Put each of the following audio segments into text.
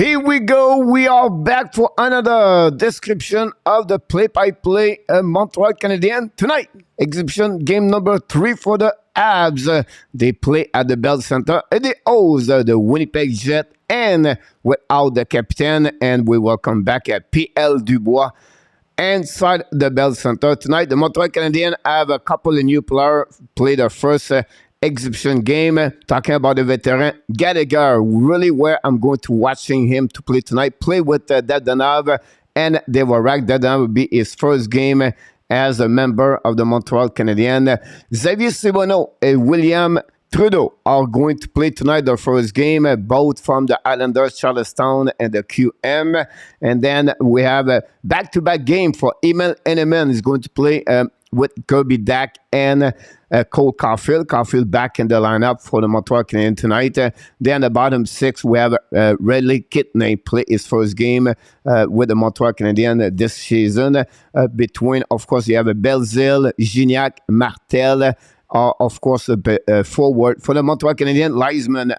Here we go. We are back for another description of the play-by-play Montreal Canadiens. Tonight, exhibition game number 3 for the HABS. They play at the Bell Center and they host the Winnipeg Jet and without the captain. And we welcome back at PL Dubois inside the Bell Center. Tonight, the Montreal Canadiens have a couple of new players play their first exhibition game. Talking about the veteran Gallagher, really where I'm going to watching him to play tonight. Play with DADONOV and DVORAK. DADONOV will be his first game as a member of the Montreal Canadiens. Xavier Simoneau and William Trudeau are going to play tonight their first game, both from the Islanders, Charlestown, and the QM. And then we have a back-to-back game for Emil Henneman is going to play with Kirby Dack and Cole Caulfield. Caulfield back in the lineup for the Montreal Canadiens tonight. Then the bottom 6, we have Riley Kidney play his first game with the Montreal Canadiens this season. Between, of course, you have Belzile, Gignac, Martel, of course, forward. For the Montreal Canadiens, Leisman,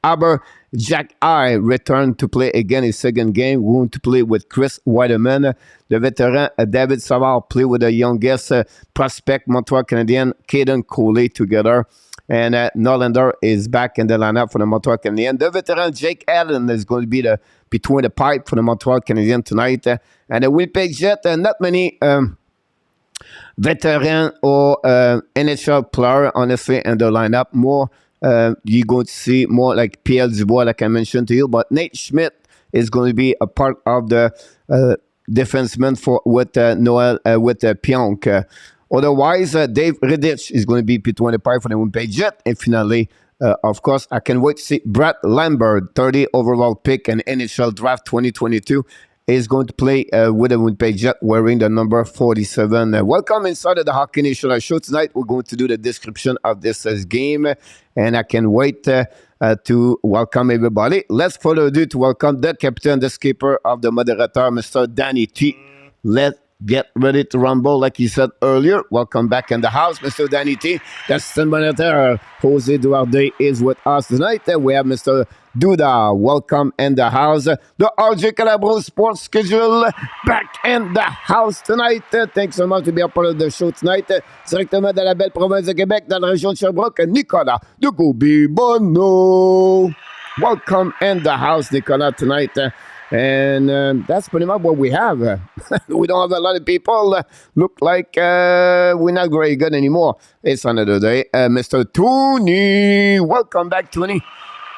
Aber, Jack I returned to play again his second game. We want to play with Chris Weideman. The veteran David Savard play with the youngest prospect Montreal Canadiens, Caden Coley together. And Norlander is back in the lineup for the Montreal Canadiens. The veteran Jake Allen is going to be between the pipe for the Montreal Canadiens tonight. And the Winnipeg Jet, not many veteran or NHL player, honestly, in the lineup. More you're going to see more like Pierre Dubois, like I mentioned to you, but Nate Schmidt is going to be a part of the defenseman with Noel with Pionk. Otherwise, Dave Riddich is going to be P25 for the Winnipeg Jet. And finally, of course, I can wait to see Brett Lambert, 30 overall pick and NHL draft 2022. Is going to play with the Winnipeg Jet wearing the number 47. Welcome inside of the Hockey Nation Show. Tonight, we're going to do the description of this game, and I can wait to welcome everybody. Let's further ado to welcome the captain, the skipper of the moderator, Mr. Danny T. Let's get ready to rumble, like he said earlier. Welcome back in the house, Mr. Danny T. The assistant monitor, Jose Duarte, is with us tonight. We have Mr. Duda, welcome in the house. The RJ Calabro Sports Schedule back in the house tonight. Thanks so much to be a part of the show tonight. Directement de la belle province de Québec, dans la région de Sherbrooke, Nicolas de Gobi-Bono. Welcome in the house, Nicolas, tonight. And that's pretty much what we have. We don't have a lot of people. Look like we're not very good anymore. It's another day. Mr. Tony, welcome back, Tony.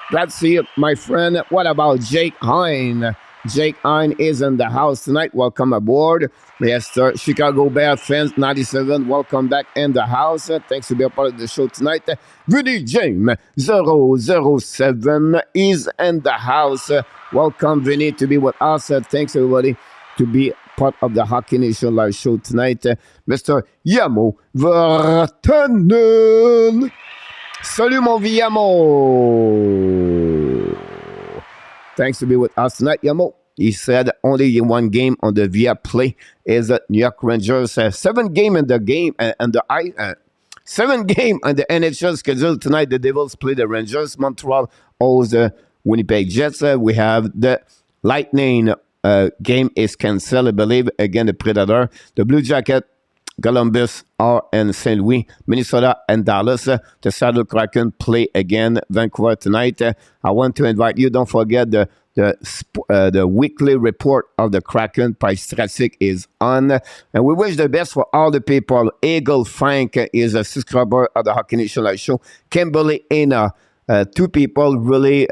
Glad to see you, my friend. What about Jake Hine? Jake Hine is in the house tonight. Welcome aboard. Yes, sir. Chicago Bear fans 97. Welcome back in the house. Thanks to be a part of the show tonight. Vinny James 007 is in the house. Welcome, Vinny, to be with us. Thanks, everybody, to be part of the Hockey Nation live show tonight. Mr. Yamo Vartanen. Salut, mon Yamo. Thanks to be with us tonight, Yamo. He said only one game on the Via Play is New York Rangers. 7 game in the game and the 7 game on the NHL schedule tonight. The Devils play the Rangers. Montreal owes the Winnipeg Jets. We have the Lightning game is canceled, I believe. Again, the Predator. The Blue Jacket, Columbus are in St. Louis, Minnesota, and Dallas. The Seattle Kraken play again Vancouver tonight. I want to invite you. Don't forget the weekly report of the Kraken by Stratic is on. And we wish the best for all the people. Eagle Frank is a subscriber of the Hockey Nation Live Show. Kimberly Ena. 2 people really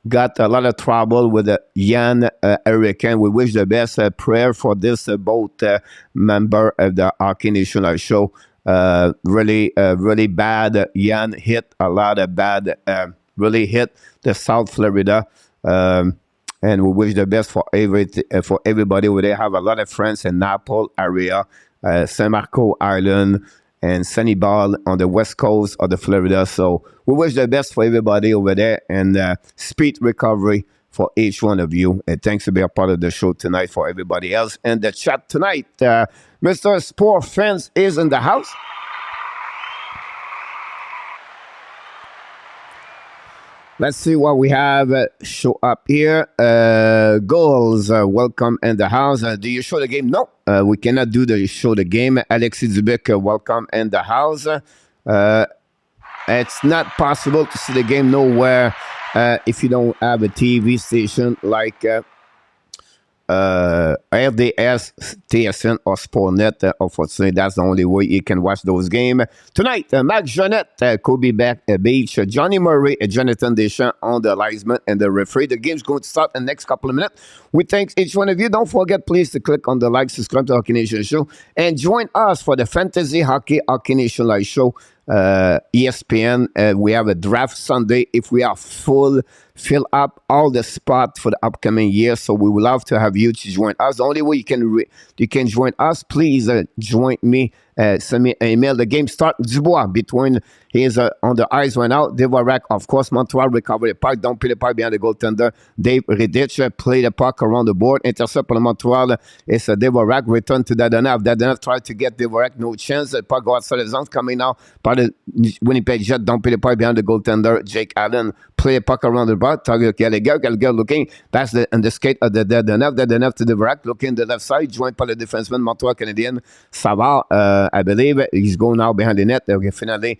got a lot of trouble with the Yann Hurricane. We wish the best prayer for this both member of the Hockey Nation Live Show. Really bad. Yann hit a lot of bad, really hit the South Florida. And we wish the best for everybody. Where they have a lot of friends in Naples area, San Marco Island, and Sanibel on the west coast of the Florida. So we wish the best for everybody over there and speed recovery for each one of you. And thanks to be a part of the show tonight for everybody else. And the chat tonight, Mr. Sport Fans is in the house. Let's see what we have show up here. Goals, welcome in the house. Do you show the game? No, we cannot do the show the game. Alexis Dubic, welcome in the house. It's not possible to see the game nowhere if you don't have a TV station like RDS, TSN, or Sportnet. Unfortunately, that's the only way you can watch those games. Tonight, Marc Jeannette, Kobe Beach, Johnny Murray, Jonathan Deschamps on the linesman and the referee. The game's going to start in the next couple of minutes. We thank each one of you. Don't forget, please, to click on the like, subscribe to Hockey Nation Show, and join us for the Fantasy Hockey Nation Live Show. ESPN. We have a draft Sunday. If we are fill up all the spots for the upcoming year, so we would love to have you to join us. The only way you can join us, please join me. Send me an email. The game start. Dubois between he's on the ice right now. DVORAK, of course. Montreal recover the puck. Don't play the puck behind the goaltender. Dave Riddich play the puck around the board. Intercept on Montreal. It's a DVORAK return to DADONOV. DADONOV tried to get DVORAK. No chance. The puck go outside the zone. Coming now by the Winnipeg Jet. Don't play the puck behind the goaltender. Jake Allen play the puck around the board. Target Gallagher. Gallagher looking. That's the skate of the DADONOV. DADONOV to DVORAK. Looking the left side. Joined by the defenseman Montreal Canadiens. Savard. I believe he's going now behind the net. Okay, finally,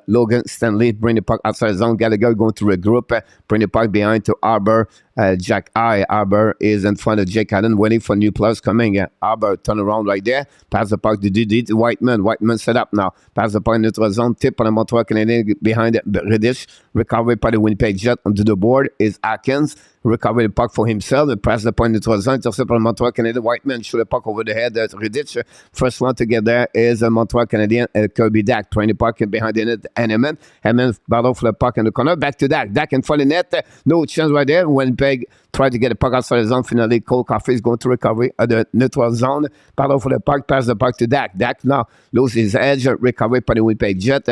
Logan Stanley bring the puck outside the zone. Gallagher going to regroup, bring the puck behind to Arbor. Jack Arbor is in front of Jake Allen, waiting for new players coming. Arbor turn around right there, pass the puck to DD to Whiteman. Whiteman set up now, pass the puck in neutral zone, tip on the Montreal Canadiens behind Riddich. Recovery by the Winnipeg Jet onto the board is Atkins. Recover the puck for himself and pass the point into the zone. Intercept on Montreal Canadiens. Whiteman shoot the puck over the head. Riddich. First one to get there is Montreal Canadiens. Kirby Dak trying the puck behind the net. Hammond. Hammond battle for the puck in the corner. Back to Dak. Dak in front of the net. No chance right there. Winnipeg tried to get the puck outside the zone. Finally, Cole Coffey is going to recovery at the neutral zone. Battle for the puck. Pass the puck to Dak. Dak now loses his edge. Recovery by the Winnipeg Jet.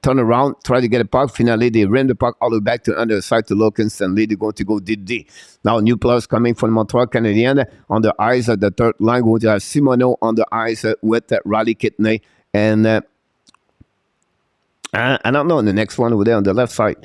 Turn around, try to get a puck. Finally, they ran the puck all the way back to the underside to Logan Stanley. They're going to go DD. Now, new players coming from Montreal Canadiens on the ice at the third line. Going to have Simoneau on the ice with Riley Kidney. And I don't know, the next one over there on the left side.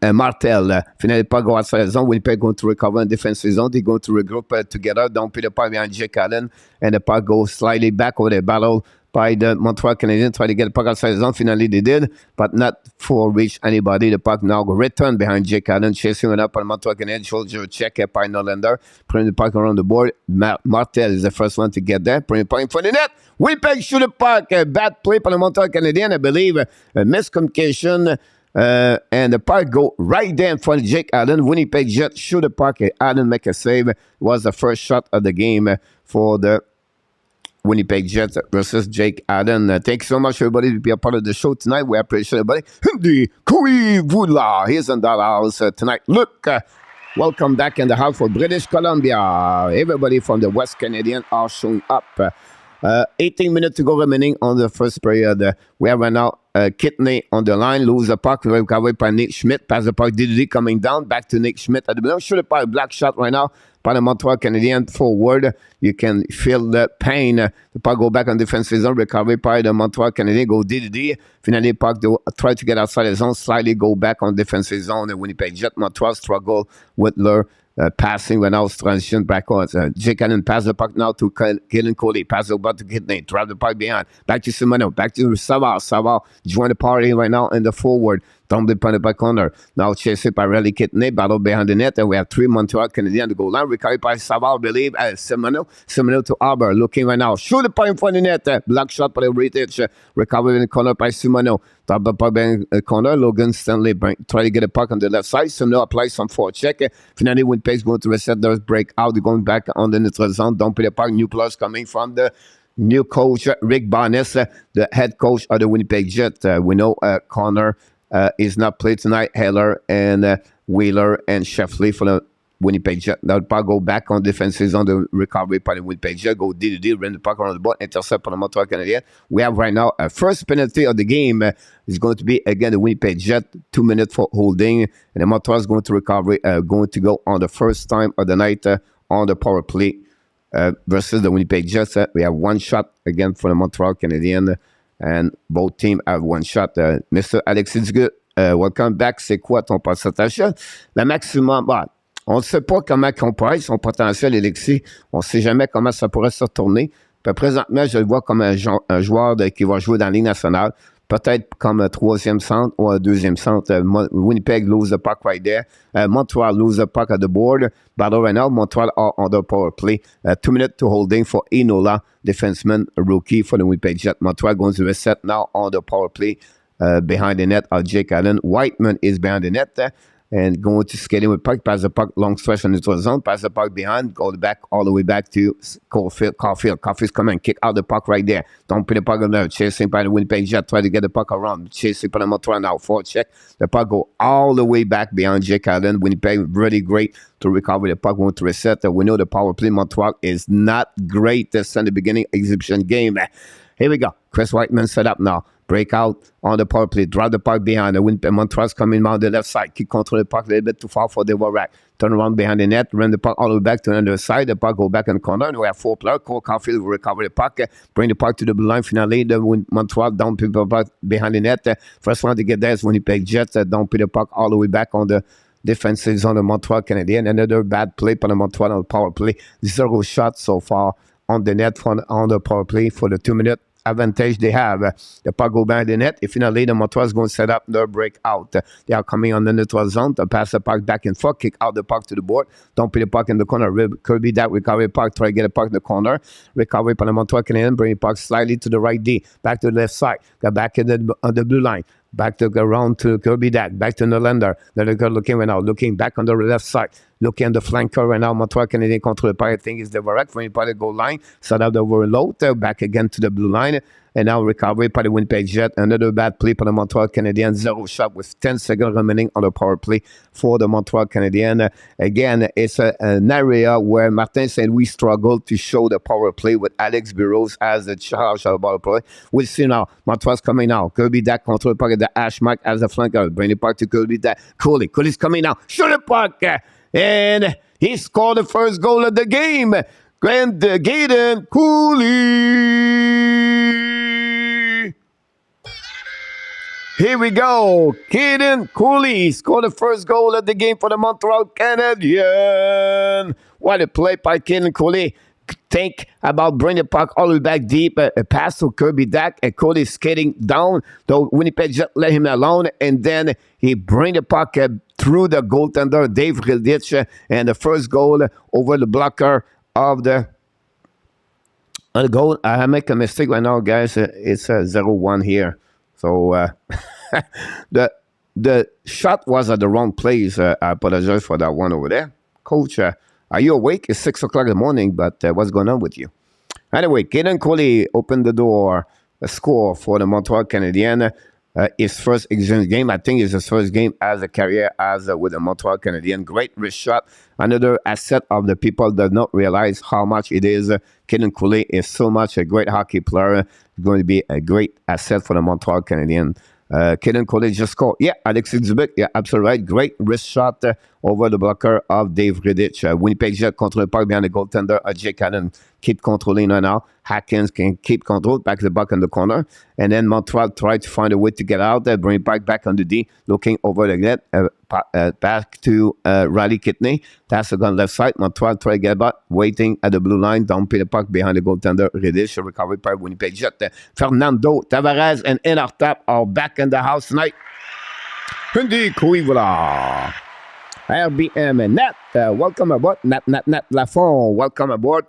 Martel. Finally, puck go outside the zone. Winnipeg going to recover in defensive zone. They're going to regroup together. Don't put the puck behind Jake Allen. And the puck goes slightly back over the battle by the Montreal Canadiens, try to get the puck outside the zone. Finally, they did, but not for reach anybody. The puck now return behind Jake Allen, chasing it up on Montreal Canadiens. Shoulder check by Norlander, putting the puck around the board. Martel is the first one to get there, putting the puck in front of the net. Winnipeg shoot the puck. Bad play by the Montreal Canadiens, I believe. Miscommunication. And the puck go right there in front of Jake Allen. Winnipeg Jet shoot the puck. Allen make a save. It was the first shot of the game for the Winnipeg Jets versus Jake Allen. Thank you so much, everybody, to be a part of the show tonight. We appreciate everybody. Hindi Koivula, he's in that house tonight. Look, welcome back in the house for British Columbia. Everybody from the West Canadian are showing up. 18 minutes to go remaining on the first period. We have right now Kidney on the line, lose the puck, recovered by Nick Schmidt, pass the puck, DDD coming down, back to Nick Schmidt at the middle, shoot the puck, black shot right now by the Montreal Canadiens forward. You can feel the pain. The puck go back on defensive zone, recovery by the Montreal Canadiens, go DDD. Finally, puck try to get outside the zone, slightly go back on defensive zone. The Winnipeg Jet, Montreal struggle with their passing when I was transition back on. Jake Allen pass the puck now to Killen Coley. Pass the puck to Kidney. Drive the puck behind. Back to Simoneau. Back to Savard. Savard join the party right now in the forward. Don't be punted by corner. Now chased by Riley Kidney. Battle behind the net. And we have three Montreal Canadiens to goal line. Recovered by Savard, I believe. Simoneau. Simoneau to Arbor. Looking right now. Shoot the puck in front of the net. Black shot by the Rittich. Recovered in the corner by Simoneau. Top the puck in the corner. Logan Stanley try to get a puck on the left side. Simoneau applies some forecheck. Finally, Winnipeg's going to reset their break out. They're going back on the neutral zone. Don't play the puck. New players coming from the new coach, Rick Barnes, the head coach of the Winnipeg Jet. We know Connor is not played tonight. Heller and Wheeler and Sheffley for the Winnipeg Jet. Now the puck go back on defenses on the recovery by the Winnipeg Jet. Go DDD, run the puck around the board, intercept on the Montreal Canadiens. We have right now a first penalty of the game. Is going to be again the Winnipeg Jet. 2 minutes for holding, and the Montreal is going to recover. Going to go on the first time of the night on the power play versus the Winnipeg Jets. We have one shot again for the Montreal Canadiens. And both teams have one shot. Mr. Alexis welcome back, c'est quoi ton pourcentage? Le maximum, bon, on ne sait pas comment on pourrait, son potentiel Alexis. On ne sait jamais comment ça pourrait se retourner. Puis présentement, je le vois comme un joueur qui va jouer dans la Ligue nationale. Peut-être comme un troisième centre ou un deuxième centre. Winnipeg lose the puck right there. Montreal lose the puck at the board. Battle right now, Montreal are on the power play. 2 minutes to holding for Enola, defenseman, rookie for the Winnipeg Jet. Montreal going to reset now on the power play behind the net of Jake Allen. Whiteman is behind the net. And going to skating with puck, pass the puck, long stretch on the neutral zone, pass the puck behind, go back all the way back to Caulfield. Caulfield's coming, kick out the puck right there. Don't put the puck on there. Chasing by the Winnipeg Jet, try to get the puck around. Chasing by the Montreal now, check. The puck go all the way back behind Jake Allen. Winnipeg really great to recover the puck, going to reset. We know the power play Montreal is not great. That's in the beginning exhibition game. Here we go. Chris Whiteman set up now. Break out on the power play. Drop the puck behind. The Winnipeg Montreal's coming on the left side. Keep control the puck a little bit too far for DVORAK. Turn around behind the net. Run the puck all the way back to the other side. The puck go back in the corner. And we have 4 players. Cole Caulfield will recover the puck. Bring the puck to the blue line. Finally, the Montreal down people puck behind the net. First one to get there is Winnipeg Jets. Don't put the puck all the way back on the defensive zone of Montreal Canadiens. Another bad play for the Montreal on the power play. 0 shots so far on the net on the power play for the 2 minute advantage they have. The puck go behind the net. If finally the Montreal is going to set up their breakout. They are coming on the neutral zone to pass the puck back and forth, kick out the puck to the board. Don't put the puck in the corner. Kirby that recovery puck, try to get the puck in the corner. Recovery by the Montreal Canadiens, bring the puck slightly to the right D, back to the left side. Got back in on the blue line. Back to around to Kirby Dak, back to Nylander. They're looking right now, looking back on the left side, looking at the flanker right now. Montreal Canadiens control the puck. I think it's DVORAK from the goal line. Set up the overload, back again to the blue line. And now recovery by the Winnipeg Jet. Another bad play for the Montreal Canadiens. 0 shot with 10 seconds remaining on the power play for the Montreal Canadiens. Again, it's an area where Martin St. Louis struggled to show the power play with Alex Burrows as the charge of the power play. We'll see now. Montreal's coming now. Kirby Dak control the puck at the hash mark as a flanker. Bring the puck to Kirby Dak. Cooley's coming now. Shoot the puck. And he scored the first goal of the game. Gaden Cooley. Here we go. Caden Cooley scored the first goal of the game for the Montreal Canadiens. What a play by Caden Cooley. Think about bringing the puck all the way back deep. A pass to Kirby Dak. And Cooley skating down. The Winnipeg just let him alone. And then he bring the puck through the goaltender, Dave Ridich. And the first goal over the blocker of the goal. I make a mistake right now, guys. It's 0-1 here. So the shot was at the wrong place. I apologize for that one over there. Coach, are you awake? It's 6 o'clock in the morning, but what's going on with you? Anyway, Caden Cooley opened the door, a score for the Montreal Canadiens. His first exhibition game, I think, is his first game as a career as with the Montreal Canadiens. Great wrist shot. Another asset of the people that not realize how much it is. Caden Cooley is so much a great hockey player. He's going to be a great asset for the Montreal Canadiens. Caden Cooley just scored. Yeah, Alexis Dubik. Yeah, absolutely right. Great wrist shot over the blocker of Dave Ridich. Winnipeg Jet control the puck behind the goaltender. Jake Allen keep controlling right now. Hackins can keep control, back the puck in the corner. And then Montreal try to find a way to get out there, bring it back on the D, looking over the net, back to Riley Kidney. That's the gun left side. Montreal try to get back, waiting at the blue line, down pay the puck behind the goaltender. Ridich, recovery by Winnipeg Jet. Fernando Tavares and Enartap are back in the house tonight. Hundi Kuivula. RBM and Nat, welcome aboard. Nat Lafont, welcome aboard.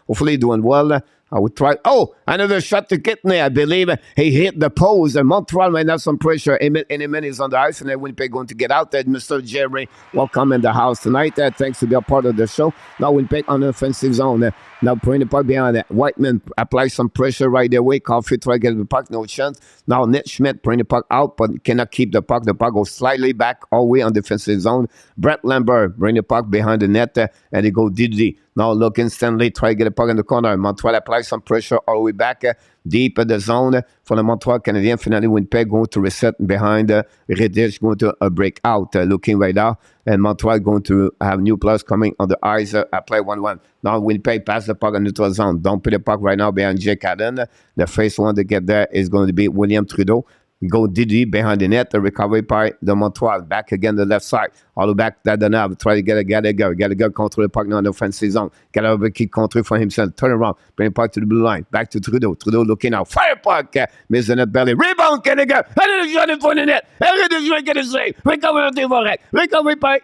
Hopefully doing well. I would try. Oh, another shot to Kidney. I believe he hit the post. And Montreal might have some pressure. Any minute is on the ice, and then Winnipeg going to get out there. Mr. Jerry, welcome in the house tonight. Thanks to be a part of the show. Now Winnipeg on the offensive zone. Now bring the puck behind it. Whiteman apply some pressure right away. Caulfield try to get the puck, no chance. Now Ned Schmidt bring the puck out, but cannot keep the puck. The puck goes slightly back all the way on the defensive zone. Brett Lambert bring the puck behind the net, and they go DD. Now look instantly, try to get the puck in the corner. Montreal apply some pressure all the way back deep in the zone for the Montreal Canadiens. Finally, Winnipeg going to reset behind Ridich, going to break out, looking right now. And Montreal going to have new players coming on the ice. Apply 1-1. Now Winnipeg pass the puck in neutral zone. Don't put the puck right now behind Jake Allen. The first one to get there is going to be William Trudeau. Go Didi behind the net. The recovery by the Montreal. Back again the left side. All the back DADONOV. Try to get a Gallagher. Gallagher control the puck now in the offensive zone. Gallagher keep control for himself. Turn around. Bring the puck to the blue line. Back to Trudeau. Trudeau looking out. Fire puck. Miss the net belly. Rebound Gallagher. Allez, le jeu in front of the net. Arrête de jouer, get a save. Recovery DVORAK. Recovery by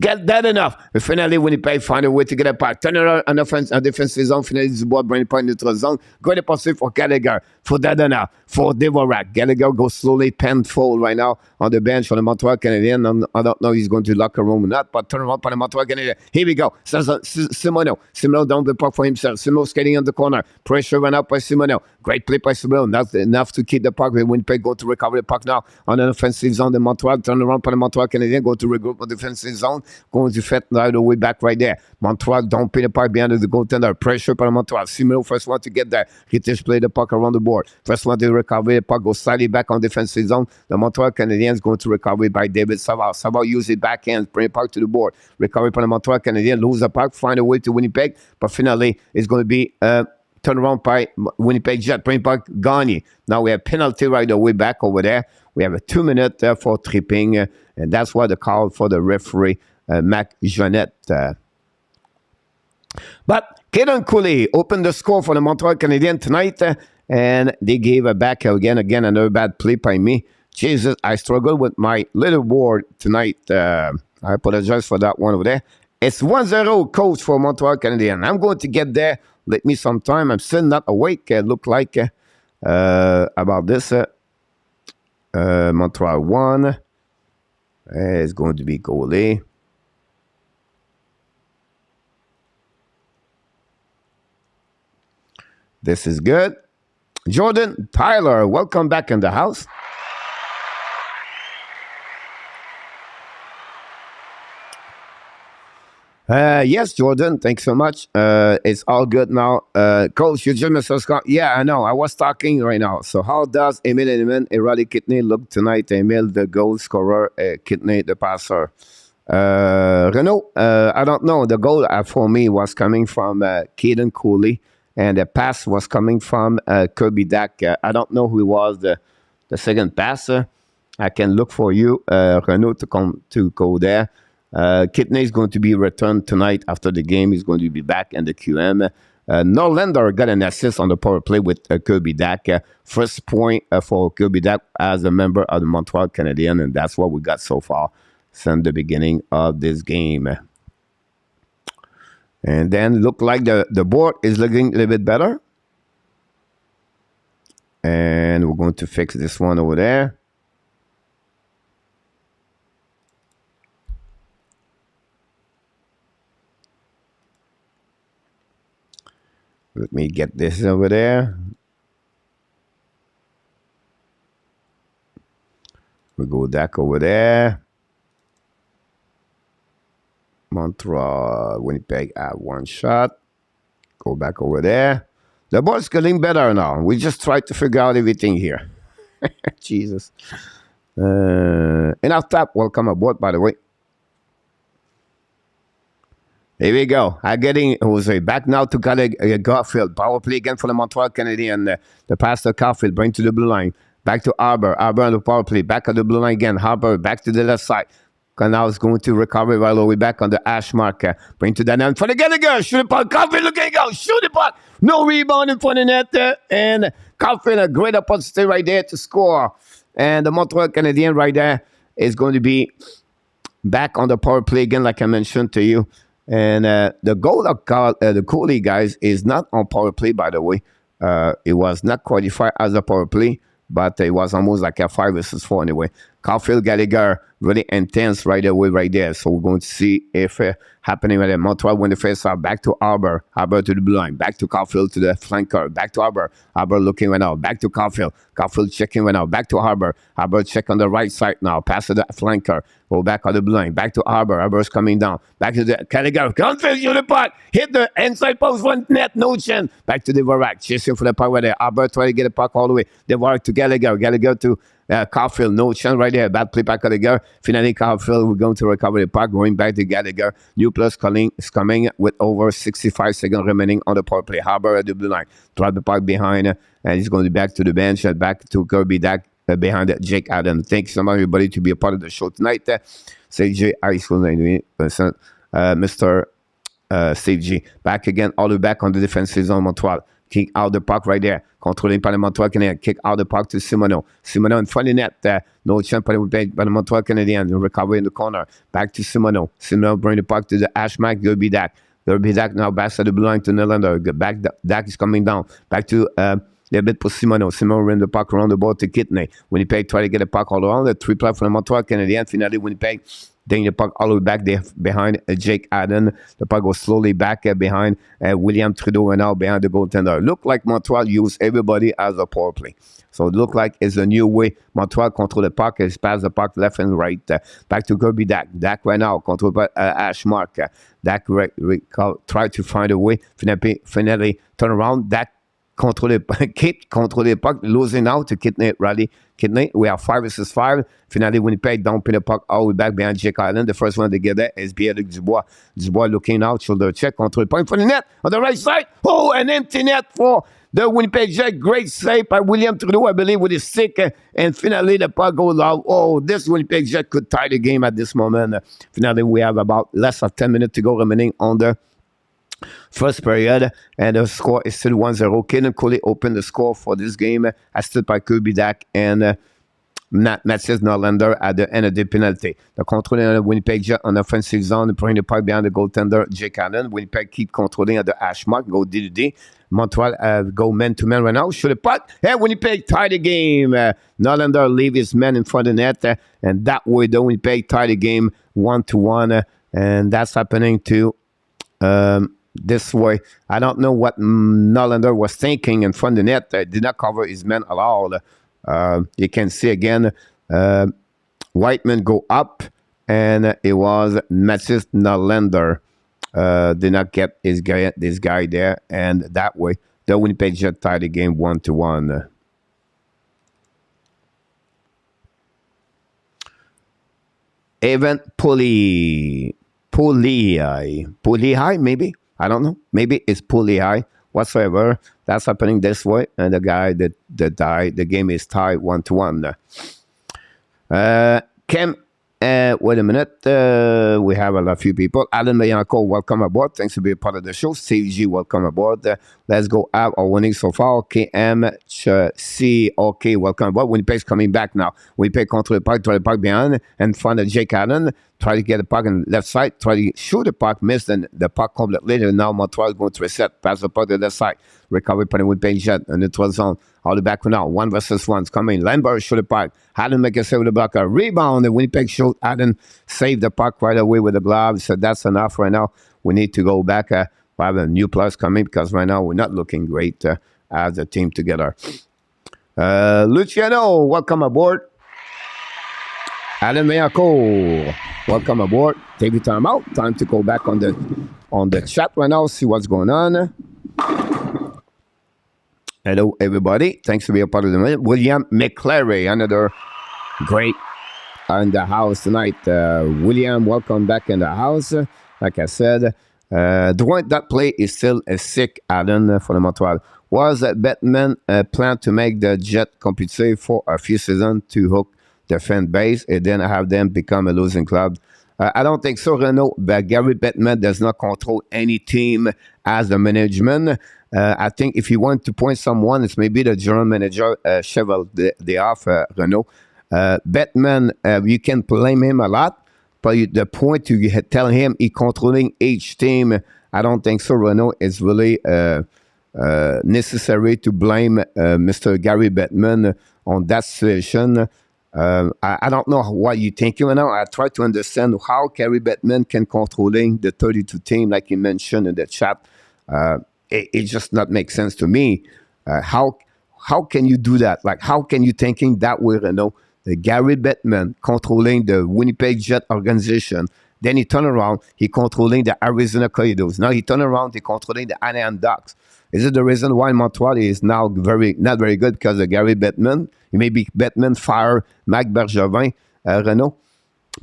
get that enough. But finally, Winnipeg find a way to get a puck. Turn around on offense, on defensive zone. Finally, Dubois bring the puck into the zone. Go to pass for Gallagher, for DADONOV, for DVORAK. Gallagher goes slowly, painful right now on the bench for the Montreal Canadiens. I don't know if he's going to locker room or not, but turn around for the Montreal Canadiens. Here we go. Simoneau. Simoneau down the puck for himself. Simoneau skating on the corner. Pressure run out by Simoneau. Great play by Simoneau. That's enough to keep the puck. Winnipeg go to recover the puck now on an offensive zone. The Montreal turn around for the Montreal Canadiens. Go to regroup on the defensive zone. Going to fit right away back right there. Montreal don't pay the puck behind the goaltender. Pressure by Montreal. Simoneau first one to get there. Hittish play the puck around the board. First one to recover the puck. Go slightly back on defensive zone. The Montreal Canadiens going to recover it by David Savard. Savard use it backhand. Bring the puck to the board. Recovery by the Montreal Canadiens. Lose the puck. Find a way to Winnipeg. But finally, it's going to be turn around by Winnipeg Jet. Bring back GRENIER. Now we have penalty right away back over there. We have a 2 minute for tripping. And that's why the call for the referee, Mac Jeanette. But Kaden Cooley opened the score for the Montreal Canadiens tonight. And they gave a back again, another bad play by me. Jesus, I struggled with my little board tonight. I apologize for that one over there. It's 1-0 coach for Montreal Canadiens. I'm going to get there. Let me some time. I'm still not awake. Look like about this. Montreal 1. It's going to be goalie. This is good. Jordan Tyler, welcome back in the house. Yes, Jordan, thanks so much. It's all good now. Coach, you just missed us. Yeah, I know. I was talking right now. So how does Emile Element, Erotic Kidney look tonight? Emile, the goal scorer, Kidney, the passer. Renault, I don't know. The goal for me was coming from Kaden Cooley, and the pass was coming from Kirby Dak. I don't know who was the second passer. I can look for you, Renault, to go there. Kidney is going to be returned tonight after the game. He's going to be back in the QM. Norlander got an assist on the power play with Kirby Dak. First point for Kirby Dak as a member of the Montreal Canadiens, and that's what we got so far since the beginning of this game. And then look like the board is looking a little bit better. And we're going to fix this one over there. Let me get this over there. We'll go back over there. Montreal, Winnipeg at one shot. Go back over there. The board's getting better now. We just tried to figure out everything here. Jesus. Enough tap. Welcome aboard, by the way. Here we go. I'm getting Jose back now to Garfield. Power play again for the Montreal Canadiens. The pass to Garfield, bring to the blue line. Back to Arbor. Arbor on the power play. Back on the blue line again. Arbor back to the left side. Now is going to recover right away back on the hash mark. Bring to that end for the Gallagher. Shoot the puck. Garfield looking go. Shoot the puck. No rebound in front of the net. And Garfield a great opportunity right there to score. And the Montreal Canadiens right there is going to be back on the power play again, like I mentioned to you. And the goal of the Cooley guys is not on power play, by the way. It was not qualified as a power play, but it was almost like a 5 versus 4 anyway. Garfield Gallagher really intense right away, right there. So we're going to see if happening right there. Montreal win the face off. Back to Arbor. Arbor to the blue line. Back to Garfield to the flanker. Back to Arbor. Arbor looking right now. Back to Garfield. Garfield checking right now. Back to Arbor. Arbor check on the right side now. Pass to the flanker. Go back on the blue line. Back to Arbor. Arbor's coming down. Back to the Gallagher. Garfield, you the puck. Hit the inside post, one net, no chin. Back to DVORAK. Chasing for the puck right there. Arbor trying to get the puck all the way. DVORAK to Gallagher. Gallagher to Garfield, no chance right there. Bad play back Gallagher. Finally, Garfield, we're going to recover the puck. Going back to Gallagher. New plus is coming with over 65 seconds remaining on the power play. Arbor at the blue line. Drop the puck behind, and he's going to back to the bench and back to Kirby Dak. behind Jake Allen. Thanks so much, everybody, to be a part of the show tonight. CJ High School 98%. Mr. Steve G. Back again, all the way back on the defensive zone, Montreal. Kick out the puck right there. Controlling by the Montreal Canadiens. Kick out the puck to Simoneau. Simoneau in front of the net. No chance by the Montreal Canadiens. Recovery in the corner. Back to Simoneau. Simoneau bring the puck to the Ashmack. Gerby-Dak. Gerby-Dak now back to the blue line to Nylander. Back, Dak is coming down. Back to a bit for Simoneau. Simoneau ran the puck around the board to Kidney. Winnipeg try to get the puck all around. The 3-play from the Montreal Canadiens. Finally, Winnipeg taking the puck all the way back there behind Jake Allen. The puck goes slowly back behind William Trudeau and now behind the goaltender. Look like Montreal used everybody as a power play. So it look like it's a new way. Montreal control the puck. It's pass the puck left and right. Back to Gerby-Dak. Dak right now control by Ashmark. Dak try to find a way. Finally turn around. Dak control the puck. Losing out to Kidney Rally. Kidney, we have 5 versus 5. Finally, Winnipeg dumping the puck all the way back behind Jake Allen. The first one to get there is Pierre-Luc Dubois. Dubois looking out, shoulder check, control the point for the net on the right side. Oh, an empty net for the Winnipeg Jets. Great save by William Trudeau, I believe, with his stick. And finally, the puck goes out. Oh, this Winnipeg Jets could tie the game at this moment. Finally, we have about less than 10 minutes to go remaining on the first period, and the score is still 1-0. Kaden Coley opened the score for this game, assisted by Gerby-Dak and Matthias Nylander at the end of the penalty. The controlling of the Winnipeg Jet on the offensive zone, bring the puck behind the goaltender, Jake Allen. Winnipeg keep controlling at the hash mark, go DDD. Montreal go man-to-man right now, shoot the puck, and Winnipeg tie the game. Nylander leave his man in front of the net, and that way the Winnipeg tie the game 1-1, and that's happening to this way. I don't know what Nylander was thinking in front of the net. Did not cover his man at all. You can see again, Whiteman go up, and it was Matthias Nylander did not get this guy there, and that way the Winnipeg Jets tied the game 1-1. Evan Pulley, maybe. I don't know. Maybe it's Pulley whatsoever. That's happening this way. And the guy that died, the game is tied 1-1. Wait a minute. We have a few people. Alan Mayanko, welcome aboard. Thanks for being part of the show. Steve G, welcome aboard. Let's go have our winning so far. KMC, okay, welcome aboard. Winnipeg's coming back now. Winnipeg control the puck, try the puck behind, and find Jake Allen. Try to get the puck on the left side. Try to shoot the puck, missed, and the puck completely. And now Montreal is going to reset. Pass the puck to the left side. Recovery by the Winnipeg Jet in the 12th zone. All the back now. 1 versus 1 is coming. Lambert shoot the puck. Allen make a save with the blocker. Rebound. The Winnipeg shoot. Allen save the puck right away with the glove. So that's enough right now. We need to go back. We have a new players coming because right now we're not looking great as a team together. Luciano, welcome aboard. Alan Mayako, welcome aboard. Take your time out. Time to go back on the chat right now, see what's going on. Hello, everybody. Thanks for being a part of the minute. William McClary, another great in the house tonight. William, welcome back in the house. Like I said, that play is still a sick Allen for the Montreal. Was Batman planned to make the Jet compete for a few seasons to hook their fan base and then have them become a losing club? I don't think so, Renault. But Gary Bettman does not control any team as the management. I think if you want to point someone, it's maybe the general manager, Cheval de off Renault. Bettman, you can blame him a lot, but the point you tell him he controlling each team, I don't think so, Renault. It's really necessary to blame Mr. Gary Bettman on that situation. I don't know what you think. You know, I try to understand how Gary Bettman can controlling the 32 team, like you mentioned in the chat. It just not make sense to me. How can you do that? Like, how can you thinking that way? You know, the Gary Bettman controlling the Winnipeg Jet organization. Then he turn around, he controlling the Arizona Coyotes. Now he turn around, he controlling the Anaheim Ducks. Is it the reason why Montreal is now not very good because of Gary Bettman? Maybe Bettman fire Mac Bergevin, Renault?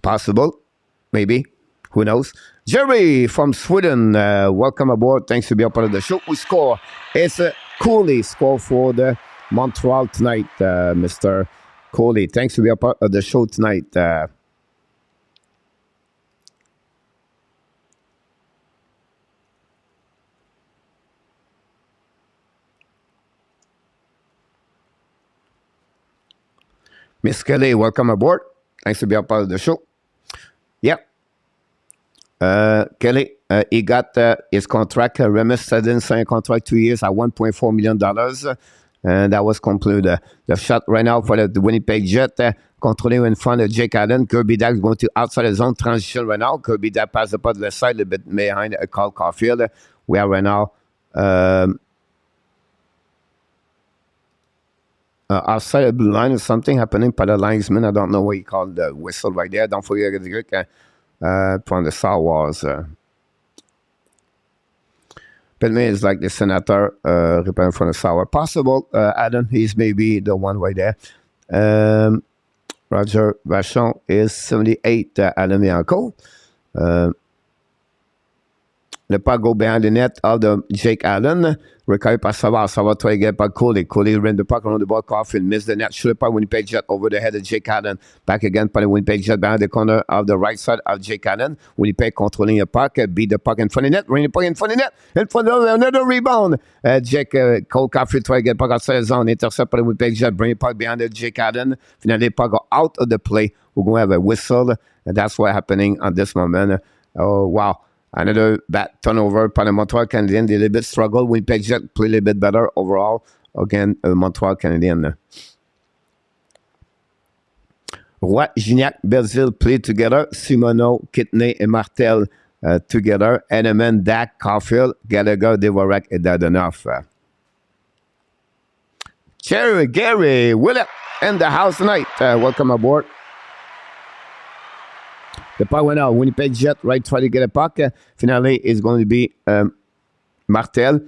Possible, maybe. Who knows? Jerry from Sweden, welcome aboard. Thanks to be a part of the show. We score. It's a Cooley score for the Montreal tonight, Mr. Coley, thanks to be a part of the show tonight. Miss Kelly, welcome aboard. Thanks to be a part of the show. Yep. Kelly, he got his contract. Remus Sedin signed a contract 2 years at $1.4 million. And that was concluded. The shot right now for the Winnipeg Jet. Controlling in front of Jake Allen. Kirby Dack going to outside the zone transition right now. Kirby Dack passes the puck to the side a little bit behind Carl Caulfield. We are right now outside the blue line. Is something happening by the linesman. I don't know what you call the whistle right there. Don't forget from the Star Wars. Pelme is like the senator representing from the Sour. Possible, Adam, he's maybe the one right there. Roger Vachon is 78, Adam Bianco. Le puck go behind the net of the Jake Allen. Recovered by Savard. Savard try to get by Coley. Coley ran the puck around the ball. Caulfield missed the net. Shoot by Winnipeg Jet over the head of Jake Allen. Back again by the Winnipeg Jet behind the corner of the right side of Jake Allen. Winnipeg controlling the puck. Beat the puck in front of the net. Ring the puck in front of the net. In front of another rebound. Cole Caulfield try to get puck outside the zone. Intercept by the Winnipeg Jet. Bring the puck behind the Jake Allen. Finally, the puck go out of the play. We're going to have a whistle. And that's what's happening at this moment. Oh, wow. Another bad turnover by the Montreal Canadiens. They a little bit struggle. Winnipeg Jet play a little bit better overall. Again, Montreal Canadiens. Roy, Gignac, Belzile play together. Simoneau, Kidney, and Martel together. Edelman, Dak, Caulfield, Gallagher, DVORAK, and DADONOV. Gary Willett in the house tonight. Welcome aboard. The puck went out. Winnipeg Jet, right, try to get a puck. Finally, it's going to be Martel.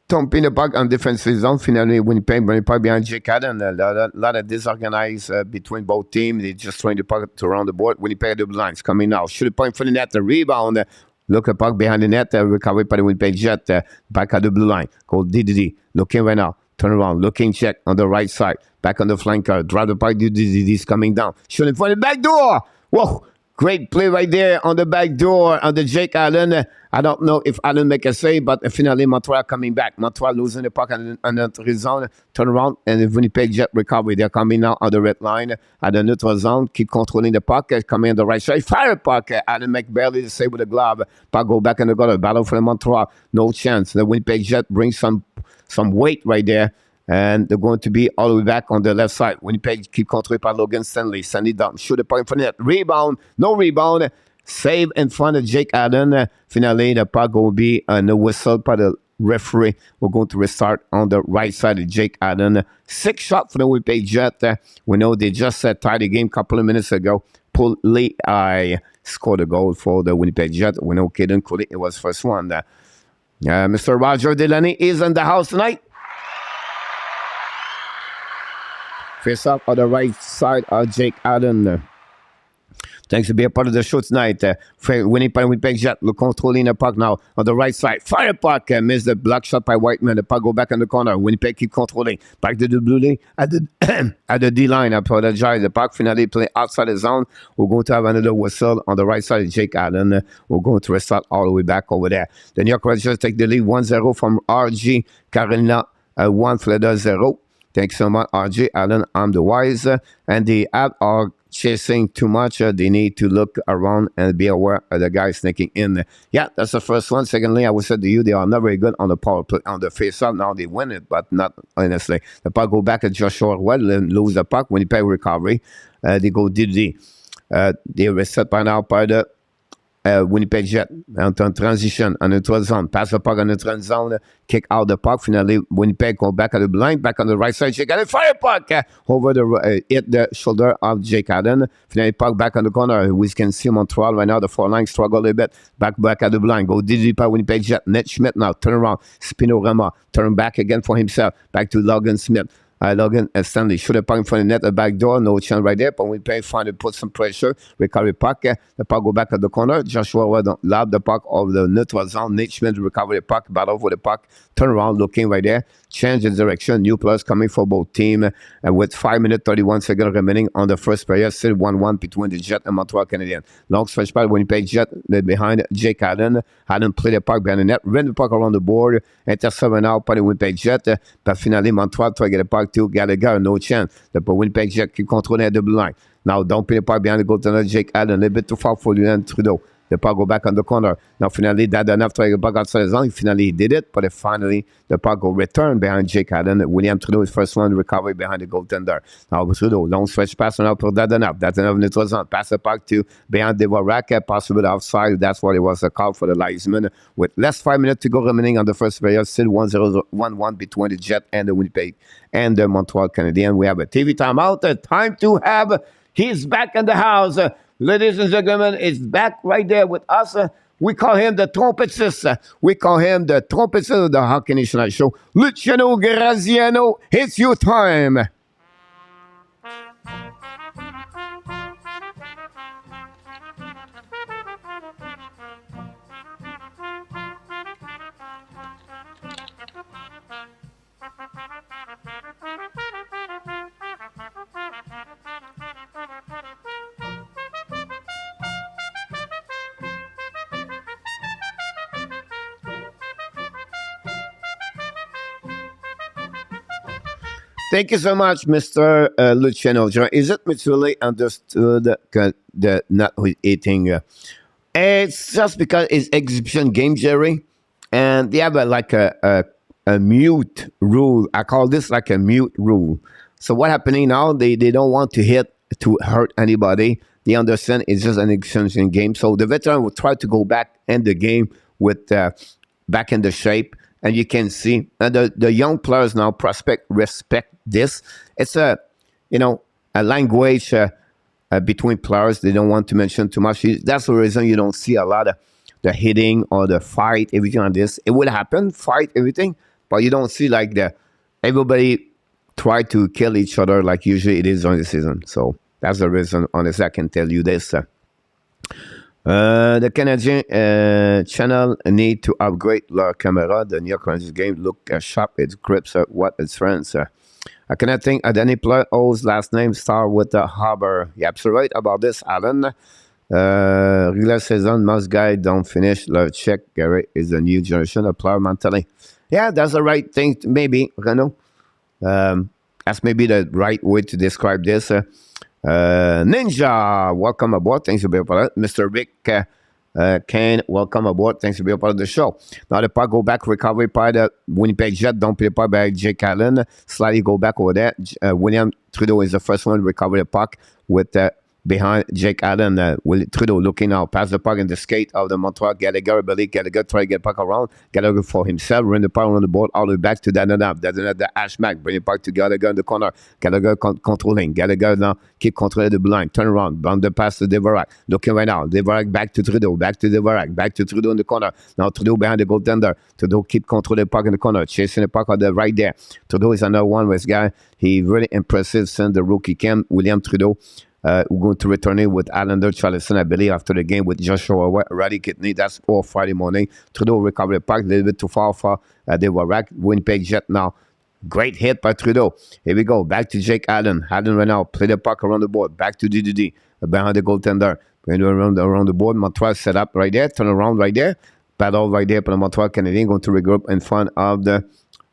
Thumping the puck on defensive zone. Finally, Winnipeg bring the puck behind Jake Allen. A lot of disorganized between both teams. They're just trying the puck to round the board. Winnipeg double lines coming now. Shoot a point for the net. The rebound. Look at puck behind the net. Recovered by the Winnipeg Jet. Back at the blue line. Called DDD. Looking right now. Turn around. Looking check on the right side. Back on the flanker. Drive the puck. DDD's coming down. Shooting for the back door. Whoa. Great play right there on the back door on the Jake Allen. I don't know if Allen make a save, but finally Montreal coming back. Montreal losing the puck on the neutral zone. Turn around and the Winnipeg Jet recovery. They're coming now on the red line at the neutral zone. Keep controlling the puck. Coming on the right side. Fire puck. Allen make barely the save with the glove. Puck go back in the gutter. Battle for the Montreal. No chance. The Winnipeg Jet brings some weight right there. And they're going to be all the way back on the left side. Winnipeg keep control by Logan Stanley. Stanley down. Shoot the puck in front of net. Rebound. No rebound. Save in front of Jake Allen. Finally, the puck will be no whistle by the referee. We're going to restart on the right side of Jake Allen. 6 shots for the Winnipeg Jet. We know they just tied the game a couple of minutes ago. Paul Lee scored a goal for the Winnipeg Jet. We know Caden Cooley, it was first one. Mr. Roger Delaney is in the house tonight. Face up on the right side of Jake Allen. Thanks to be a part of the show tonight. Winnipeg Jet, look controlling the puck now on the right side. Fire puck, missed the block shot by Whiteman. The puck go back in the corner. Winnipeg keep controlling. Back to the blue line at the D line. I apologize. The puck finally play outside the zone. We're going to have another whistle on the right side of Jake Allen. We're going to restart all the way back over there. The New York Rangers take the lead 1-0 from RG Carolina 1 Florida 0. Thanks so much, RJ Allen. I'm the wise. And the Habs are chasing too much. They need to look around and be aware of the guys sneaking in. Yeah, that's the first one. Secondly, I would say to you, they are not very good on the power play, on the face-off. Now they win it, but not honestly. The puck go back at Joshua Well and lose the puck. Winnipeg recovery. They go DD. They reset by now by the Winnipeg Jet on transition on the neutral zone. Pass the puck on the neutral zone. Kick out the puck. Finally, Winnipeg go back at the blind. Back on the right side. Jake Allen. Fire puck over the hit the shoulder of Jake Allen. Finally, puck back on the corner. We can see Montreal right now. The 4 line struggle a little bit. Back at the blind. Go DD by Winnipeg Jet. Ned Schmidt now. Turn around. Spinorama. Turn back again for himself. Back to Logan Smith. Logan and Stanley shoot the puck in front of the net, the back door, no chance right there. But Winnipeg find it, put some pressure, recovery puck. The puck go back at the corner. Joshua Ward lob the puck over the neutral zone. Nate Schmidt recover the puck, battle for the puck, turn around, looking right there, change the direction. New players coming for both teams. With 5 minutes 31 seconds remaining on the first period, still 1-1 between the Jet and Montreal Canadiens. Long stretch by Winnipeg Jet behind Jake Allen. Allen play the puck behind the net, ran the puck around the board, intercepted now by the Winnipeg Jet. But finally, Montreal try to get the puck to Gallagher, no chance. The Winnipeg Jet keep controlling the blue line. Now, don't play the puck behind the goaltender, Jake Allen, a little bit too far for Luciano Trudeau. The puck go back on the corner. Now, finally, DADONOV try to get the puck outside the zone. Finally, he did it, but finally, the puck go return behind Jake Allen. William Trudeau is first one recovery behind the goaltender. Now, Trudeau, long stretch pass now for DADONOV. DADONOV neutral zone. Pass the puck to behind DVORAK, possibly outside. That's what it was a call for the linesman. With less 5 minutes to go remaining on the first period, still 1-1 between the Jet and the Winnipeg and the Montreal Canadiens. We have a TV timeout. Time to have. He's back in the house. Ladies and gentlemen, is back right there with us. We call him the trompetist. We call him the trompetist of the Hockey National Show. Luciano Graziano, it's your time. Thank you so much, Mr. Luciano. Is it mutually understood that not eating? It's just because it's exhibition game, Jerry, and they have like a mute rule. I call this like a mute rule. So what happening now? They don't want to hurt anybody. They understand it's just an exhibition game. So the veteran will try to go back in the game with back in the shape. And you can see the young players now respect this. It's a language between players. They don't want to mention too much. That's the reason you don't see a lot of the hitting or the fight, everything on this. It will happen, fight, everything, but you don't see like everybody try to kill each other like usually it is during the season. So that's the reason, honestly, I can tell you this. The Canadian channel need to upgrade their camera. The New York Rangers game look sharp. It grips what its friends. I cannot think of any player whose last name start with the Harbor. You're absolutely right about this, Alan. Regular season, most guys don't finish. Let's check. Gary is a new generation of player mentally. Yeah, that's the right thing. Maybe, Renaud. That's maybe the right way to describe this. Ninja, welcome aboard. Thanks for being part of it. Mr. Rick Kane, welcome aboard. Thanks for being part of the show. Now the puck go back, recovery by the Winnipeg Jet. Don't play the puck by Jake Allen. Slightly go back over there. William Trudeau is the first one to recover the puck with behind Jake Allen. Trudeau looking out, pass the puck in the skate of the Montreal Gallagher. Gallagher try to get puck around. Gallagher for himself, run the puck on the board all the way back to DADONOV. DADONOV, the Ashmack, bring the puck to Gallagher in the corner. Gallagher controlling. Gallagher now keep controlling the blind. Turn around, bound the pass to DVORAK. Looking right now. DVORAK back to Trudeau, back to DVORAK, back to Trudeau in the corner. Now Trudeau behind the goaltender. Trudeau keep controlling the puck in the corner, chasing the puck on the right there. Trudeau is another one with guy. He really impressive since the rookie camp. William Trudeau. We're going to return it with Islander Charleston, I believe, after the game with Joshua Roddy Kidney. That's all Friday morning. Trudeau recovered the puck a little bit too far for DVORAK. Winnipeg Jet now. Great hit by Trudeau. Here we go. Back to Jake Allen. Allen right now. Play the puck around the board. Back to DDD. Behind the goaltender. Around the board. Montreal set up right there. Turn around right there. Battle right there for the Montreal Canadiens. Going to regroup in front of the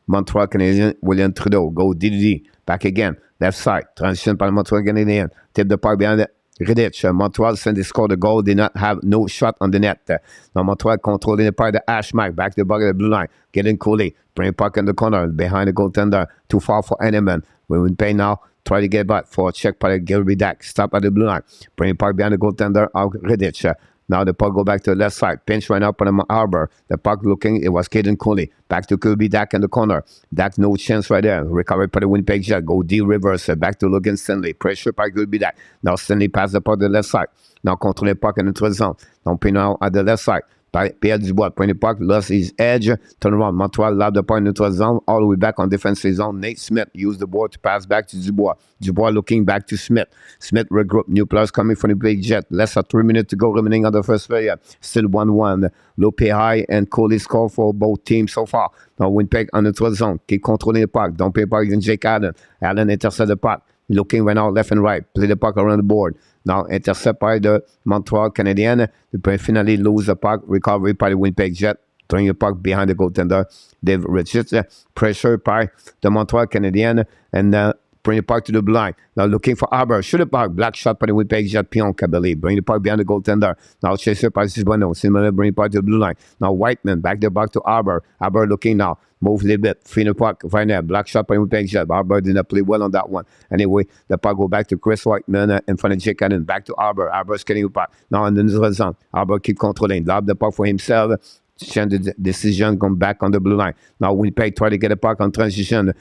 Montreal Canadiens. William Trudeau. Go DDD. Back again. Left side. Transition by the Montreal Canadiens. Tip the puck behind the Riddich. Montreal, since they scored the goal, did not have no shot on the net. Now Montreal controlling the puck. The Ashmack. Back to the bucket of the blue line. Getting Cooley. Bring the puck in the corner. Behind the goaltender. Too far for Eneman. We will pay now. Try to get back for a check by Gilby Dak. Stop at the blue line. Bring the puck behind the goaltender of Riddich. Now the puck go back to the left side. Pinch right up on the Harbor. The puck looking, it was Caden Cooley. Back to Kirby Dak in the corner. Dak no chance right there. Recovered by the Winnipeg Jet. Go D reverse. Back to Logan Stanley. Pressure by Kirby Dak. Now Stanley pass the puck to the left side. Now control the puck in the neutral zone. Now pin now at the left side. Pierre Dubois, premier puck, lost his edge, turn around. Montreal lobbed the puck in neutral zone, all the way back on defensive zone. Nate Smith used the board to pass back to Dubois. Dubois looking back to Smith. Smith regroup. New players coming from the big jet. Less than 3 minutes to go remaining on the first period. Still 1-1. Lope high and Coley score for both teams so far. Now Winnipeg on neutral zone. Keep controlling the puck. Don't pay puck against Jake Allen. Allen intercept the puck. Looking right now left and right. Play the puck around the board. Now intercept by the Montreal Canadiens. They finally lose the puck. Recovery by the Winnipeg Jet. Throwing the puck behind the goaltender. Dave Richards. Pressure by the Montreal Canadiens. And bring the puck to the blue line. Now looking for Arbor. Shoot the puck. Black shot by the Winnipeg Jet. Pionk, I believe. Bring the puck behind the goaltender. Now chaser by Sisbono. Similar bring the puck to the blue line. Now Whiteman back the puck to Arbor. Arbor looking now. Move a little bit. Free the puck right there. Black shot by Winnipeg Jet. Arbor did not play well on that one. Anyway, the puck go back to Chris Whiteman in front of Jake Allen. Back to Arbor. Arbor's getting the puck. Now in the neutral zone. Arbor keep controlling. Lob the puck for himself. Change the decision, come back on the blue line. Now Winnipeg try to get a puck on transition.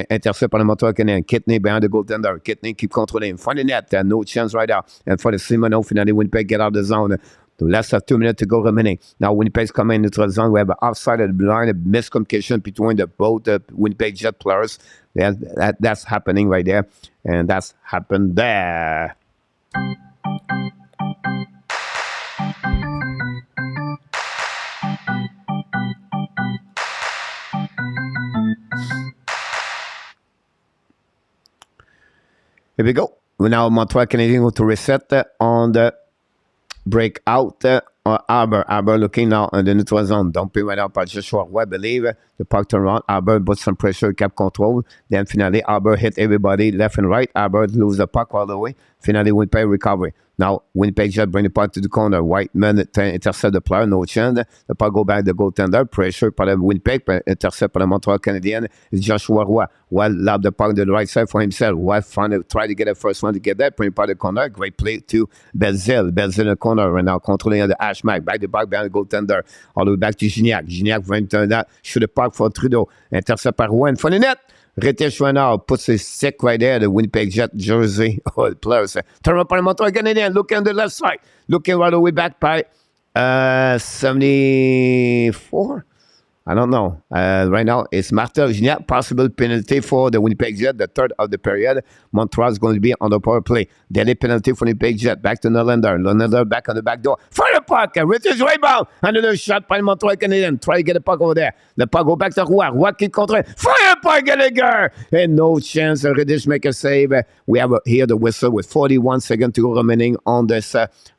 Intercept by the Montreal Canadiens. Kidney behind the goaltender. Kidney keep controlling. Find the net. No chance right now. And for the Simoneau, finally Winnipeg get out of the zone. The last of 2 minutes to go remaining. Now Winnipeg's coming into the zone. We have an offside of the blue line, a miscommunication between both Winnipeg Jet players. That's happening right there. And that's happened there. Here we go. We now Montreal Canadiens go to reset on the breakout. Arbor. Arbor looking now in the neutral zone. Dumping right out by Joshua Roy, I believe. The puck turn around. Arbor put some pressure, kept control. Then finally, Arbor hit everybody left and right. Arbor lose the puck all the way. Finally, Winnipeg recovery. Now, Winnipeg Jet bring the puck to the corner. Whiteman intercept the player, no chance. The puck go back to the goaltender. Pressure by the Winnipeg, intercept by the Montreal Canadiens. It's Joshua Roy. Well, lob the puck to the right side for himself. Well, try to get the first one to get there. Bring the puck to the corner. Great play to Belzile. Belzile in the corner right now, controlling on the hash mark. Back the puck behind the goaltender. All the way back to Gignac. Gignac va turn that. Shoot the puck for Trudeau. Intercept by Rouen for the net. Retish right now puts his stick right there, the Winnipeg Jet jersey. Oh, the players. Turn up on the Montreal Canadiens. Looking on the left side. Looking right away back by 74. I don't know. Right now, it's Martin Gignac. Possible penalty for the Winnipeg Jet, the third of the period. Montreal is going to be on the power play. Daily penalty for the Winnipeg Jet. Back to Norlander. Norlander back on the back door. Fire the puck. Retish rebound. Another shot by Montreal Canadiens. Try to get the puck over there. The puck go back to Roy. Roy keep controlling. Fire the puck, Gallagher. And no chance. Retish make a save. We have here the whistle with 41 seconds to go remaining on this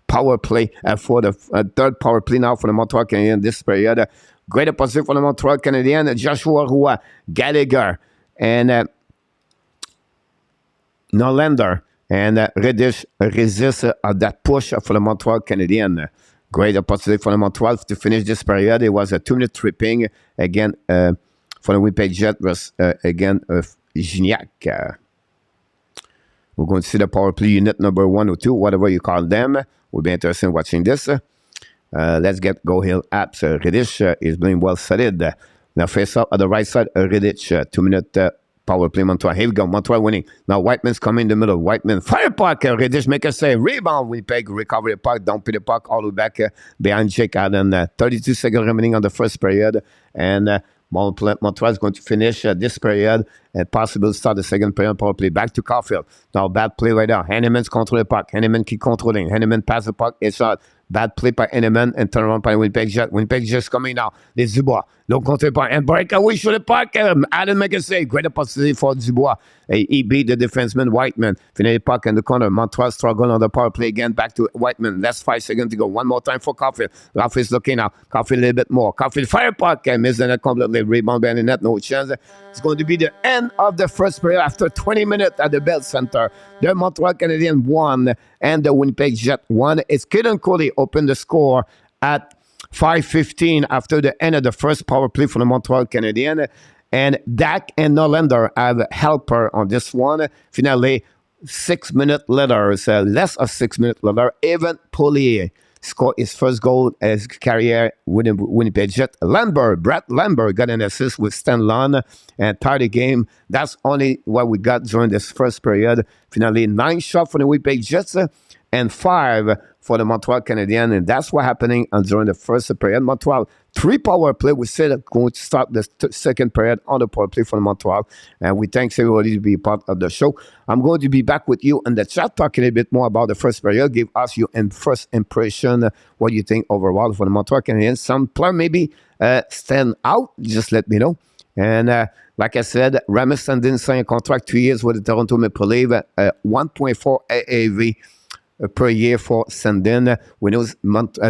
power play for the third power play now for the Montreal Canadiens this period. Great opposition for the Montreal Canadiens, Joshua Roy, Gallagher, and Norlander. And Retish resists that push for the Montreal Canadiens. Great opposition for the Montreal to finish this period. It was a 2-minute tripping again for the Winnipeg Jet versus again Gignac. We're going to see the power play unit number 1 or 2, whatever you call them. We'll be interested in watching this. Let's go Hill Apps. Retish is playing well solid. Now face up at the right side. Retish, 2-minute power play Montreal. Here we go. Montreal winning. Now Whiteman's coming in the middle. Whiteman fire puck. Retish make a save. Rebound. Winnipeg recover the puck. Dump the puck all the way back behind Jake Allen. 32 seconds remaining on the first period. And Montreal is going to finish this period and possibly start the second period power play. Back to Caulfield. Now bad play right now. Hanneman's control the puck. Hanneman keep controlling. Hanneman pass the puck. It's shot. Bad play by Hanneman and turn around by Winnipeg Jet. Winnipeg Jet's coming now. Les Dubois. Low contre puck and breakaway sur le puck. Allen make a save. Great opportunity for Dubois. He beat the defenseman Whiteman. Finally puck in the corner. Montreal struggle on the power play again. Back to Whiteman. Last 5 seconds to go. One more time for Caulfield. Caulfield's looking now. Caulfield a little bit more. Caulfield fire puck and missed the net completely. Rebound behind the net. No chance. It's going to be the end of the first period after 20 minutes at the Bell Center. The Montreal Canadiens won and the Winnipeg Jet won. It's Kaden Coley opened the score at 5:15 after the end of the first power play for the Montreal Canadiens. And Dak and Norlander have a helper on this one. Finally, 6 minutes later, less of 6 minutes later, Evan Poirier scored his first goal as his career with Winnipeg Jet. Brett Lambert got an assist with Stan Lund and tied the game. That's only what we got during this first period. Finally, 9 shots for the Winnipeg Jets and 5 for the Montreal Canadiens, and that's what happening during the first period. Montreal 3 power play. We said going to start the second period on the power play for Montreal, and we thanks everybody to be part of the show. I'm going to be back with you in the chat talking a bit more about the first period. Give us your first impression, what you think overall for the Montreal Canadiens. Some player maybe stand out. Just let me know. And like I said, Rasmus Sandin signed a contract 2 years with the Toronto Maple Leafs, 1.4 AAV per year for Sandin. We know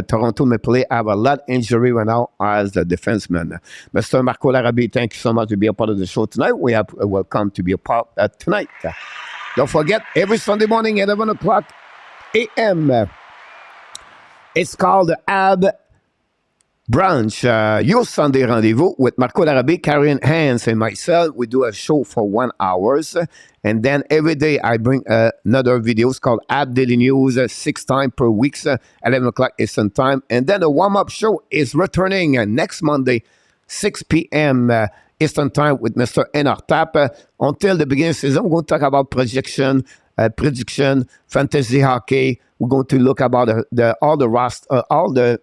Toronto Maple Leafs have a lot of injury right now as the defenseman. Mr. Marco Larrabee, thank you so much to be a part of the show tonight. We are welcome to be a part tonight. Don't forget, every Sunday morning at 11 o'clock a.m., it's called the HABS Brunch, your Sunday rendezvous with Marco Larrabee, Karen Hans, and myself. We do a show for 1 hour, and then every day I bring another videos called HABS Daily News, 6 times per week, 11 o'clock Eastern Time. And then the warm-up show is returning next Monday, 6 p.m. Eastern Time with Mr. Enartap. Until the beginning of the season, we're going to talk about prediction, fantasy hockey. We're going to look about all the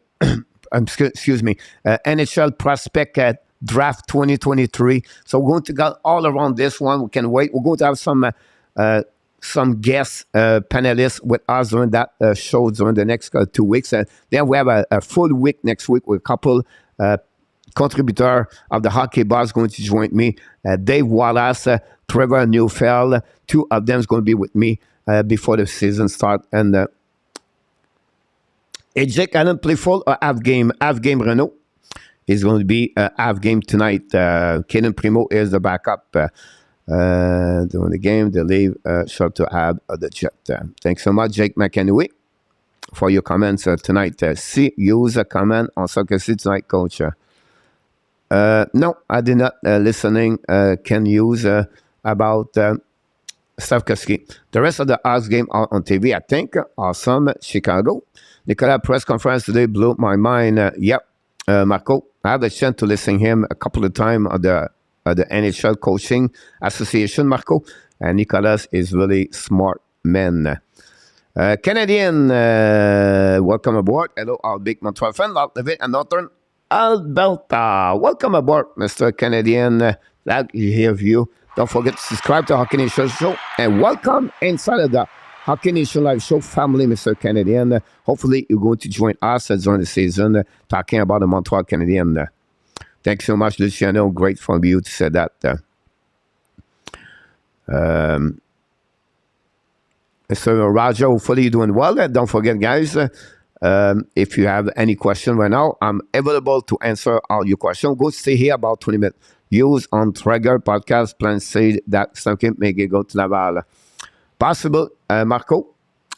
NHL prospect at draft 2023. So we're going to go all around this one. We can wait. We're going to have some guest panelists with us during that show during the next 2 weeks. Then we have a full week next week with a couple contributor of the Hockey Bars going to join me. Dave Wallace, Trevor Neufeld. 2 of them is going to be with me before the season starts. And Jake Allen play full or half game Renault is going to be half game tonight. Kaden Primo is the backup during the game. They leave short to have the Jet. Thanks so much, Jake McEnway, for your comments tonight. Use a comment on Soccer City tonight, Coach. No, I did not listening. Can use about Stavkovsky. The rest of the House game are on TV, I think. Awesome. Chicago. Nicolas press conference today blew my mind. Marco, I had a chance to listen to him a couple of times at the NHL Coaching Association, Marco. And Nicolas is really smart man. Canadian, welcome aboard. Hello, our big Montreal fan, David and Northern Alberta. Welcome aboard, Mr. Canadian. Glad to hear you. Don't forget to subscribe to Hockey Nation Show. And welcome inside of the Hockey Nation Live Show family, Mr. Canadian. Hopefully, you're going to join us during the season talking about the Montreal Canadiens. Thanks so much, Luciano. Great from you to say that. Mr. Raja, hopefully you're doing well. Don't forget, guys, if you have any question right now, I'm available to answer all your questions. Go stay here about 20 minutes. Use on Traeger podcast. Plan say that something may go to Laval. Possible, Marco.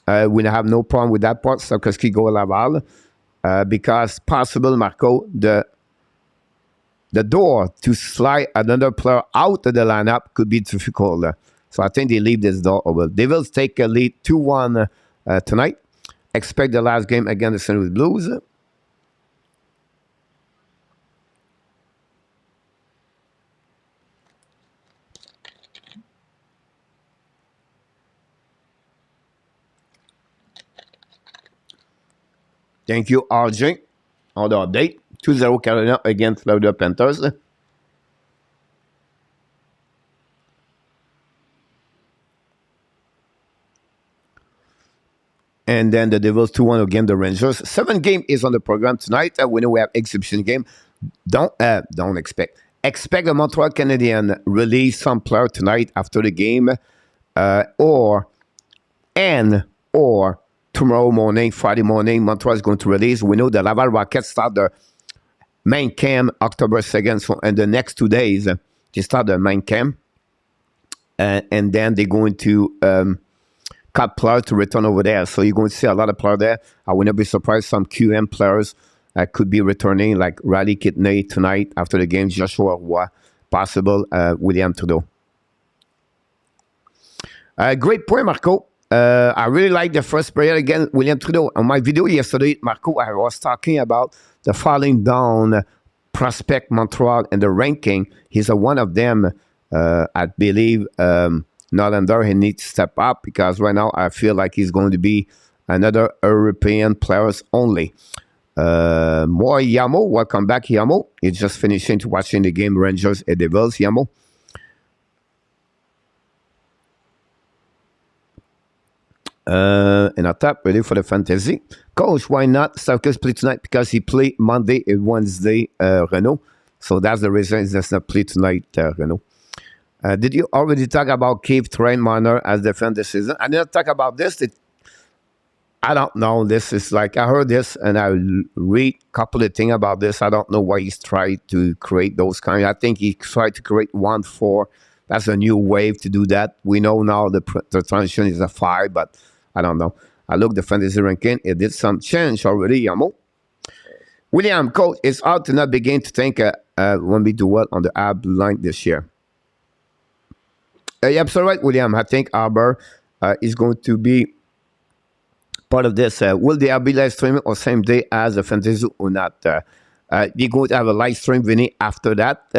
We have no problem with that part. Stavkovsky go Laval because possible, Marco. The door to slide another player out of the lineup could be difficult. So I think they leave this door over. They will take a lead 2-1 tonight. Expect the last game against the St. Louis Blues. Thank you, RJ, on the update. 2-0 Carolina against Florida Panthers. And then the Devils 2-1 against the Rangers. 7 game is on the program tonight. We know we have exhibition game. Don't expect. Expect the Montreal Canadiens release some player tonight after the game, or tomorrow morning, Friday morning, Montreal is going to release. We know the Laval Rockets start their main camp October 2nd. So in the next 2 days, they start their main camp. And then they're going to cut players to return over there. So you're going to see a lot of players there. I would not be surprised some QM players could be returning, like Riley Kidney tonight after the game, Joshua Roy, possible, William Trudeau. Great point, Marco. I really like the first period again, William Trudeau. On my video yesterday, Marco, I was talking about the falling down prospect Montreal and the ranking. He's one of them. I believe Norlander, he needs to step up because right now I feel like he's going to be another European players only. More Yamo, welcome back, Yamo. You're just finishing to watching the game Rangers and Devils, Yamo. And on top, ready for the fantasy. Coach, why not Sarkis play tonight? Because he played Monday and Wednesday, Renault. So that's the reason he does not play tonight, Renault. Did you already talk about Keith Train Minor as defense this season? I didn't talk about this. I don't know. This is like, I heard this and I read a couple of things about this. I don't know why he's trying to create those kind. I think he tried to create 1-4. That's a new wave to do that. We know now the transition is a 5, but I don't know. I looked the fantasy ranking. It did some change already, Yamo. William, coach, it's hard to not begin to think when we do well on the AB line this year. You're absolutely right, William. I think Arbor is going to be part of this. Will there be live streaming or same day as the fantasy or not? You're going to have a live stream, Vinny, after that.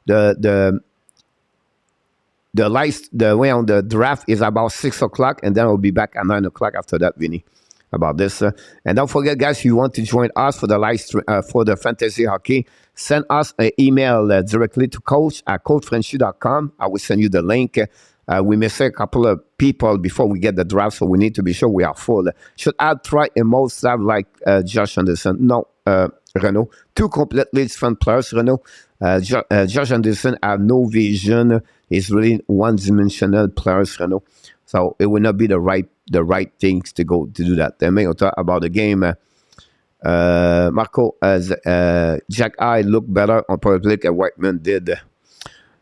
The draft is about 6 o'clock, and then we'll be back at 9 o'clock after that, Vinny, about this. And don't forget, guys, if you want to join us for the live stream, for the fantasy hockey, send us an email directly to coach@coachfrenchy.com. I will send you the link. We may say a couple of people before we get the draft, so we need to be sure we are full. Should I try a most have like Josh Anderson? No, Renault. 2 completely different players, Renault. Josh Anderson have no vision. He's really one-dimensional players, Renault. So it will not be the right things to go to do that. Then we'll talk about the game. Marco, as Jack I look better on public than Whiteman did.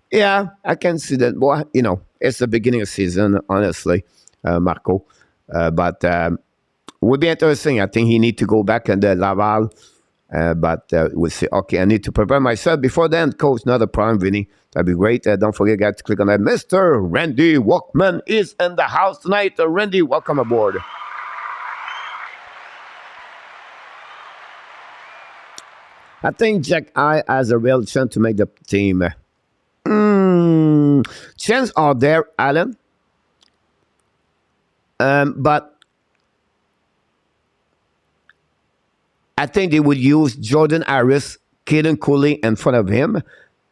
Yeah, I can see that. Boy, you know, it's the beginning of season, honestly, Marco. But would be interesting. I think he need to go back in the Laval. But we'll see. Okay, I need to prepare myself before then. Coach, not a problem, Vinny. That'd be great. Don't forget, guys, to click on that. Mr. Randy Walkman is in the house tonight. Randy, welcome aboard. I think Jack I has a real chance to make the team. Chances are there, Alan. But I think they would use Jordan Harris, Caden Cooley in front of him.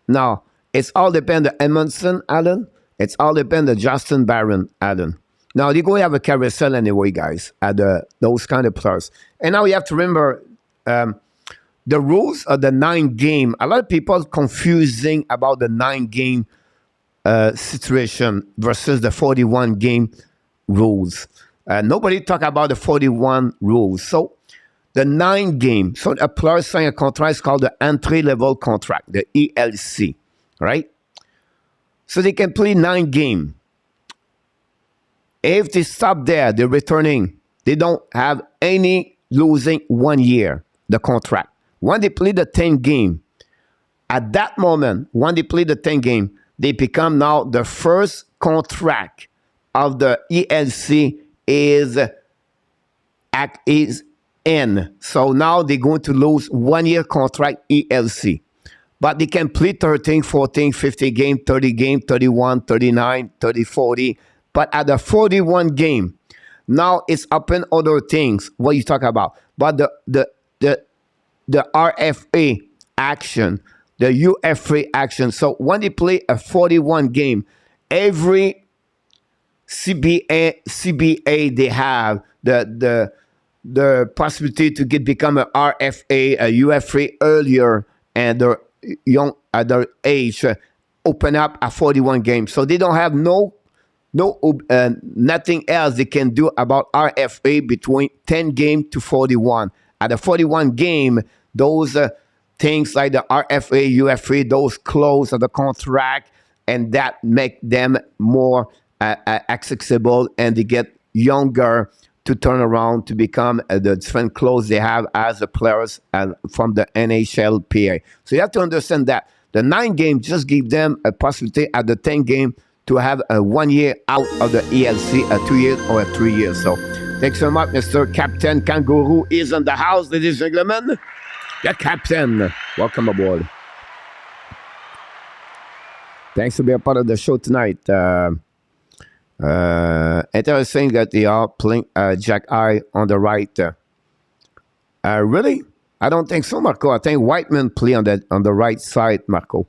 Now, it's all depend on Edmondson, Allen. It's all depend on Justin Barron, Allen. Now, they're going to have a carousel anyway, guys, at those kind of players. And now you have to remember the rules of the 9-game. A lot of people confusing about the 9-game situation versus the 41-game rules. Nobody talk about the 41 rules. So, the 9-game, so a player sign a contract is called the entry-level contract, the ELC, right? So they can play 9 games. If they stop there, they're returning. They don't have any losing 1 year, the contract. When they play the 10 game, at that moment, when they play the 10 game, they become now the first contract of the ELC is in. So now they're going to lose 1 year contract ELC. But they can play 13, 14, 50 game, 30 game, 31, 39, 30, 40. But at the 41 game, now it's open other things. What you talk about? But the RFA action, the UFA action. So when they play a 41 game, every CBA they have the possibility to become a RFA, a UFA earlier, and they're young at their age, open up a 41 games. So they don't have nothing else they can do about RFA between 10 game to 41. At the 41 game, those things like the RFA, UFA, those clauses of the contract, and that make them more accessible, and they get younger to turn around to become the different clothes they have as the players from the NHLPA. So you have to understand that. The 9 game just give them a possibility at the 10 game to have a 1 year out of the ELC, a 2 years or a 3 years. So thanks so much, Mr. Captain Kangaroo is in the house, ladies and gentlemen. The Captain, welcome aboard. Thanks for being a part of the show tonight. Interesting that they are playing Jack Eye on the right. Really? I don't think so, Marco. I think Whiteman play on the right side, Marco.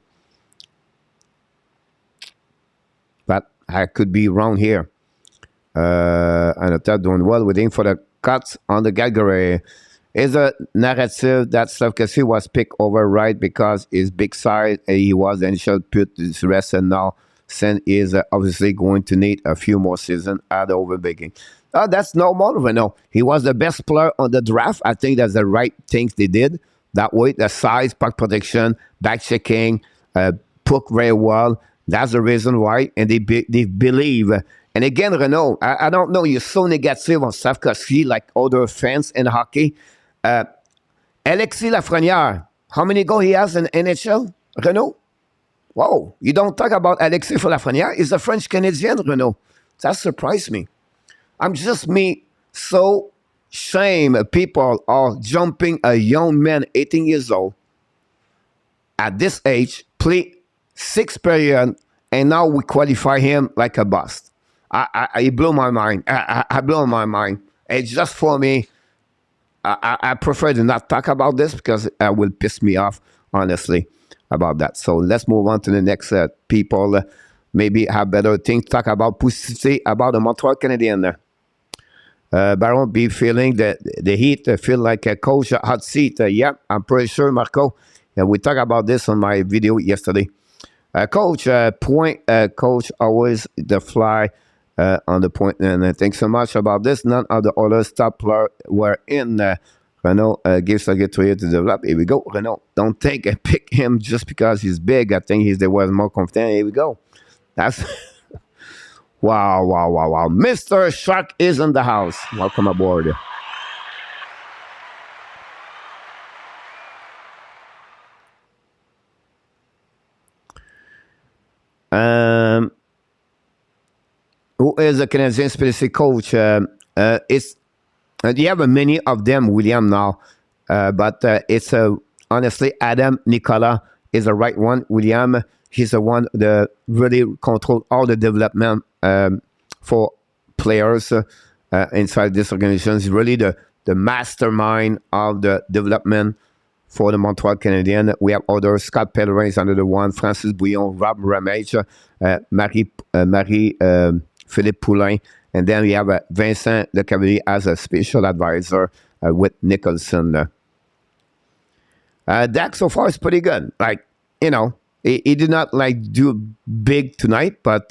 But I could be wrong here. And the third doing well, waiting for the cuts on the Calgary. Is a narrative that Slavkovsky was picked over right because his big size, he was the initial put his rest, and now Sen is obviously going to need a few more seasons at overbigging. That's normal, Renault. He was the best player on the draft. I think that's the right things they did. That way, the size, puck protection, back checking, puck very well. That's the reason why, and they believe. And again, Renault, I don't know, you're so negative on Slavkovsky like other fans in hockey. Alexis Lafrenière, how many goals he has in NHL, Renault? Wow, you don't talk about Alexis Lafrenière. He's a French Canadian, Renault. That surprised me. I'm just so shame people are jumping a young man, 18 years old, at this age, play 6 periods, and now we qualify him like a bust. It blew my mind. I blew my mind. It's just for me. I prefer to not talk about this because it will piss me off, honestly, about that. So let's move on to the next people. Maybe have better things to talk about. Pussy about the Montreal Canadiens. Baron be feeling the heat, feel like a coach hot seat. Yeah, I'm pretty sure, Marco. We talked about this on my video yesterday. Coach, coach, always the fly on the point. And thanks so much about this. None of the other top players were in. Renault gives a good to develop. Here we go. Renault, don't think and pick him just because he's big. I think he's the one more confident. Here we go. That's wow. Mr. Shark is in the house. Welcome aboard. Who is the Canadian specific coach? It's you have many of them, William, now, but it's honestly Adam Nicola is the right one. William, he's the one that really control all the development for players inside this organization. He's really the mastermind of the development for the Montreal Canadiens. We have others. Scott Pellerin is another one. Francis Bouillon, Rob Ramage, Philippe Poulin. And then we have Vincent Lecavalier as a special advisor with Nicholson. Dak so far is pretty good. Like, you know, he did not like do big tonight, but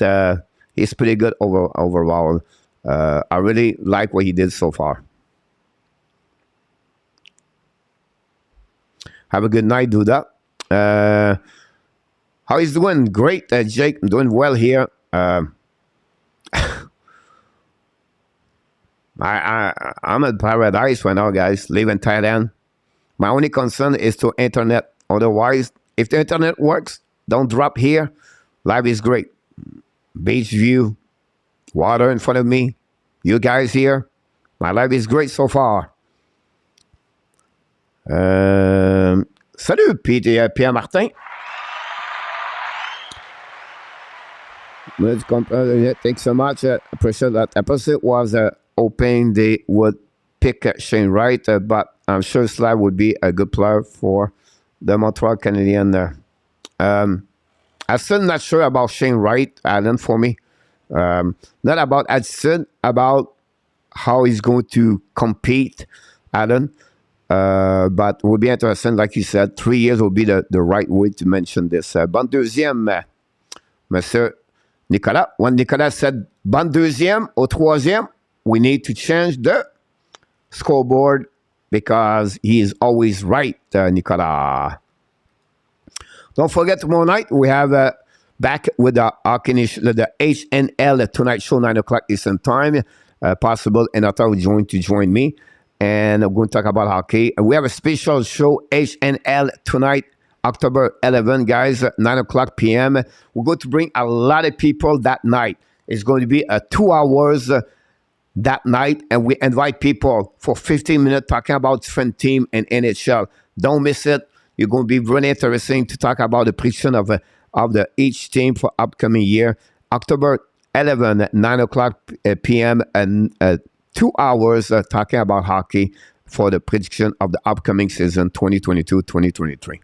he's pretty good overall. I really like what he did so far. Have a good night, Duda. How he's doing? Great, Jake. I'm doing well here. I'm at paradise right now, guys. Live in Thailand. My only concern is to internet. Otherwise, if the internet works, don't drop here. Life is great. Beach view, water in front of me. You guys here. My life is great so far. Salut, Pierre Martin. Thanks so much. Appreciate that. Episode was hoping they would pick Shane Wright, but I'm sure Slav would be a good player for the Montreal Canadiens. I'm still not sure about Shane Wright, Alan, for me. Not about Edson, about how he's going to compete, Alan. But it will be interesting, like you said, 3 years will be the right way to mention this. Bon deuxième, Monsieur Nicolas. When Nicolas said bon deuxième au troisième, we need to change the scoreboard because he is always right, Nicolas. Don't forget, tomorrow night we have back with the HNL Tonight Show, 9 o'clock Eastern Time. Possible, and I thought you're going to join me. And I'm going to talk about hockey. We have a special show, HNL Tonight, October 11, guys, 9 o'clock p.m. We're going to bring a lot of people that night. It's going to be 2 hours that night, and we invite people for 15 minutes talking about different team and NHL. Don't miss it. You're going to be really interesting to talk about the prediction of the each team for upcoming year. October 11, 9 o'clock p.m. and 2 hours talking about hockey for the prediction of the upcoming season 2022-2023.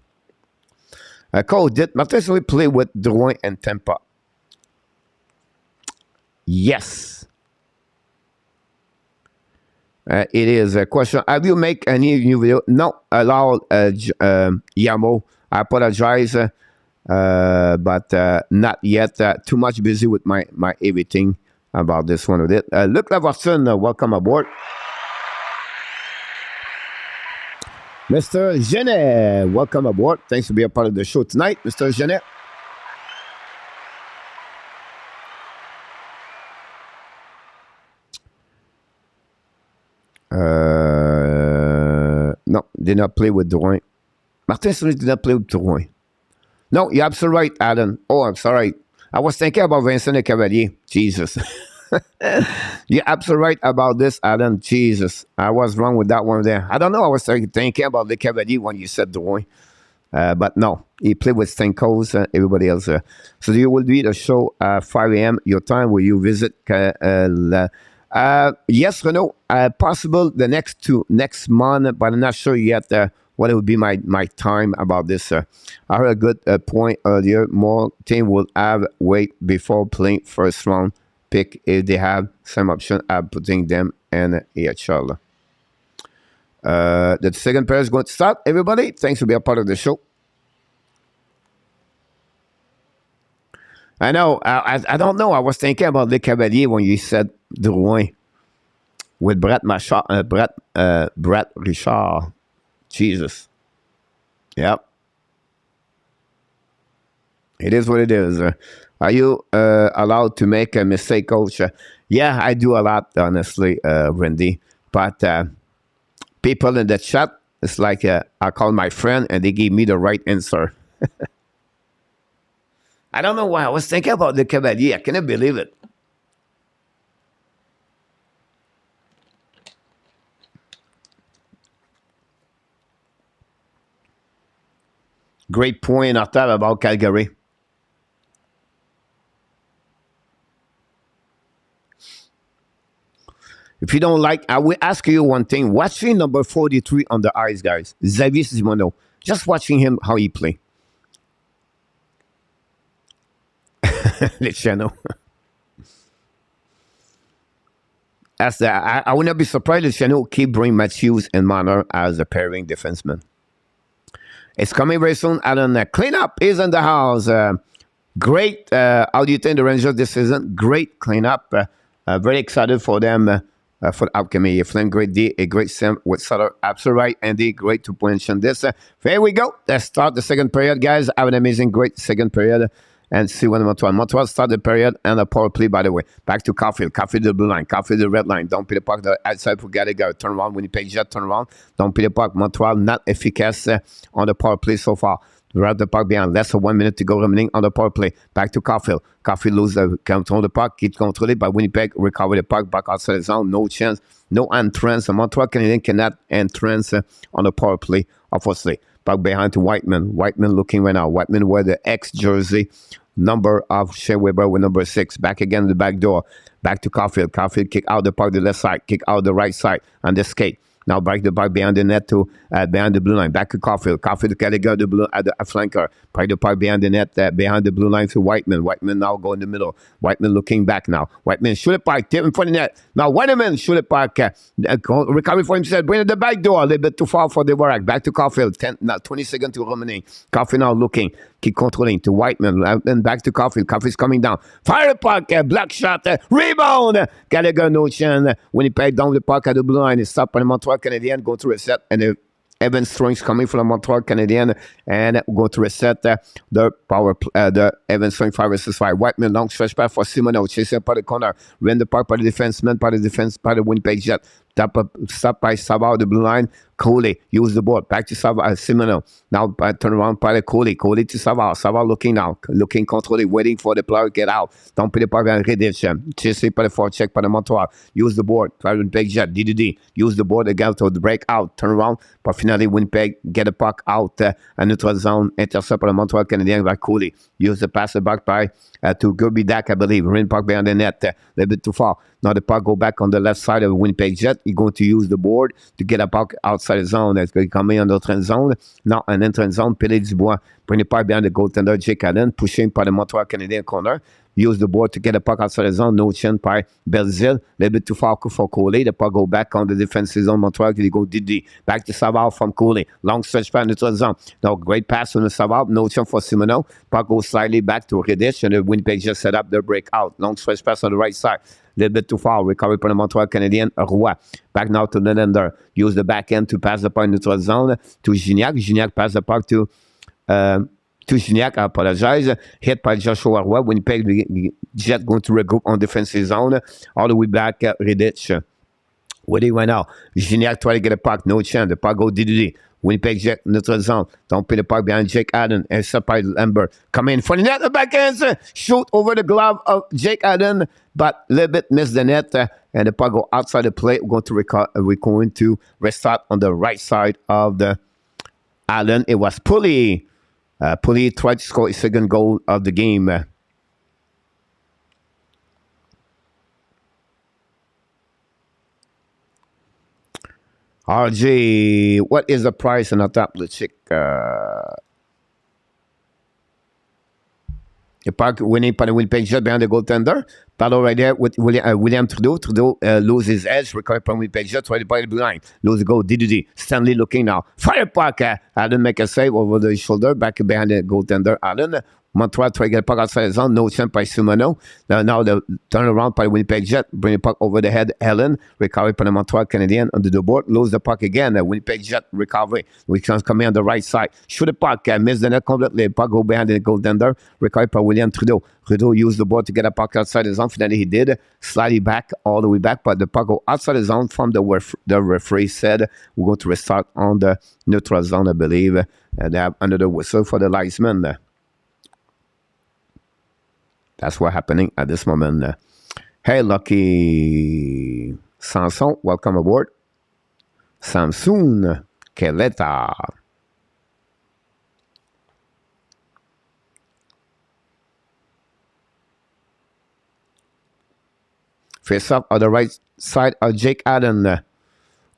Coach, did Martin St-Louis play with Drouin and Tampa? Yes. It is a question. Have you make any new video? No. Allow Yamo. I apologize, but not yet. Too much busy with my everything about this one with it. Luc Lavorson, welcome aboard. Mr. Genet, welcome aboard. Thanks for being a part of the show tonight, Mr. Genet. No, did not play with Drouin. Martin St-Louis did not play with Drouin. No, you're absolutely right, Alan. Oh, I'm sorry. I was thinking about Vincent Le Cavalier. Jesus. You're absolutely right about this, Alan. Jesus. I was wrong with that one there. I don't know. I was thinking about Le Cavalier when you said Drouin. But no, he played with Stamkos and everybody else. So you will be the show at 5 a.m. your time where you visit. Yes, Renaud. Possible the next month, but I'm not sure yet what it would be my time about this. I heard a good point earlier. More team will have wait before playing first round pick if they have some option at putting them in AHL. The second pair is going to start. Everybody, thanks for being a part of the show. I know. I don't know. I was thinking about Le Cavalier when you said Drouin with Brett Richard. Jesus. Yep. It is what it is. Are you allowed to make a mistake, Coach? Yeah, I do a lot, honestly, Randy. But people in the chat, it's like I call my friend and they give me the right answer. I don't know why. I was thinking about the Cavalier. I cannot believe it. Great point, Octave, about Calgary. If you don't like, I will ask you one thing. Watching number 43 on the ice, guys, Xavier Simoneau, just watching him, how he play. Luciano. I would not be surprised if Luciano keep bringing Matthews and Marner as a pairing defenseman. It's coming very soon. Alan, cleanup is in the house. Great. How do you think the Rangers this season? Great cleanup. Very excited for them for the upcoming year. Flynn, great day. A great sim with Sutter. Absolutely right, Andy. Great to mention this. Here we go. Let's start the second period, guys. Have an amazing, great second period. And see when Montreal start the period and a power play, by the way. Back to Caulfield. Caulfield the blue line. Caulfield the red line. Don't pay the puck. The outside for Gallagher. Turn around. Winnipeg Jet turn around. Don't pay the puck. Montreal not efficacious on the power play so far. Wrap the puck behind. Less than 1 minute to go remaining on the power play. Back to Caulfield. Caulfield lose the control the puck. Keep controlled by Winnipeg. Recover the puck back outside the zone. No chance. No entrance. The Montreal Canadiens cannot entrance on the power play, obviously. Puck behind to Whiteman. Whiteman looking right now. Whiteman wear the X jersey. Number of Shea Weber with number 6. Back again to the back door. Back to Caulfield. Caulfield kick out the puck the left side. Kick out the right side on the skate. Now back the puck behind the net to behind the blue line. Back to Caulfield. Caulfield to Gallagher the blue at the flanker. Back the puck behind the net behind the blue line to Whiteman. Whiteman now go in the middle. Whiteman looking back now. Whiteman shoot it puck. Tip in front of the net. Now Whiteman shoot it puck. Recovery for himself. Bring it the back door. A little bit too far for the DVORAK. Back to Caulfield. 20 seconds to remaining. Caulfield now looking. Keep controlling to Whiteman. And back to Caulfield. Caulfield's coming down. Fire the puck. Black shot. Rebound. Gallagher no chance. Winnipeg down the puck at the blue line. It's stopped by the Montreal Canadiens. Go to reset. And Evan Strings coming from the Montreal Canadiens. And go to reset the power. The Evan Strings 5 versus 5. Whiteman long stretch pass for Simoneau. Chasing up by the corner. Ran the puck by the defenseman. By the defense. By the Winnipeg Jet. Stop by Savard, the blue line. Coley, use the board. Back to Savard, Simino. Now turn around by Coley. Coley to Savard. Savard looking now. Looking controlling, waiting for the player to get out. Don't put the puck on Reddish. Chasé par le forecheck par le Montreal. Use the board. Try Winnipeg Jet. DDD. Use the board again to break out. Turn around. But finally, Winnipeg get the puck out. À notre zone. Intercept par le Montreal Canadien by Coley. Use the pass back by to Gerby-Dak, I believe. Rin puck behind the net. A little bit too far. Now the puck go back on the left side of Winnipeg Jet. He's going to use the board to get a puck outside the zone. Est-ce qu'il come in notre end zone? Non, un entrance zone. Pelé Dubois. Bring the puck behind the goaltender, Jake Allen. Pushing by the Montreal Canadiens corner. Use the board to get a puck outside the zone. No chin by Belzile. A little bit too far for Coley. The puck go back on the defensive zone. Montreal, they go Didi. Back to Savard from Coley. Long stretch by the zone. Now, great pass on the Savard. No chin for Simoneau. Puck goes slightly back to Reddish. And the Winnipeg just set up the breakout. Long stretch pass on the right side. A little bit too far. Recovery from the Montreal Canadien. Roy. Back now to Nylander. Use the back end to pass the puck in the zone to Gignac. Gignac pass the puck to Gignac. I apologize. Hit by Joshua Roy. Winnipeg Jet going to regroup on defensive zone. All the way back at Reddish. Where they went now? Gignac try to get a puck. No chance. The puck go DDD. Winnipeg Jet, notre zone. Don't put the puck behind Jake Allen. And by Lambert. Come in for the net. The backhand. Shoot over the glove of Jake Allen. But a little bit missed the net. And the puck go outside the plate. We're going to restart on the right side of the Allen. It was Pulley. Pulley tried to score his second goal of the game. RJ, what is the price on the top? Let's check. The puck winning by the Winnipeg Jet behind the goaltender. Battle right there with William Trudeau. Trudeau loses his edge. Recovered from Winnipeg Jet. Tried to play the blue line. Lose the goal. DDD. Stanley looking now. Fire puck. Allen make a save over the shoulder. Back behind the goaltender. Allen. Montreal try to get the puck outside the zone. No chance by Simoneau. Now the turn around by Winnipeg Jet. Bring the puck over the head. Allen. Recovery by the Montreal Canadien under the board. Lose the puck again. Winnipeg Jet recovery. Which comes coming on the right side. Shoot the puck. Miss the net completely. Puck go behind the goaltender. Recovery by William Trudeau. Trudeau used the board to get a puck outside the zone. Finally he did. Slightly back. All the way back. But the puck go outside the zone from the referee said we're going to restart on the neutral zone, I believe. And they have another whistle for the linesman. That's what's happening at this moment. Hey, Lucky Sanson, welcome aboard. Samsun Keleta. Face up on the right side of Jake Allen.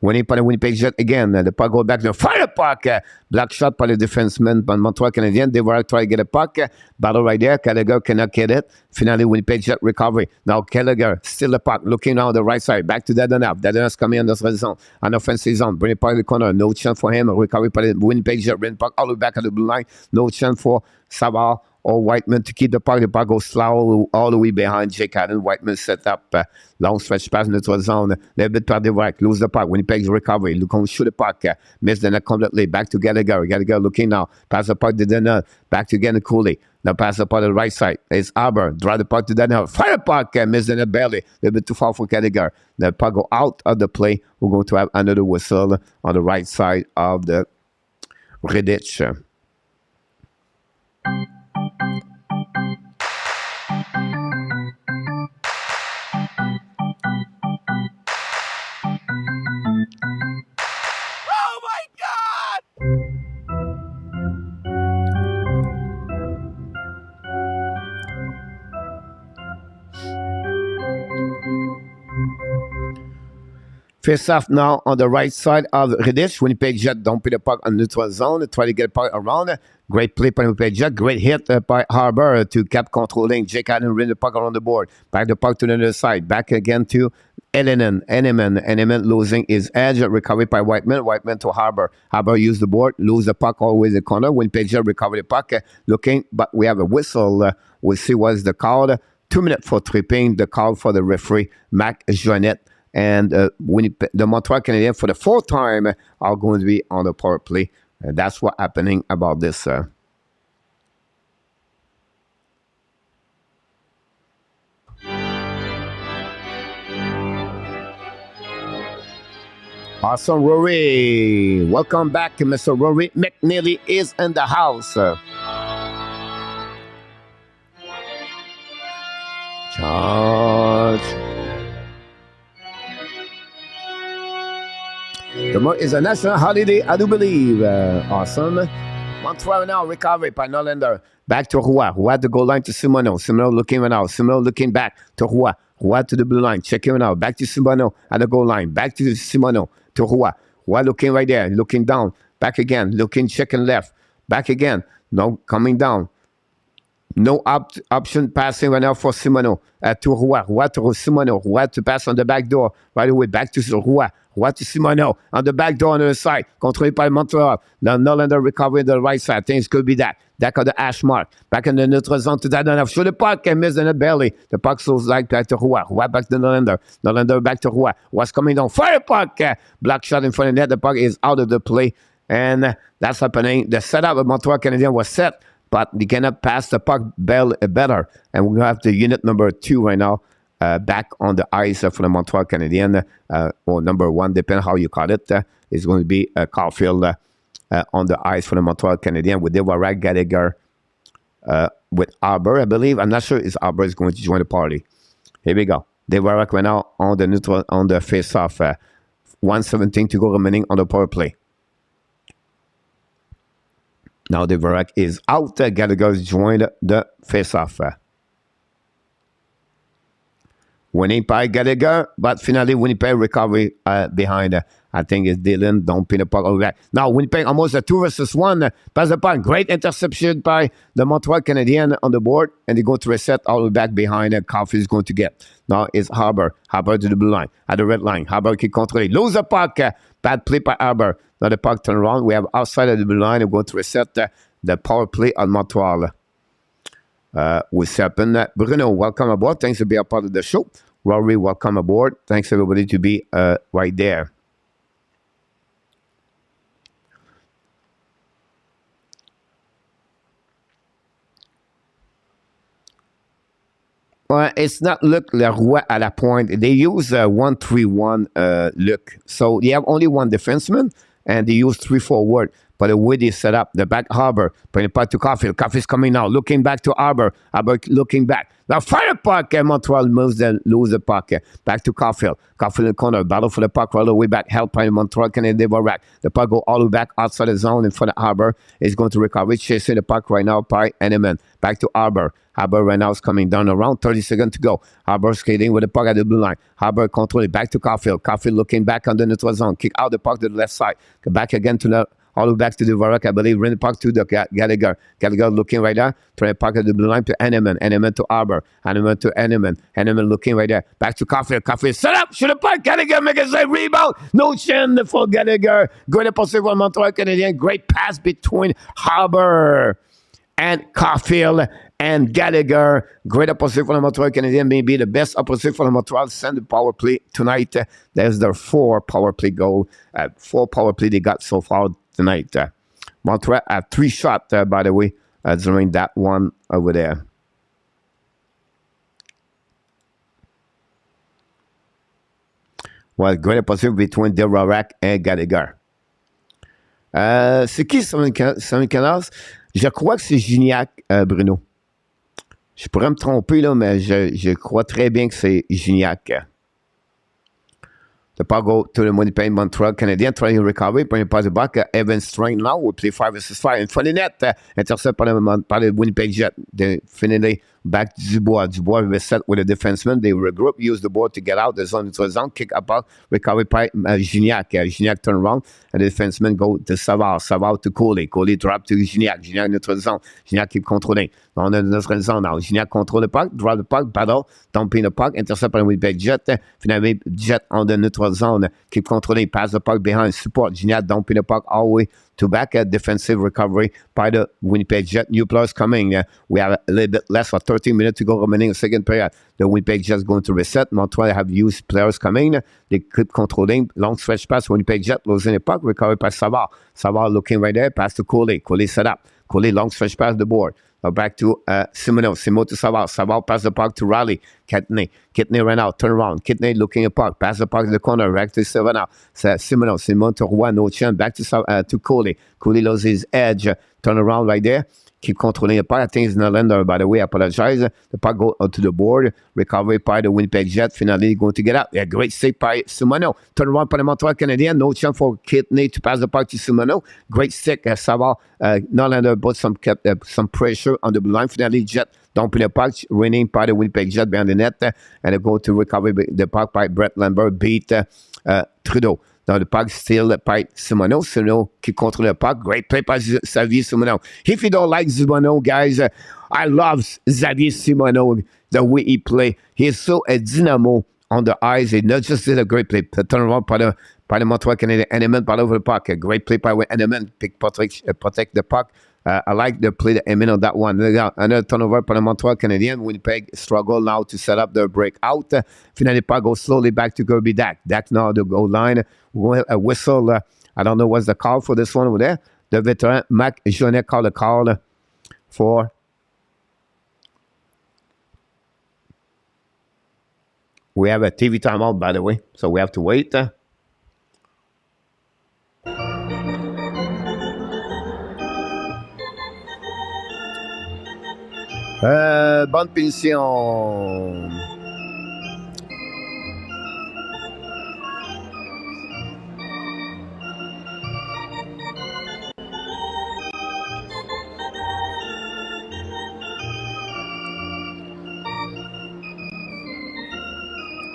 Winning by the Winnipeg Jet again. The puck goes back to the fire puck. Block shot by the defenseman by Montreal Canadien. DVORAK try to get a puck. Battle right there. Gallagher cannot get it. Finally, Winnipeg Jet recovery. Now Gallagher still the puck. Looking now on the right side. Back to Dadonov. Dadonov's coming on the zone. On offensive zone. Bring it by the corner. No chance for him. Recovery by the Winnipeg Jet. Bring puck all the way back at the blue line. No chance for Savard or Whiteman to keep the puck. The puck goes slow all the way behind Jake Allen. Whiteman set up long stretch pass in the zone. Little bit par DVORAK. Lose the puck. Winnipeg's recovery. Look on shoot the puck. Miss the net completely. Back to Gallagher. Gallagher looking now. Pass the puck to Dana. Back to again to Cooley. Now pass the puck to the right side. It's Aber. Drive the puck to Dana. Fire puck. Miss the net barely. A little bit too far for Gallagher. The puck go out of the play. We're going to have another whistle on the right side of the Reddish. Oh my God! Face off now on the right side of Reddish. Winnipeg Jet don't put the puck on neutral zone. Try to get the puck around. Great play by Winnipeg Jet. Great hit by Harbour to keep controlling. Jake Allen ran the puck around the board. Back the puck to the other side. Back again to Enneman losing his edge. Recovery by Whiteman. Whiteman to Harbour. Harbour used the board. Lose the puck all the way to the corner. Winnipeg Jet recover the puck. Looking, but we have a whistle. We'll see what's the call. 2 minutes for tripping. The call for the referee, Mac Joannette. And the Montreal Canadiens, for the fourth time, are going to be on the power play. And that's what's happening about this. Awesome, Rory. Welcome back, Mr. Rory McNeely is in the house. Charge. Tomorrow is a national holiday, I do believe. Awesome. Montreal now, recovery by Norlander. Back to Roy. Roy to goal line to Simoneau. Simoneau looking right now. Simoneau looking back to Roy. Roy to the blue line. Checking now. Back to Simoneau at the goal line. Back to Simoneau to Roy. Roy looking right there. Looking down. Back again. Looking, checking left. Back again. No, coming down. No option passing right now for Simoneau to Roy. Roy to Simoneau. Roy to pass on the back door. Right away, back to Roy. Roy to Simoneau on the back door on the side. Controlé by Montreal. Now Norlander recovering the right side. Things could be that. That got the hash mark. Back in the neutral zone to DADONOV. Show the puck and miss in the belly. The puck slows like back to Roy. Roy back to Norlander. Norlander back to Roy. Roy's coming down. Fire puck. Black shot in front of the net. The puck is out of the play. And that's happening. The setup of Montreal Canadiens was set, but they cannot pass the puck better. And we have the unit number 2 right now back on the ice for the Montreal Canadiens, or number 1, depending how you call it. It's going to be Caulfield on the ice for the Montreal Canadiens with DVORAK, Gallagher, with Arbor, I believe. I'm not sure if Arbor is going to join the party. Here we go. DVORAK right now on the neutral, on the face-off. 1:17 to go remaining on the power play. Now DVORAK is out. Gallagher has joined the face-off. Winnipeg Gallagher, but finally Winnipeg recovery behind. I think it's Dylan. Don't pin the puck over back. Now Winnipeg almost a 2 versus 1. Pass the puck. Great interception by the Montreal Canadiens on the board, and they go to reset all the way back behind. Coffee is going to get. Now it's Harbour. Harbour to the blue line at the red line. Harbour can control it. Lose the puck. Bad play by Harbour. Now the puck turn around. We have outside of the blue line. We're going to reset the power play on Montreal. With Serpent. Bruno, welcome aboard. Thanks for being a part of the show. Rory, welcome aboard. Thanks everybody to be right there. Well, it's not Luc Leroy à la pointe. They use 1-3-1 Luc. So they have only one defenseman, and they use 3 forward. But the way they set up, the back Harbour, putting it back to Caulfield. Caulfield's coming now, looking back to Harbour. Harbour looking back. Now fire puck, Montreal moves, then lose the puck. Back to Caulfield. Caulfield in the corner, battle for the puck all the way back. Help by Montreal Canadiens, DVORAK. The puck go all the way back outside the zone in front of Harbour. Is going to recover. Chasing the puck right now by Enneman. Back to Harbour. Harbour right now is coming down around 30 seconds to go. Harbour skating with the puck at the blue line. Harbour controlling back to Caulfield. Caulfield looking back on the neutral zone. Kick out the puck to the left side. Back again to the all the way back to the DVORAK, I believe. Rin the puck to the Gallagher. Gallagher looking right there. Turn the puck at the blue line to Enneman. Enneman to Harbour. Enneman to Enneman. Enneman looking right there. Back to Caulfield. Caulfield set up. Shoot the puck. Gallagher make a save. Rebound. No chin for Gallagher. Great possible for Montreal Canadiens. Great pass between Harbour and Caulfield and Gallagher. Great opposite for the Montreal Canadiens. Maybe the best opposite for the Montreal. Send the power play tonight. There's their 4 power play goal. 4 power play they got so far tonight. Montreal have 3 shots, by the way, during that one over there. Well, great opposite between DVORAK and Gallagher. C'est qui Saint-Nicolas? Je crois que c'est Gignac, Bruno. Je pourrais me tromper, là, mais je crois très bien que c'est Gignac. The puck go to the Winnipeg Montreal Canadiens, trying to recover, bring it pass it back. Evan Strain now will play 5 versus 5 in front of the net. Intercept par le Winnipeg Jet. They finally back to Dubois. Dubois reset with the defenseman. They regroup, use the board to get out the zone into the zone, kick up, recovery by Gignac. Gignac turn around, and the defenseman go to Savard. Savard to Coley. Coley drop to Gignac. Gignac notre zone. Gignac keep controlling. On a notre zone now. Gignac control the puck, drop the puck, battle, dumping the puck, intercept by the Winnipeg Jet. Finalement, Jet on the neutral zone. Keep controlling, pass the puck behind, support. Gignac dumping the puck all the way to back at defensive recovery by the Winnipeg Jet. New players coming. We have a little bit less for 13 minutes to go remaining in the second period. The Winnipeg Jet's going to reset. Montreal have used players coming. They keep controlling. Long stretch pass. Winnipeg Jet losing the puck. Recovered by Savard. Savard looking right there. Pass to Coley. Coley set up. Coley long stretch pass the board. Now back to Simoneau. Simoneau to Savard. Savard pass the puck to Riley. Cadenet. Kidney right now, turn around. Kidney looking at puck, pass the puck to the corner, back to Silva now. Simon to Roy, no chance, back to Coley. Coley loses his edge, turn around right there. Keep controlling the puck. I think it's Nylander, by the way. I apologize. The puck go to the board. Recovery by the Winnipeg Jets. Finally going to get out. Yeah, great save by Simoneau. Turn around by the Montreal Canadiens. No chance for Kidney to pass the puck to Simoneau. Great stick. Savard. Nylander put some pressure on the blue line. Finally, Jet don't play the puck. Winning by the Winnipeg Jet behind the net. And they go to recover the puck by Brett Lambert. Beat Trudeau. Now, the puck still by Simoneau. Simoneau qui contrôle le puck. Great play by Xavier Simoneau. If you don't like Simoneau, guys, I love Xavier Simoneau, the way he play. He is so a dynamo on the ice. He not just did a great play. Turn around by the Montreal Canadiens. Element ball over the puck. A great play by Element. Protect the puck. I like the play that Emin on that one. Another turnover by the Montreal Canadiens. Winnipeg struggle now to set up their breakout. Finally, puck goes slowly back to Kirby Dak. Dak now the goal line. A whistle. I don't know what's the call for this one over there. The veteran, Mac Jonet, called a call for we have a TV timeout, by the way, so we have to wait. Bonne punition.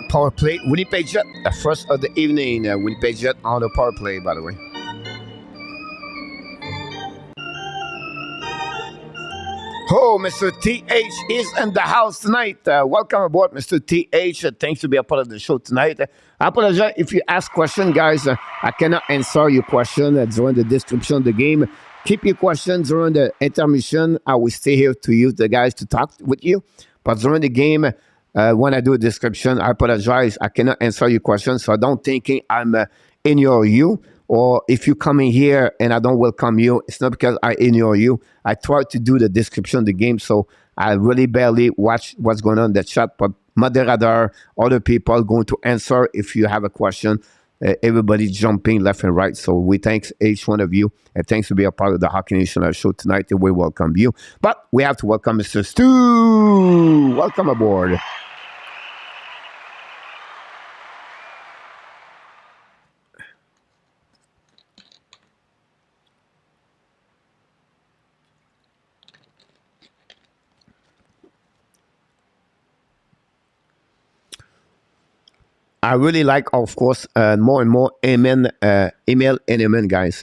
Power play, Winnipeg Jet, the first of the evening. Winnipeg Jet on the power play, by the way. Oh, Mr. TH is in the house tonight. Welcome aboard, Mr. TH. Thanks to be a part of the show tonight. I apologize if you ask questions, guys. I cannot answer your question during the description of the game. Keep your questions during the intermission. I will stay here to you, the guys, to talk with you. But during the game, when I do a description, I apologize. I cannot answer your questions, so don't think I'm in your you. Or if you come in here and I don't welcome you, it's not because I ignore you. I try to do the description of the game, so I really barely watch what's going on in the chat. But moderator, other people going to answer if you have a question. Everybody jumping left and right. So we thank each one of you, and thanks to be a part of the Hockey Nation show tonight. We welcome you. But we have to welcome Mr. Stu. Welcome aboard. I really like, of course, more and more email and amen, guys.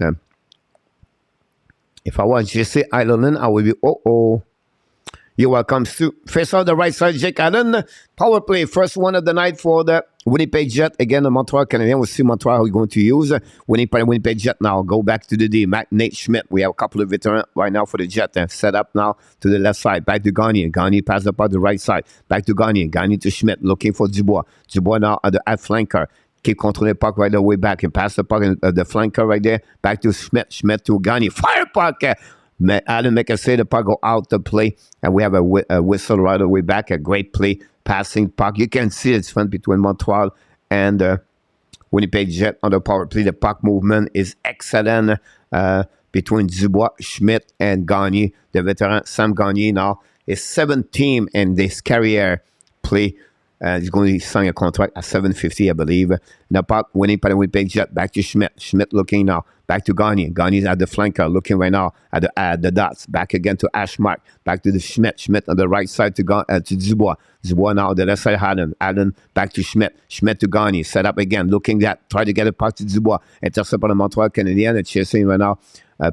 If I was Jesse Island, I would be, You're welcome to face on the right side, Jake Allen. Power play, first one of the night for the Winnipeg Jet. Again, the Montreal Canadiens. We'll see Montreal we're going to use. Winnipeg Jet now. Go back to the D. Nate Schmidt. We have a couple of veterans right now for the Jet. Set up now to the left side. Back to Garnier. Garnier passed up on the right side. Back to Garnier. Garnier to Schmidt. Looking for Dubois. Dubois now at the flanker. Keep controlling the puck right the way back. And pass the puck the flanker right there. Back to Schmidt. Schmidt to Garnier. Fire puck. Adam make a say the puck go out the play, and we have a whistle right away back. A great play, passing puck. You can see it's fun between Montreal and Winnipeg Jet on the power play. The puck movement is excellent between Dubois, Schmidt, and Gagné. The veteran Sam Gagné now is 17 in this career play. He's going to sign a contract at $750, I believe. The puck winning by the Winnipeg Jet. Back to Schmidt. Schmidt looking now. Back to Garnier. Garnier's at the flanker, looking right now at the dots. Back again to Ashmark. Back to the Schmidt. Schmidt on the right side to Dubois. Dubois now on the left side, Allen. Allen back to Schmidt. Schmidt to Garnier. Set up again. Looking at, try to get it back to Dubois. Intercept by the Montreal Canadiens. And chasing right now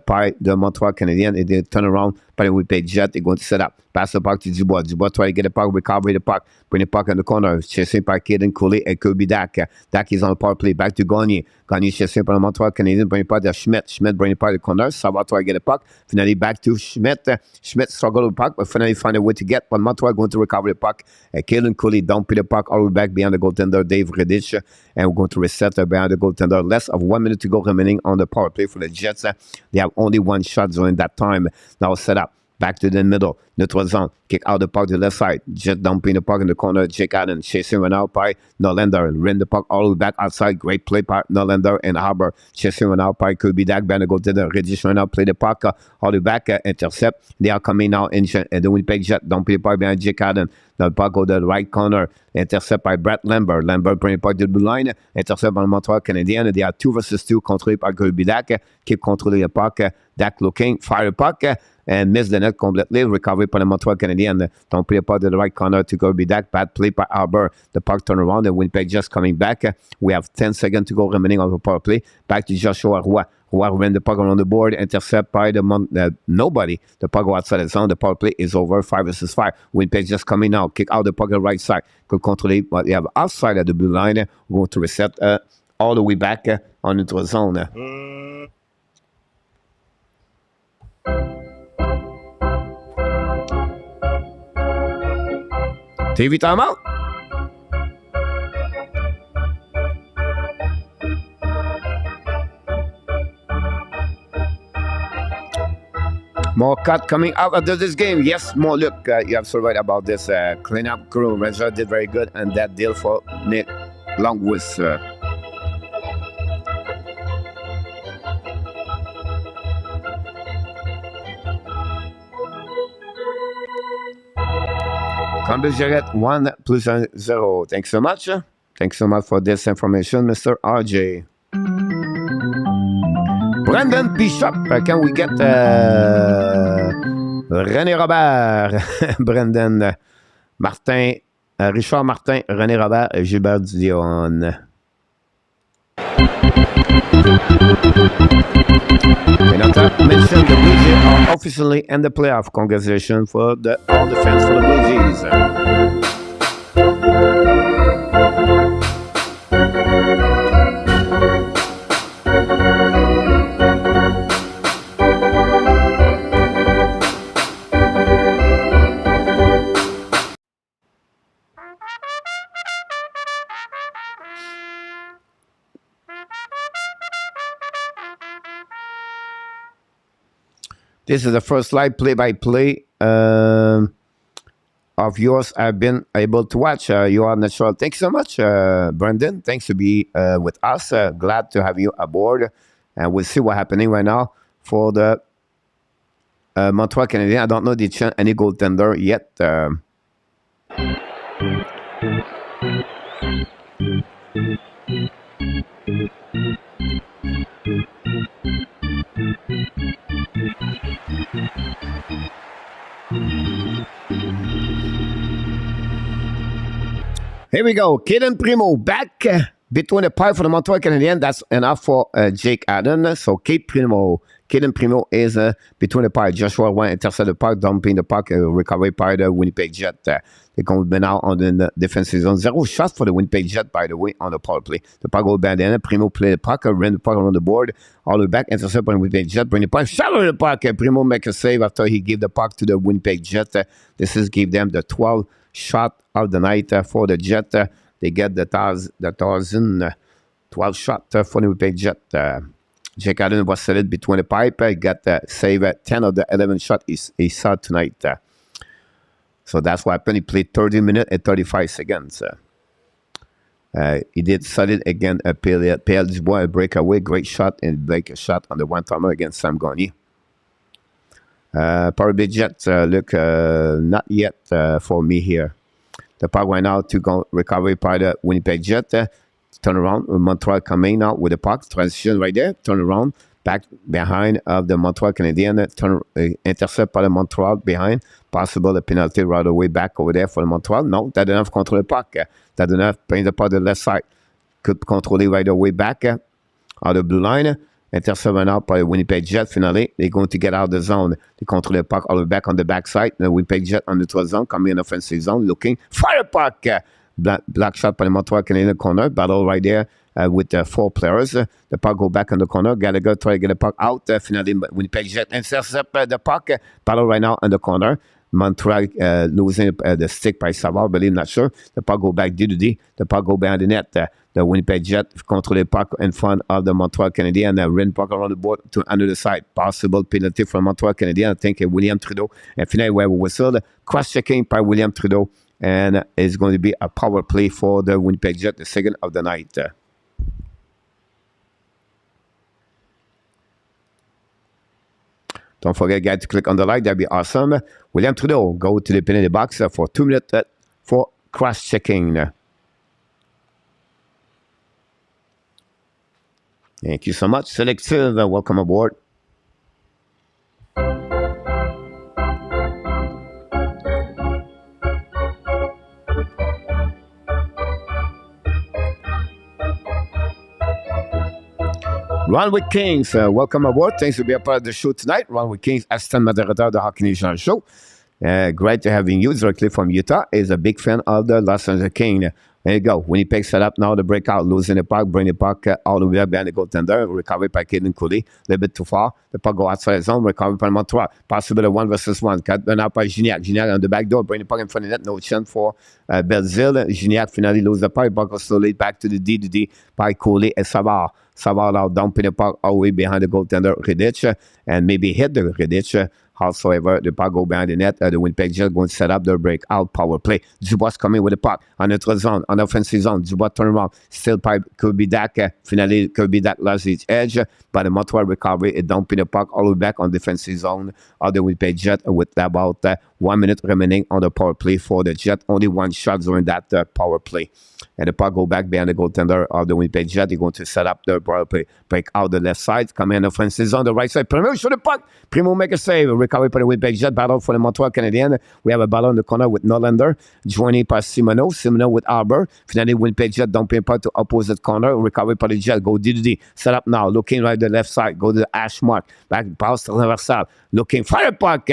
by the Montreal Canadiens. And they turn around by the Winnipeg Jet. They're going to set up. Pass the puck to Dubois. Dubois try to get the puck, recover the puck. Bring the puck in the corner. Chasing by Caden Cooley and Kirby Dak. Dak is on the power play. Back to Garnier. Garnier chasing by the Montreal Canadiens. Bring the puck to Schmidt. Schmidt bring the puck to the corner. Savard try to get the puck. Finally back to Schmidt. Schmidt struggle with the puck, but finally find a way to get. But Montreal going to recover the puck. Caden Cooley don't put the puck all the way back behind the goaltender Dave Redich. And we're going to reset behind the goaltender. Less of 1 minute to go remaining on the power play for the Jets. They have only one shot during that time. Now set up. Back to the middle. neutral zone. Kick out the puck to the left side. Jet dumping the puck in the corner. Jake Allen chasing run out by Norlander. Ran the puck all the way back outside. Great play by Norlander and Harbour. Chasing run out by Kirby Dak. Banner go to the Reddish run out. Play the puck all the way back. Intercept. They are coming now in the Winnipeg Jet. Dumping the puck behind Jake Allen. The puck go to the right corner. Intercept by Brett Lambert. Lambert bring the puck to the blue line. Intercept by the Montreal Canadiens. They are 2 versus 2 controlé par Kirby Dak. Keep controlling the puck. Dak looking. Fire the puck. And miss the net completely. Recovery by the Montreal Canadiens. Don't play the puck to the right corner to Kirby Dak. Bad play by Harbour. The puck turn around. The Winnipeg just coming back. We have 10 seconds to go remaining on the power play. Back to Joshua Roy. Roy ran the puck around the board. Intercept by the nobody. The puck go outside the zone. The power play is over. 5 versus 5. Winnipeg just coming now. Kick out the puck on the right side. Could control it. But they have outside of the blue line. We're going to reset all the way back on into the zone. TV timeout. More cut coming out after this game. Yes, more look. You have so right about this. Cleanup crew. Ranger did very good. And that deal for Nick Longwith. Columbus Jarrett 1 plus 0. Thanks so much. Thanks so much for this information, Mr. RJ. Brandon Bishop. Can we get René Robert, Brandon Martin, Richard Martin, René Robert et Gilbert Dion. And on top, mention the Blue Jays are officially in the playoff. Congratulations for all the fans for the Blue Jays. This is the first live play-by-play of yours I've been able to watch. You are natural. Thanks so much, Brendan. Thanks to be with us. Glad to have you aboard. And we'll see what's happening right now for the Montreal Canadiens. I don't know they chant any goaltender yet. Here we go. Kaden Primo back between the pipe for the Montreal Canadiens. That's enough for Jake Allen. So Kaden Primo is between the pipe. Joshua Roy intercept the puck, dumping the puck, recovery by the Winnipeg Jet. They're going to be now on the defensive zone. 0 shots for the Winnipeg Jet, by the way, on the power play. The puck goes back in. Primo play the puck, ran the puck around the board, all the way back, intercept by the Winnipeg Jet, bring the puck, shot over the puck. Primo make a save after he gave the puck to the Winnipeg Jet. This is give them the 12th shot of the night for the Jet. They get the 12 shot for the Winnipeg Jet. Jake Allen was set between the pipe. He got save 10 of the 11 shots he saw tonight. So that's what happened. He played 30 minutes and 35 seconds. He did solid again. Pierre Dubois, a breakaway, great shot, and break a shot on the one-timer against Sam Gagner. Power play Jet, look, not yet for me here. The puck went out to go recovery by the Winnipeg Jet. Turn around, Montreal coming out with the puck, transition right there, turn around, back behind of the Montreal Canadiens, intercept by the Montreal behind, possible a penalty right away back over there for the Montreal. No, DADONOV control the puck. DADONOV brings the puck to the left side. Could control it right away back on the blue line. Intercept went out by the Winnipeg Jet. Finally, they're going to get out of the zone. They control the puck all the way back on the backside. The Winnipeg Jet on the 12th zone, coming in offensive zone, looking, fire puck. Black shot by the Montreal Canadiens corner. Battle right there with 4 players. The puck go back on the corner. Gallagher try to get the puck out. Finally, Winnipeg Jet intercept the puck. Battle right now on the corner. Montreal losing the stick by Savard, I believe, not sure. The puck go back D. The puck go behind the net. The Winnipeg Jet control the puck in front of the Montreal Canadiens and run puck around the board to under the side. Possible penalty from Montreal Canadiens. I think William Trudeau. And finally, we have a whistle. Cross-checking by William Trudeau. And it's going to be a power play for the Winnipeg Jet, the second of the night. Don't forget, guys, to click on the like. That'd be awesome. William Trudeau, go to the penalty box for 2 minutes for cross-checking. Thank you so much. Selective, welcome aboard. Runway Kings, welcome aboard. Thanks for being a part of the show tonight. Runway Kings, assistant moderator of the Hockey Nation show. Great to having you directly from Utah. Is a big fan of the Los Angeles Kings. There you go. Winnipeg set up now the breakout, losing the puck, bring the puck all the way up behind the goaltender, recovery by Caden Cooley, a little bit too far. The puck go outside the zone, recovery by Montreal. Possible 1 versus 1. Cut out by Gignac. Gignac on the back door, bring the puck in front of the net. No chance for Belzile. Gignac finally loses the puck. Puck goes slowly back to the D by Cooley and Savard. Savard now dumping the puck all the way behind the goaltender, Redich, and maybe hit the Redich. However, the puck go behind the net. The Winnipeg Jets going to set up their breakout power play. Dubois coming with the puck on neutral zone, on offensive zone. Dubois turn around. Still pipe Kirby Dak. Finally, Kirby Dak lost his edge. But the Montreal recovery is dumping the puck all the way back on defensive zone of the Winnipeg Jets with about 1 minute remaining on the power play for the Jet. Only 1 shot during that power play. And the puck go back behind the goaltender of the Winnipeg Jet. They're going to set up the power play. Break out the left side. Come in offensive zone, the right side. Primo shoot the puck. Primo make a save. Recovery for the Winnipeg Jet. Battle for the Montreal Canadiens. We have a battle in the corner with Norlander. Joining by Simoneau. Simoneau with Arbor. Finally, Winnipeg Jet dumping puck to opposite corner. Recovery for the Jet. Go D. Set up now. Looking right the left side. Go to the hash mark. Back pass to reversal. Looking fire puck.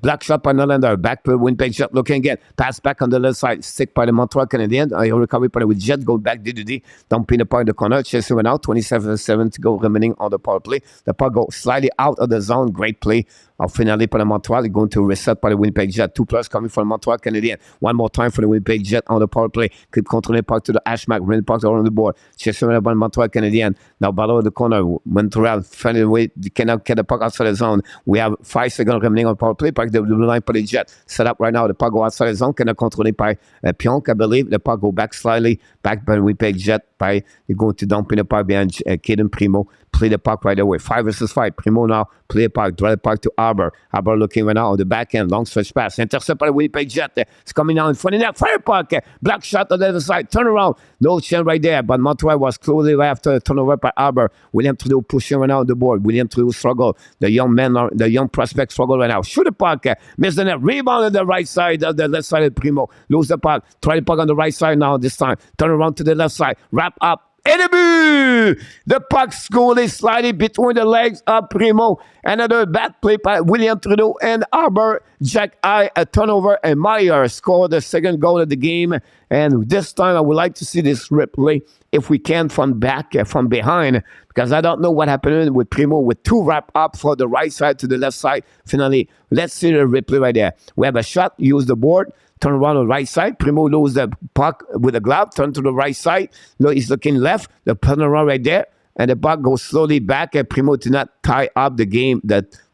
Black shot by Norlander. Back to Winnipeg Jet. Looking again. Pass back on the left side. Stick by the Montreal Canadiens. Recovery by the Jet. Go back D. Dumping the puck in the corner. Chasing one out. 27-7 to go remaining on the power play. The puck go slightly out of the zone. Great play. Finally, for the Montreal, going to reset by the Winnipeg Jet. 2+ coming from Montreal Canadiens. One more time for the Winnipeg Jet on the power play. Could control the puck to the hash mark. Bring the puck around the board. Chasing by the Montreal Canadiens. Now, battle in the corner. Montreal finally way cannot get the puck outside the zone. We have 5 seconds remaining on the power play. Puck the blue line for the Jet. Set up right now. The puck go outside the zone. Cannot control it by Pionk, I believe. The puck go back slightly. Back by the Winnipeg Jet. You're going to dump in the puck behind Caden Primo. Play the puck right away. 5 versus 5. Primo now. Play the puck. Draw the puck to Arbor. Arbor looking right now on the back end. Long stretch pass. Intercept by the Winnipeg Jet. It's coming down in front of that. Fire puck. Black shot on the other side. Turn around. No chance right there. But Montreal was closely right after the turnover by Arbor. William Trudeau pushing right now on the board. William Trudeau struggle. The young prospect struggle right now. Shoot the puck. Miss the net. Rebound on the right side of the left side of Primo. Lose the puck. Try the puck on the right side now this time. Turn around to the left side. Wrap up. Enemy! The puck goalie sliding between the legs of Primo. Another bad play by William Trudeau and Arbor. Jack I, a turnover, and MEILLEUR scored the second goal of the game. And this time I would like to see this replay, if we can, from behind, because I don't know what happened with Primo with 2 wrap up for the right side to the left side. Finally, let's see the replay right there. We have a shot, use the board. Turn around on the right side. Primo loses the puck with a glove. Turn to the right side. He's looking left. The turn around right there. And the puck goes slowly back. And Primo did not tie up the game.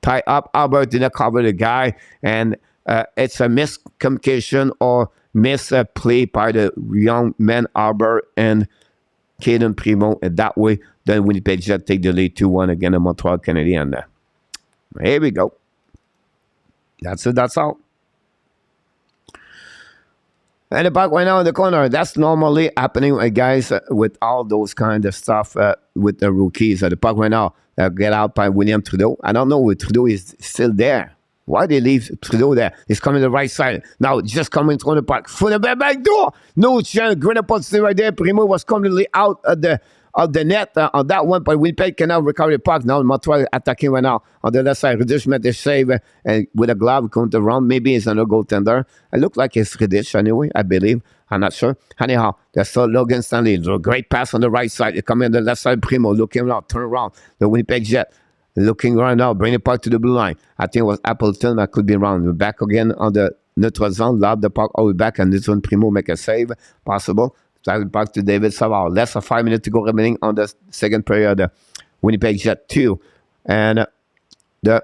Tie up. Albert did not cover the guy. And it's a miscommunication or misplay by the young man Albert and Caden Primo. And that way, then Winnipeg Jet take the lead 2-1 against the Montreal Canadiens. Here we go. That's it. That's all. And the puck right now in the corner. That's normally happening, guys, with all those kind of stuff with the rookies. The puck right now get out by William Trudeau. I don't know if Trudeau is still there. Why they leave Trudeau there? He's coming to the right side. Now just coming through the puck. For the back door. No chance. GRENIER right there. Primo was completely out of the net on that one, but Winnipeg can now recover the puck. Now Montreal attacking right now on the left side. Redich made the save and with a glove going to run. Maybe it's another goaltender. It looked like it's Redich anyway, I believe. I'm not sure. Anyhow, there's still Logan Stanley. Great pass on the right side. It coming on the left side. Primo looking around, turn around. The Winnipeg Jet. Looking right now, bring the puck to the blue line. I think it was Appleton. I could be wrong. We're back again on the neutral zone. Lob the puck all the way back, and this one Primo make a save. Possible. Start back to David Savard. Less than 5 minutes to go remaining on the second period. Winnipeg Jet 2. And the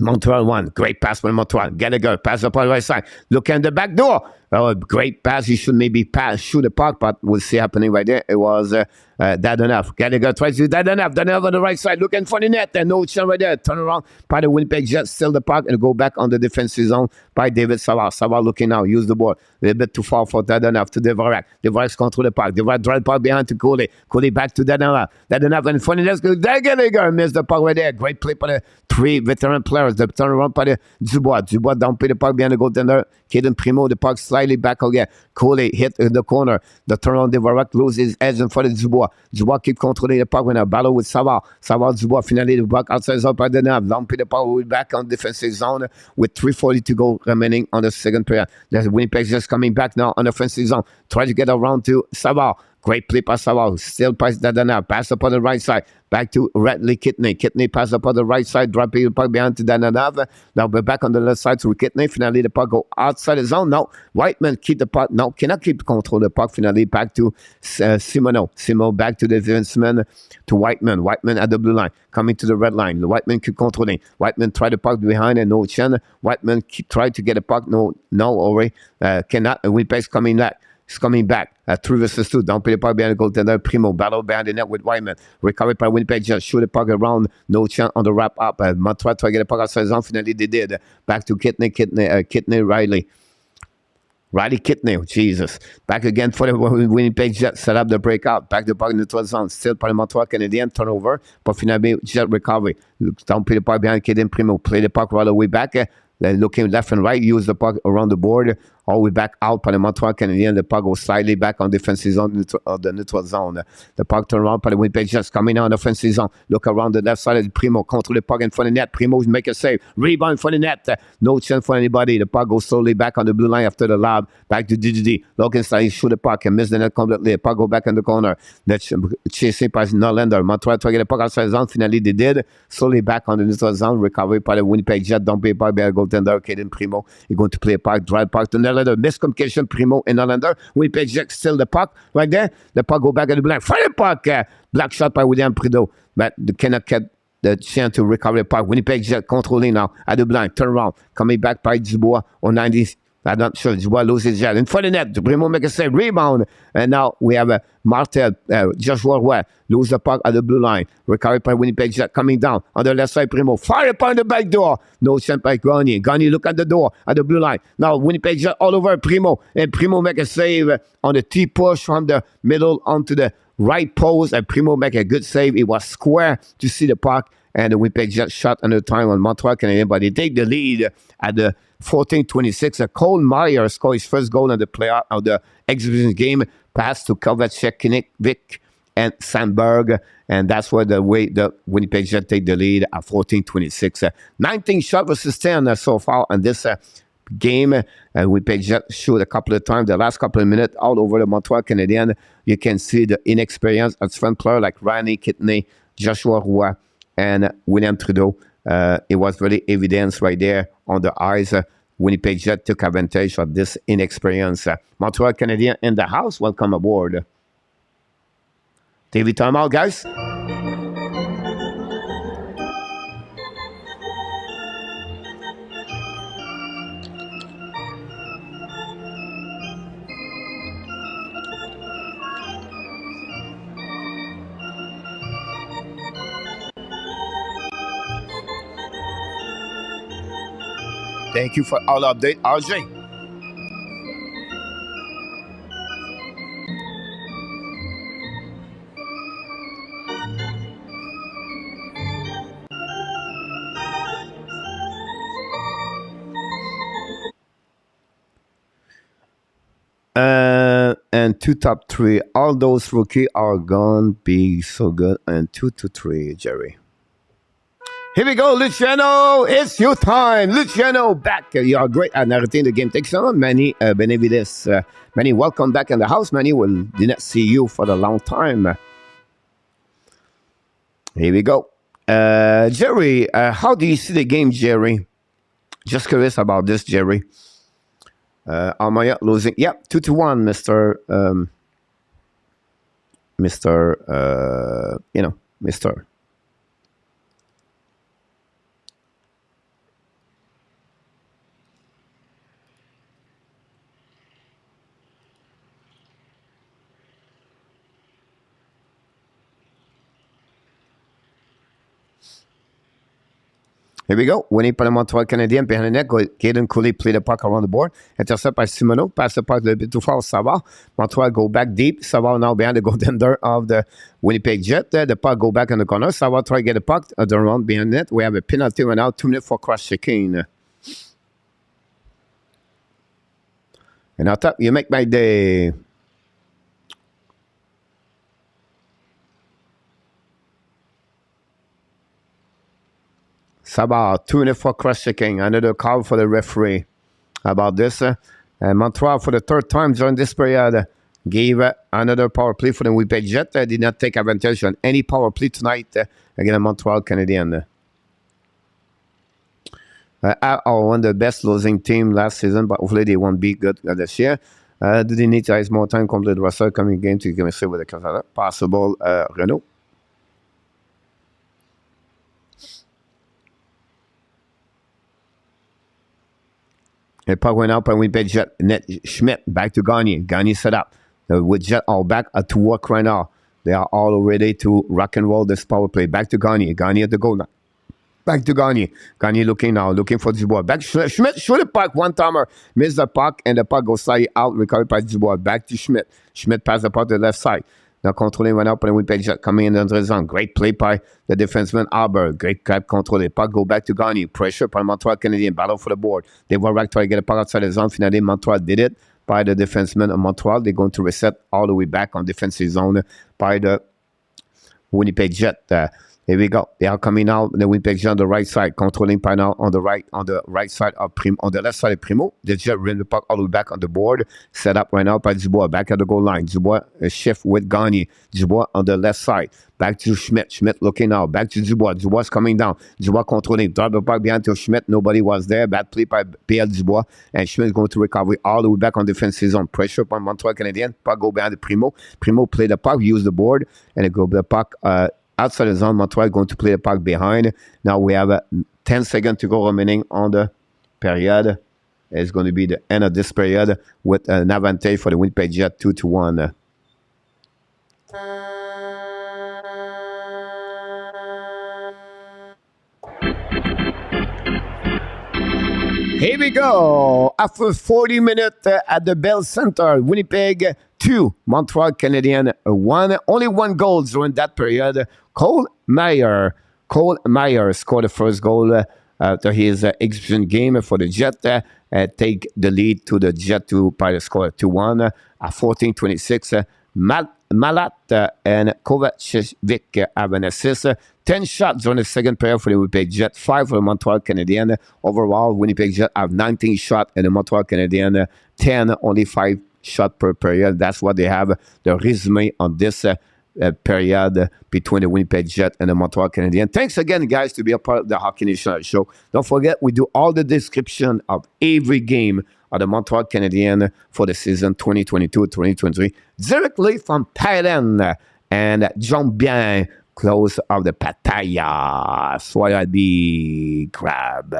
Montreal 1. Great pass for Montreal. Gallagher. Pass up on the right side. Look at the back door. Oh, great pass. He should maybe shoot the puck, but we'll see happening right there. It was DADONOV. Gallagher tries to do DADONOV. DADONOV on the right side. Looking for the net. And no chance right there. Turn around by the Winnipeg Jets. Steal the puck and go back on the defensive zone by David Savard. Savard looking now. Use the ball. A little bit too far for DADONOV to DVORAK. DVORAK control the puck. DVORAK drive the puck behind to Coley. Coley back to DADONOV. DADONOV and funny net. Gallagher missed the puck right there. Great play by the 3 veteran players. The turn around by the DUBOIS. DUBOIS down play the puck behind the goaltender. Kaden Primo, the puck slightly back again. Coley hit in the corner. The turnaround, DVORAK loses his edge in front of DUBOIS. DUBOIS keep controlling the puck when a battle with Savard. Savard, DUBOIS finally the puck outside zone by the nav. Long the puck will be back on defensive zone with 3:40 to go remaining on the second period. The Winnipeg just coming back now on offensive zone. Try to get around to Savard. Great play by Savard. Still pass DADONOV. Pass up on the right side. Back to Radley Kidney. Kidney pass up on the right side. Dropping the puck behind to DADONOV. Now we're back on the left side to Kidney. Finally, the puck go outside the zone. Now, Whiteman keep the puck. No, cannot keep control of the puck. Finally, back to Simoneau. Simoneau back to the defenseman to Whiteman. Whiteman at the blue line. Coming to the red line. Whiteman keep controlling. Whiteman try the puck behind and no chance. Whiteman keep try to get the puck. No, already. Cannot. Winnipeg's coming back. He's coming back. 3 versus 2. Don't play the puck behind the goaltender. Primo battle behind the net with Whiteman. Recovered by Winnipeg. Just shoot the puck around. No chance on the wrap up. Montreal try to get the puck outside zone. Finally, they did. Back to Kidney, Riley. Riley Kidney. Jesus. Back again for the Winnipeg Jets. Set up the breakout. Back the puck in the neutral zone. Still by the Montreal Canadiens. Turnover. But finally, Jet recovery. Don't play the puck behind Kaden Primo. Play the puck right away back. Then looking left and right, use the puck around the board, all the way back out by the Montreal Canadiens. The puck goes slightly back on defensive zone of the neutral zone. The puck turn around by the Winnipeg Jets coming on offensive zone. Look around the left side of Primo, control the puck in front of the net. Primo make a save. Rebound in front of the net. No chance for anybody. The puck goes slowly back on the blue line after the lob. Back to DGD. Looking slightly, shoot the puck and miss the net completely. The puck go back in the corner. That's chasing by Norlander. Montreal try to get the puck outside zone. Finally, they did. Slowly back on the neutral zone. Recovery by the Winnipeg Jets. Don't play by the goaltender. Kaden Primo. He's going to play a puck. Drive puck to Norlander. Miscommunication. Primo and Norlander. Winnipeg Jets still the puck right there. The puck go back at the black. Fire the puck. Black shot by William Prideaux. But they cannot get the chance to recover the puck. Winnipeg Jets controlling now at the blind. Turn around. Coming back by DUBOIS on 90. I'm not sure. DUBOIS loses jet. In front of the net. Primo make a save. Rebound. And now we have Martel. Joshua Roy. Lose the puck at the blue line. Recovered by Winnipeg Jet. Coming down on the left side. Primo. Fire upon the back door. No chance by Grenier. Grenier look at the door at the blue line. Now Winnipeg Jet all over Primo. And Primo make a save on the T-push from the middle onto the right post. And Primo make a good save. It was square to see the puck. And the Winnipeg Jet shot under time on Montreal Canadiens. But they take the lead at the 14-26. Cole Meyer scored his first goal in the playoff of the exhibition game. Pass to Kovacevic, Vic, and Sandberg. And that's where the way the Winnipeg Jets take the lead at 14-26. 19 shots versus 10 so far in this game. Winnipeg Jets shoot a couple of times. The last couple of minutes all over the Montreal Canadiens. You can see the inexperience of front player like Riley Kidney, Joshua Roy, and William Trudeau. It was really evidence right there on the eyes. Winnipeg Jets took advantage of this inexperience. Montreal Canadiens in the house. Welcome aboard. TV timeout, guys. Thank you for all update, RJ. And 2 top 3. All those rookies are gonna be so good. And 2 to 3, Jerry. Here we go, Luciano. It's your time. Luciano back. You are great at narrating the game. Thanks so much, Manny Benavides. Manny, welcome back in the house. Manny, did not see you for a long time. Here we go. Jerry, how do you see the game, Jerry? Just curious about this, Jerry. Almaya losing. Yep, 2-1, Mr. Here we go. Winning par le Montreal Canadiens. Behind the net, Caden Cooley play the puck around the board. Intercept by Simoneau. Pass the puck a little bit too far. Savard. Montreal go back deep. Savard now behind the goaltender of the Winnipeg Jet. The puck go back in the corner. Savard try to get the puck at the round behind the net. We have a penalty right now. 2 minutes for cross-checking. And on top, you make my day. Savard, 2 minutes for cross-checking. Another call for the referee about this. Montreal, for the third time during this period, gave another power play for the Winnipeg Jet. Did not take advantage on any power play tonight against Montreal Canadiens. Are one of the best losing team last season, but hopefully they won't be good this year. Do they need to have more time complete the roster coming game to chemistry with the Canada? Possible, Renault. The puck went up and Winnipeg Jet. Net Schmidt back to Garnier. Garnier set up. With Jet all back to work right now. They are all ready to rock and roll this power play. Back to Garnier. Garnier at the goal now. Back to Garnier. Garnier looking now. Looking for Dubois. Back to Schmidt. Shoot the puck. One-timer. Miss the puck and the puck goes slightly out. Recovered by Dubois. Back to Schmidt. Schmidt pass the puck to the left side. Now controlling right up on the Winnipeg Jet. Coming in under the zone. Great play by the defenseman Albert. Great grab control. The puck go back to Garnier. Pressure by Montreal Canadiens. Battle for the board. DVORAK try to get a puck outside the zone. Finally, Montreal did it by the defenseman of Montreal. They're going to reset all the way back on defensive zone by the Winnipeg Jet. Here we go. They are coming out. The Winnipeg Jet on the right side, controlling by now on the right side of on the left side of Primo. The Jet ran the puck all the way back on the board. Set up right now by Dubois. Back at the goal line. Dubois shift with Garnier. Dubois on the left side. Back to Schmidt. Schmidt looking now. Back to Dubois. Dubois coming down. Dubois controlling. Drop the puck behind to Schmidt. Nobody was there. Bad play by Pierre Dubois. And Schmidt is going to recover all the way back on defensive zone. Pressure upon Montreal Canadiens. Puck go behind the Primo. Primo play the puck. Use the board. And it go the puck outside the zone. Montreal going to play the puck behind. Now we have 10 seconds to go remaining on the period. It's going to be the end of this period with an advantage for the Winnipeg Jet 2-1. Here we go. After 40 minutes at the Bell Center, Winnipeg 2, Montreal Canadiens 1. Only 1 goal during that period. Cole Meyer scored the first goal after his exhibition game for the Jet. Take the lead to the Jet by the score 2-1 at 14:26. Malat and Kovacevic have an assist. 10 shots during the second period for the Winnipeg Jet, 5 for the Montreal Canadiens. Overall, Winnipeg Jet have 19 shots and the Montreal Canadiens 10, only 5 shots per period. That's what they have, the resume on this period between the Winnipeg Jet and the Montreal Canadiens. Thanks again, guys, to be a part of the Hockey Nation show. Don't forget, we do all the description of every game of the Montreal Canadiens for the season 2022-2023 directly from Thailand. And John Bien, close of the Pattaya. Soya the crab.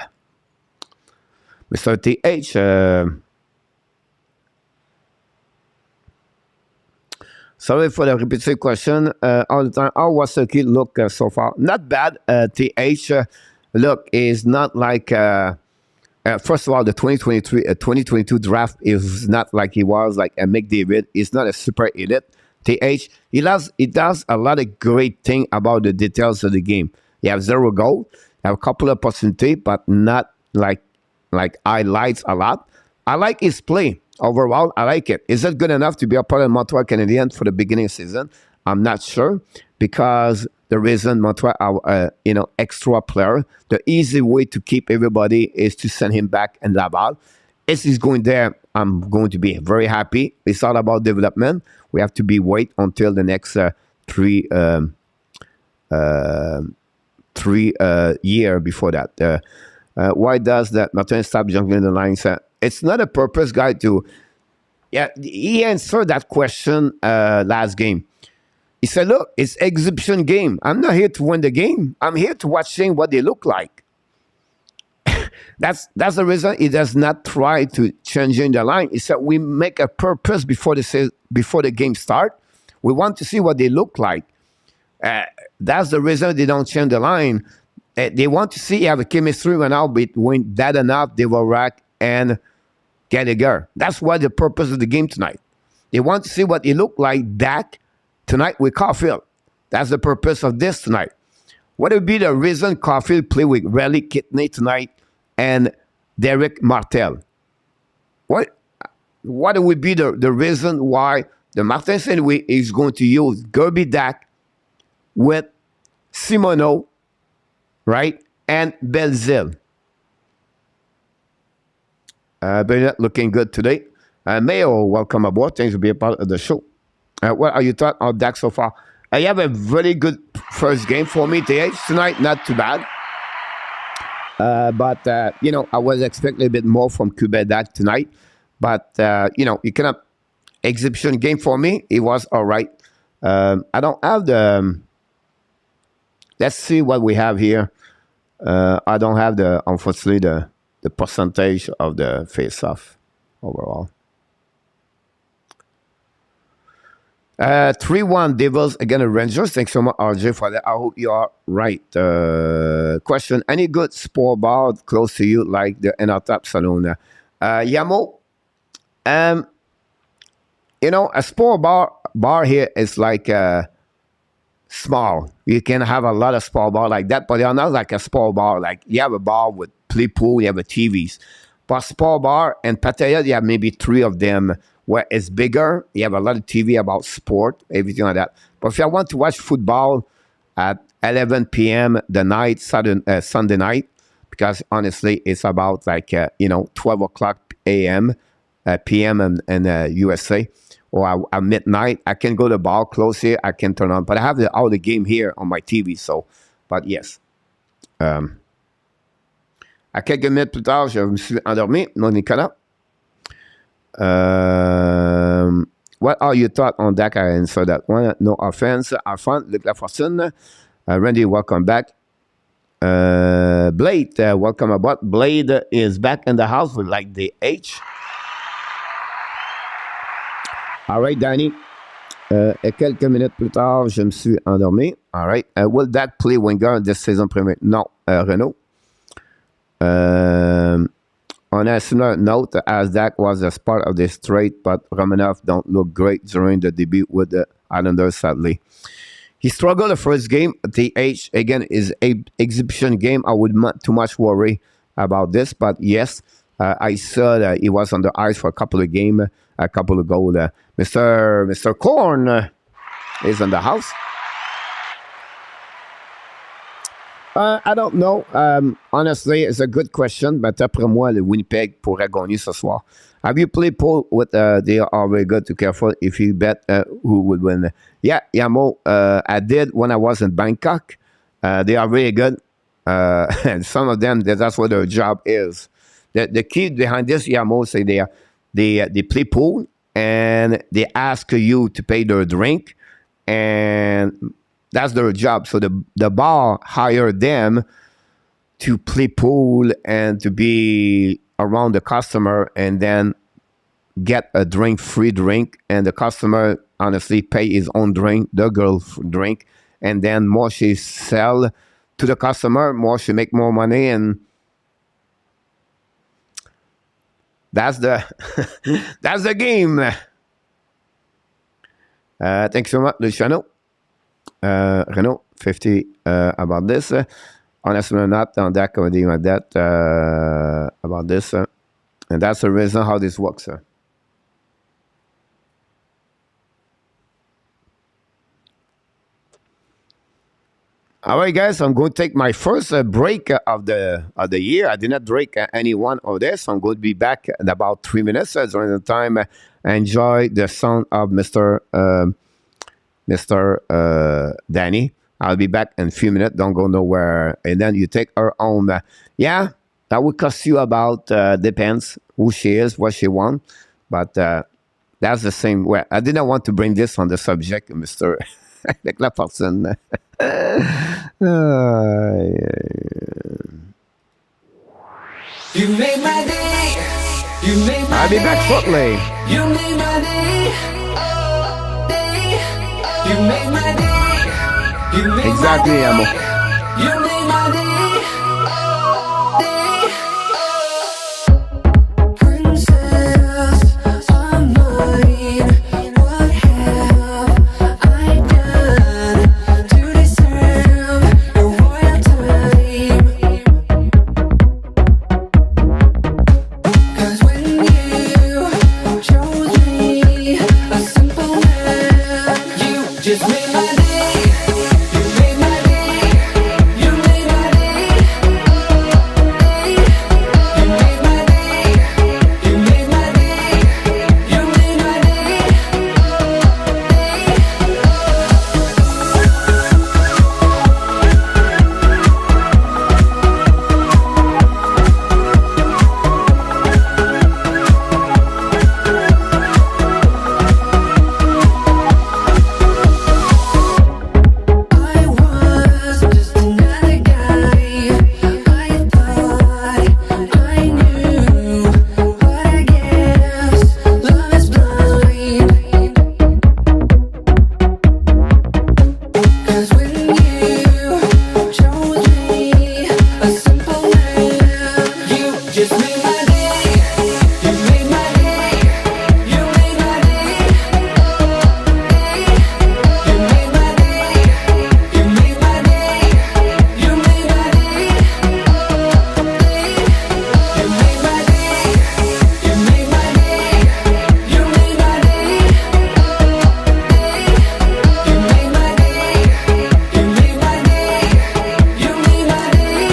Mr. TH, sorry for the repetitive question all the time. How was the kid look so far? Not bad. TH, look, is not like... first of all, the 2022 draft is not like he was like a McDavid. He's not a super elite. TH, he does a lot of great things about the details of the game. He has 0 goal, have a couple of opportunities, but not like highlights a lot. I like his play. Overall, I like it. Is it good enough to be a part of Montreal Canadiens for the beginning of the season? I'm not sure, because the reason Montreal are, extra player, the easy way to keep everybody is to send him back in Laval. If he's going there, I'm going to be very happy. It's all about development. We have to be wait until the next 3 3 years before that. Why does that Martin stop jumping the lines? It's not a purpose guy to. Yeah, he answered that question last game. He said, look, it's exhibition game. I'm not here to win the game. I'm here to watching what they look like. That's the reason he does not try to changing the line. He said, we make a purpose before the game start. We want to see what they look like. That's the reason they don't change the line. They want to see have a chemistry right now between DADONOV, DVORAK, and GRENIER. That's why the purpose of the game tonight. They want to see what it look like Dak tonight with Caulfield. That's the purpose of this tonight. What would be the reason Caulfield play with Riley Kidney tonight and Derek Martel? What would be the reason why the Martin St. Louis is going to use Gerby Dak with Simoneau, right, and Belzile? Bernard looking good today. Mayo, welcome aboard. Thanks for being a part of the show. What are your thoughts on Dak so far? You have a very good first game for me tonight. Not too bad. But I was expecting a bit more from Dak tonight. But, you cannot. Exhibition game for me, it was all right. I don't have the. Let's see what we have here. I don't have unfortunately, the percentage of the face-off overall. 3-1 Devils against the Rangers. Thanks so much, RJ, for that. I hope you are right. Question: any good sport bar close to you, like the Enotap Salon? Yamo, a sport bar here is like small. You can have a lot of sport bar like that, but they are not like a sport bar. Like you have a bar with play pool, you have a TVs. But sport bar and Pattaya, you have maybe 3 of them where it's bigger. You have a lot of TV about sport, everything like that. But if you want to watch football at 11 p.m. the night, Sunday night, because honestly, it's about like, 12 o'clock a.m., p.m. in USA, or at midnight, I can go to the bar close here, I can turn on. But I have all the game here on my TV, so, but yes. À quelques minutes plus tard, je me suis endormi, mon Nicolas. What are your thoughts on Dak? I answer that one. No offense. Have fun. Luc Lafortune. Randy, welcome back. Blade, welcome aboard. Blade is back in the house with like the H. All right, Danny. Et quelques minutes plus tard, je me suis endormi. All right. Will Dak play winger this season premier? Non, Renault. On a similar note, as Dak was a part of this trade, but Romanov don't look great during the debut with the Islanders, sadly. He struggled the first game. TH, again, is an exhibition game. I would not too much worry about this, but yes, I saw that he was on the ice for a couple of games, a couple of goals. Mr. Korn is in the house. I don't know. Honestly, it's a good question, but après moi, le Winnipeg pourrait gagner ce soir. Have you played pool with, they are very good, to careful if you bet who would win? Yeah, Yamo, I did when I was in Bangkok. They are really good. And some of them, that's what their job is. The key behind this, Yamo, say they play pool and they ask you to pay their drink, and that's their job. So the bar hired them to play pool and to be around the customer and then get a free drink. And the customer honestly pay his own drink, the girl drink. And then more she sell to the customer, more she make more money. And that's the that's the game. Thanks so much, Luciano. Renault 50 about this. Honestly, not on that comedy like that about this. And that's the reason how this works. All right, guys, I'm going to take my first break of the year. I did not break any one of this. So I'm going to be back in about 3 minutes. During the time, enjoy the sound of Mr. Danny. I'll be back in a few minutes. Don't go nowhere. And then you take her home. Yeah, that would cost you about, depends who she is, what she wants. But that's the same way. I didn't want to bring this on the subject, Mr. Avec la personne. You made my day. You made my I'll be day. back shortly. You made my day. Day. You made my day. You made Exactly, my day. amo. You made my day. Day. Princess of mine, what have I done to deserve your royal time? 'Cause when you chose me, a simple man, you just made my day. You made my day. You made my day. You made my day. You made my day. You made my day. I was just another guy. I thought I knew, but I guess love is blind. 'Cause when you chose me, a simple man, you just made my day. You made my day. You made my day. You made my day. You made my day. You made my day. You made my day. You made my day. You made my day. You made my day. You made my day. You made my day.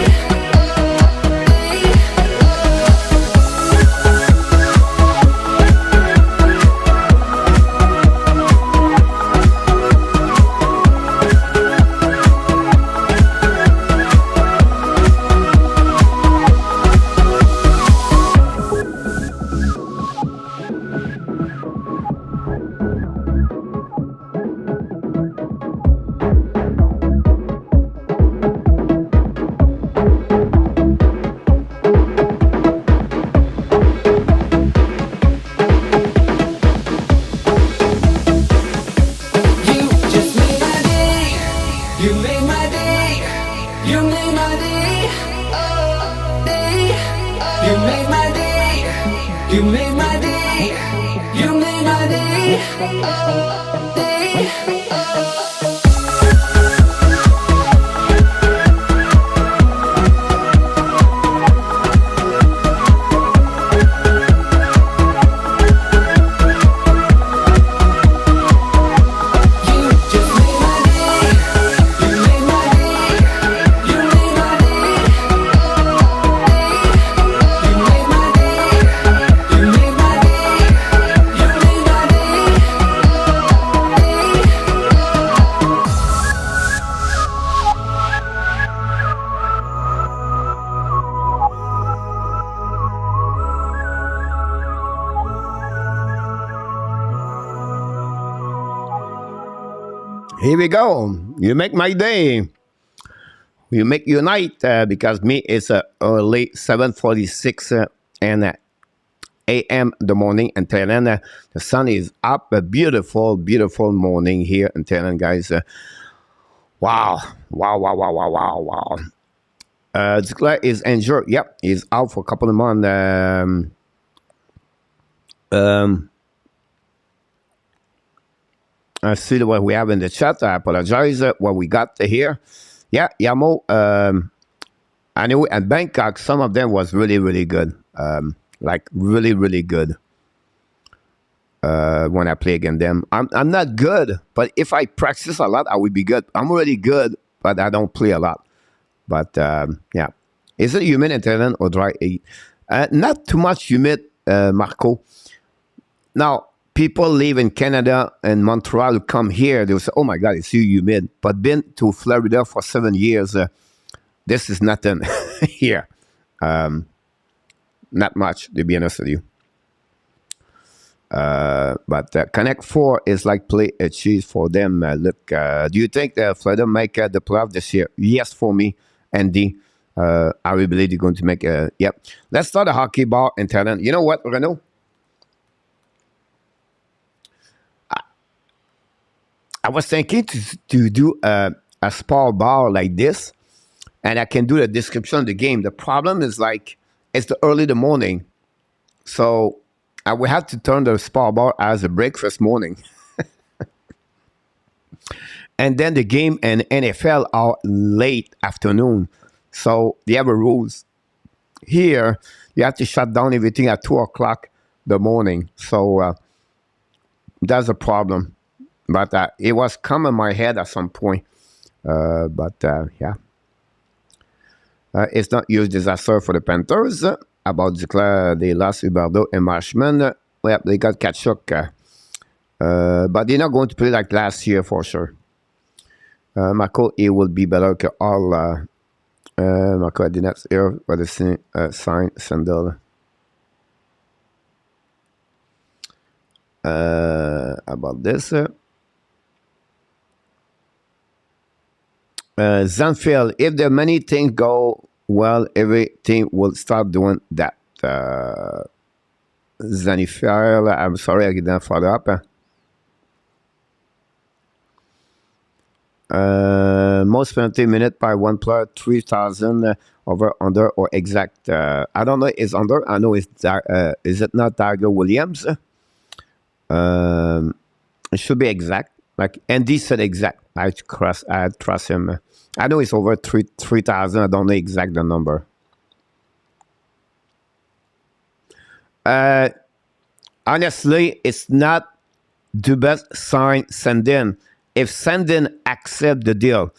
You just made my day. You made my day. You made my day. Day. You made my day. You made my day. You made my day. Day. You just made my day. You made my day. You made my day. You made my day. You made my day. You made my day. Here we go. You make my day. You make your night, because me it's early 7:46 a.m. the morning in Thailand. The sun is up. A beautiful, beautiful morning here in Thailand, guys. Wow. Declare is injured. Yep, he's out for a couple of months. I see what we have in the chat. I apologize. What we got here. Yeah, Yamo. Anyway, at Bangkok, some of them was really, really good. Like really, really good. When I play against them, I'm not good, but if I practice a lot, I will be good. I'm really good, but I don't play a lot. But yeah, is it humid in Thailand or dry? Not too much humid, Marco. Now, people live in Canada and Montreal who come here, they'll say, oh my God, it's too humid. But been to Florida for 7 years, this is nothing here. Not much, to be honest with you. But Connect 4 is like play a cheese for them. Look, do you think Florida make the playoff this year? Yes, for me, Andy. I really believe they're going to make a... Yep. Let's start a hockey bar in Thailand. You know what, Renaud? I was thinking to do a sport bar like this, and I can do the description of the game. The problem is like, it's the early the morning. So I will have to turn the sport bar as a breakfast morning. And then the game and NFL are late afternoon. So they have a rules. Here, you have to shut down everything at 2 o'clock the morning. So that's a problem. But it was come in my head at some point. Yeah. It's not huge disaster for the Panthers. About declare they lost Huberdeau and Marshman. Well, they got Kachuk. But they're not going to play like last year for sure. Marco, it will be better que all. Marco, I did not hear what the sign Sandel. About this. Zanfield, if the many things go well, everything will start doing that. Zanfield, I'm sorry, I didn't follow up. Most penalty minute by one player, 3,000 over, under, or exact. I don't know, it's under. I know it's, is it not Tiger Williams? It should be exact. Like Andy said exact. I trust him. I know it's over 3,000. I don't know exact the number. Honestly, it's not the best sign Sandin. If Sandin accept the deal,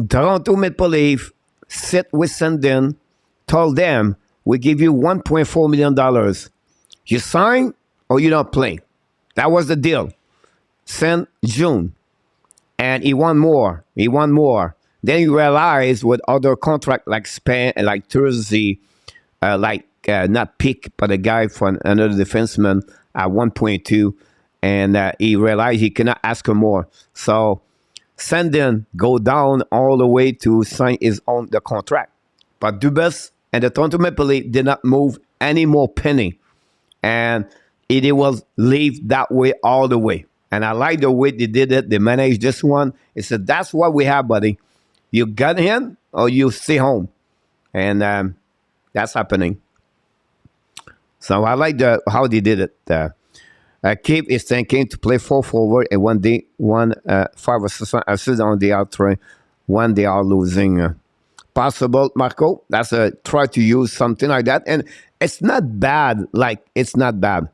Toronto Maple Leaf sit with Sandin, told them, we give you $1.4 million. You sign or you don't play. That was the deal. Send June. And he want more. He want more. Then you realize with other contract like Spain, like Thursday, not pick, but a guy for another defenseman at 1.2. And he realized he cannot ask for more. So Sandin go down all the way to sign his own the contract. But DUBOIS and the Toronto Maple Leafs did not move any more penny. And it was leave that way all the way. And I like the way they did it. They managed this one. He said, that's what we have, buddy. You got him or you stay home. And that's happening. So I like how they did it. Keith is thinking to play 4 forward and 5 assist on the outside when they are losing. Possible, Marco. That's try to use something like that. And it's not bad. Like, it's not bad.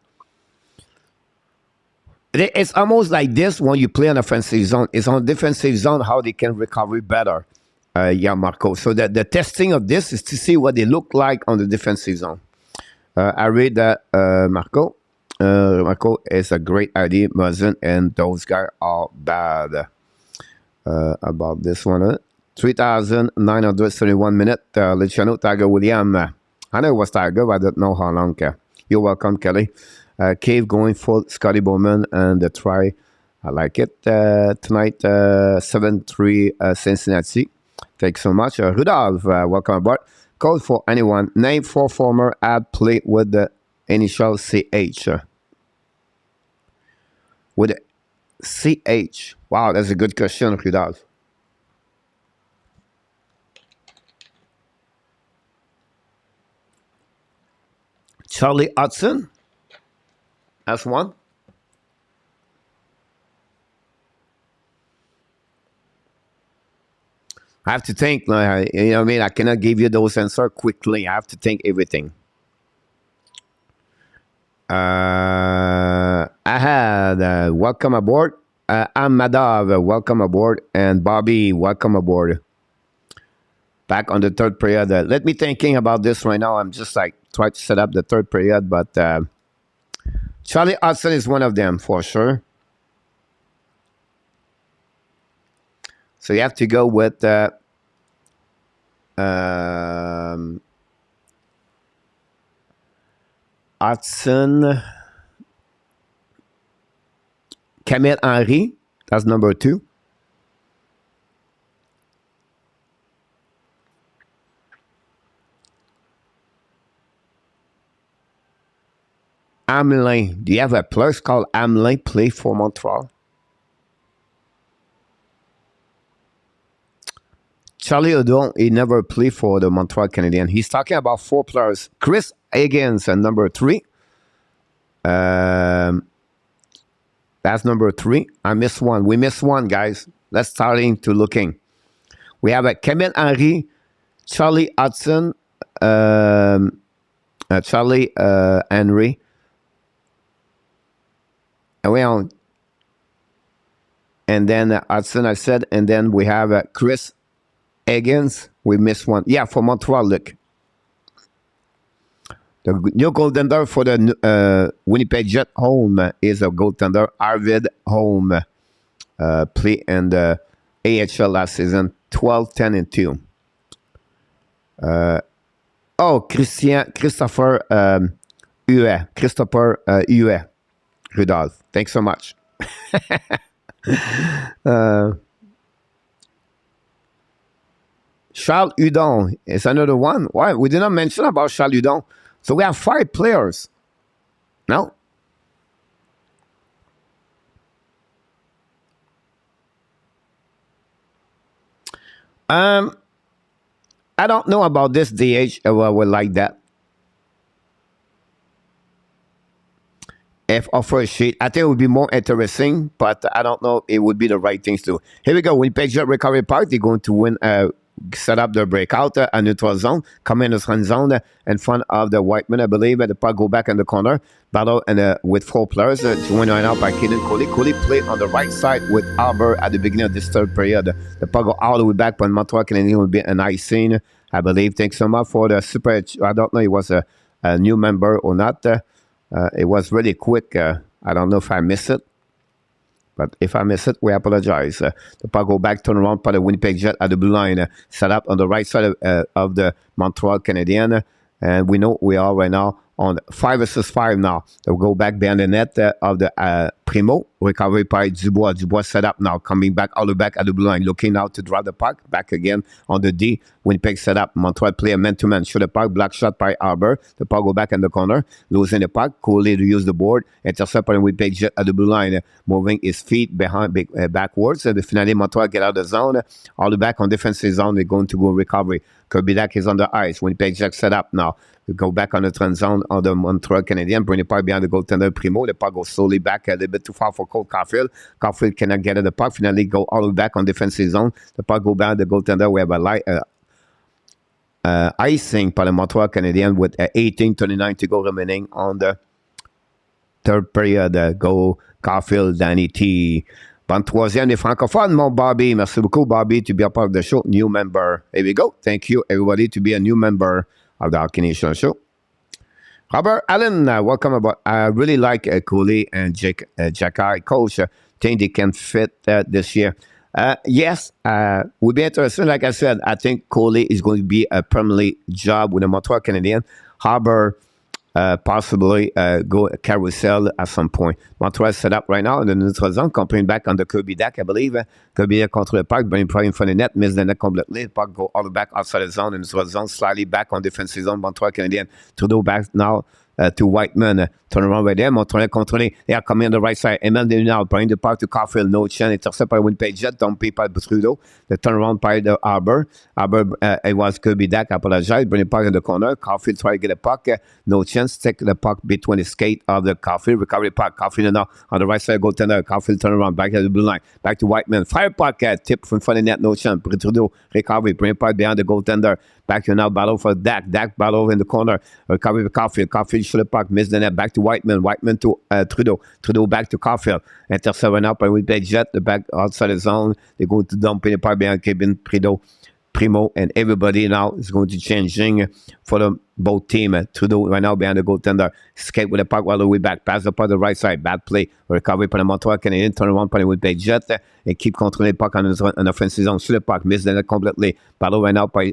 It's almost like this when you play on offensive zone. It's on defensive zone how they can recover better. Yeah, Marco. So the testing of this is to see what they look like on the defensive zone. I read that, Marco. Marco is a great idea, Muzzin, and those guys are bad. About this one, 3,971 minutes. Luciano, Tiger William. I know it was Tiger, but I don't know how long. You're welcome, Kelly. Cave going for Scotty Bowman and the try. I like it. Tonight, 7-3 Cincinnati. Thanks so much. Rudolph, welcome aboard. Call for anyone. Name 4 former ad play with the initial CH. With CH. Wow, that's a good question, Rudolph. Charlie Hudson. That's one. I have to think. You know what I mean? I cannot give you those answers quickly. I have to think everything. I had welcome aboard. I'm Madav, welcome aboard. And Bobby, welcome aboard. Back on the third period. Let me thinking about this right now. I'm just like trying to set up the third period, but Charlie Hudson is one of them for sure. So you have to go with Hudson, Camille Henry, that's number 2. Amelin, do you have a place called Amelin play for Montreal? Charlie Hudon, he never played for the Montreal Canadiens. He's talking about 4 players. Chris Higgins, number 3. That's number 3. I missed one. We missed one, guys. Let's starting to looking. We have a Camille Henry, Charlie Hudson, Charlie Henry. And then Hudson, I said, and then we have Chris Higgins. We missed one. Yeah, for Montreal, look. The new goaltender for the Winnipeg Jet home is a goaltender, Arvid Holm. Play in the AHL last season, 12-10-2. Christopher Hue. Christopher Hue. Rudolph. Thanks so much. Charles Hudon is another one. Why? We did not mention about Charles Hudon. So we have 5 players. No? I don't know about this DH. Well, like that. If offer a sheet, I think it would be more interesting, but I don't know if it would be the right things to do. Here we go. Winnipeg Jet Recovery Park, they're going to win, set up their breakout, a neutral zone, come in the front zone in front of the Whiteman, I believe. The puck go back in the corner, battle and with 4 players, joined right now by Kaden Coley. Coley played on the right side with Albert at the beginning of this 3rd period. The puck go all the way back, but Montreal Canadiens will be a nice scene, I believe. Thanks so much for the super. I don't know if it was a new member or not. It was really quick. I don't know if I missed it. But if I miss it, we apologize. The puck go back, turn around by the Winnipeg Jet at the blue line, set up on the right side of the Montreal Canadiens. And we know we are right now on 5 versus 5 now. They'll go back behind the net of the Primo. Recovery by Dubois. Dubois set up now, coming back all the way back at the blue line, looking now to drop the puck. Back again on the D. Winnipeg set up. Montreal player man-to-man. Shoot the puck. Black shot by Arbor. The puck go back in the corner. Losing the puck. Coley to use the board. Intercept by Winnipeg Jet at the blue line. Moving his feet behind, backwards. And finally, Montreal get out of the zone. All the back on defensive zone. They're going to go recovery. Kirby-Dak is on the ice. Winnipeg Jet set up now. We go back on the trend zone on the Montreal Canadiens. Bring the puck behind the goaltender Primo. The puck goes slowly back a little bit too far for Cole Caulfield. Caulfield cannot get at the puck. Finally, go all the way back on defensive zone. The puck go behind the goaltender. We have a light icing by the Montreal Canadiens with 18:29 to go remaining on the 3rd period. Go Caulfield, Danny T. Bonne 3e des francophones, mon Bobby. Merci beaucoup, Bobby, to be a part of the show. New member. Here we go. Thank you, everybody, to be a new member of the Hockey Nation show. Robert Allen, welcome aboard. I really like Cooley and Jacky. Coach, think they can fit this year. Yes, would be interesting. Like I said, I think Cooley is going to be a permanent job with the Montreal Canadiens. Harbour possibly go carousel at some point. Montreal set up right now in the neutral zone, coming back on the Kirby-Dak, I believe. Kirby-Dak control the puck, bring probably in front of the net, miss the net completely. The puck go all the way back outside the zone, in the neutral zone, slightly back on defensive zone. Montreal Canadiens. Trudeau back now to Whiteman. Turn around right there. Montreal controlling. They are coming on the right side. Emile Denis bring the puck to Caulfield. No chance. Intercept by Winnipeg Jet. Dumpy by Trudeau. The turnaround by the Arbor. Arbor, it was Kirby-Dak. I apologize. Bring the puck in the corner. Caulfield try to get a puck. No chance. Take the puck between the skate of the Caulfield. Recovery puck. Caulfield now on the right side. Goaltender. Caulfield turn around. Back at the blue line. Back to Whiteman. Fire puck. Tip from front of the net. No chance. Trudeau. Recovery. Bring the puck behind the goaltender. Back to now. Battle for Dak. Dak battle in the corner. Recovery with Caulfield. Caulfield shoot the puck. Miss the net. Back to Whiteman. Whiteman to Trudeau. Trudeau back to Caulfield. Intercept right now by Winnipeg Jet. The back outside the zone. They're going to dump in the puck behind Kevin Trudeau. Primo, and everybody now is going to changing for the both team. Trudeau right now behind the goaltender. Skate with the puck all the way back. Pass the puck to the right side. Bad play. Recovery par le Montreal Canadiens. Turn around par le Winnipeg Jet. Et keep contrôler le puck en offensive zone. Sur le puck. Miss the net completely. Battle right now by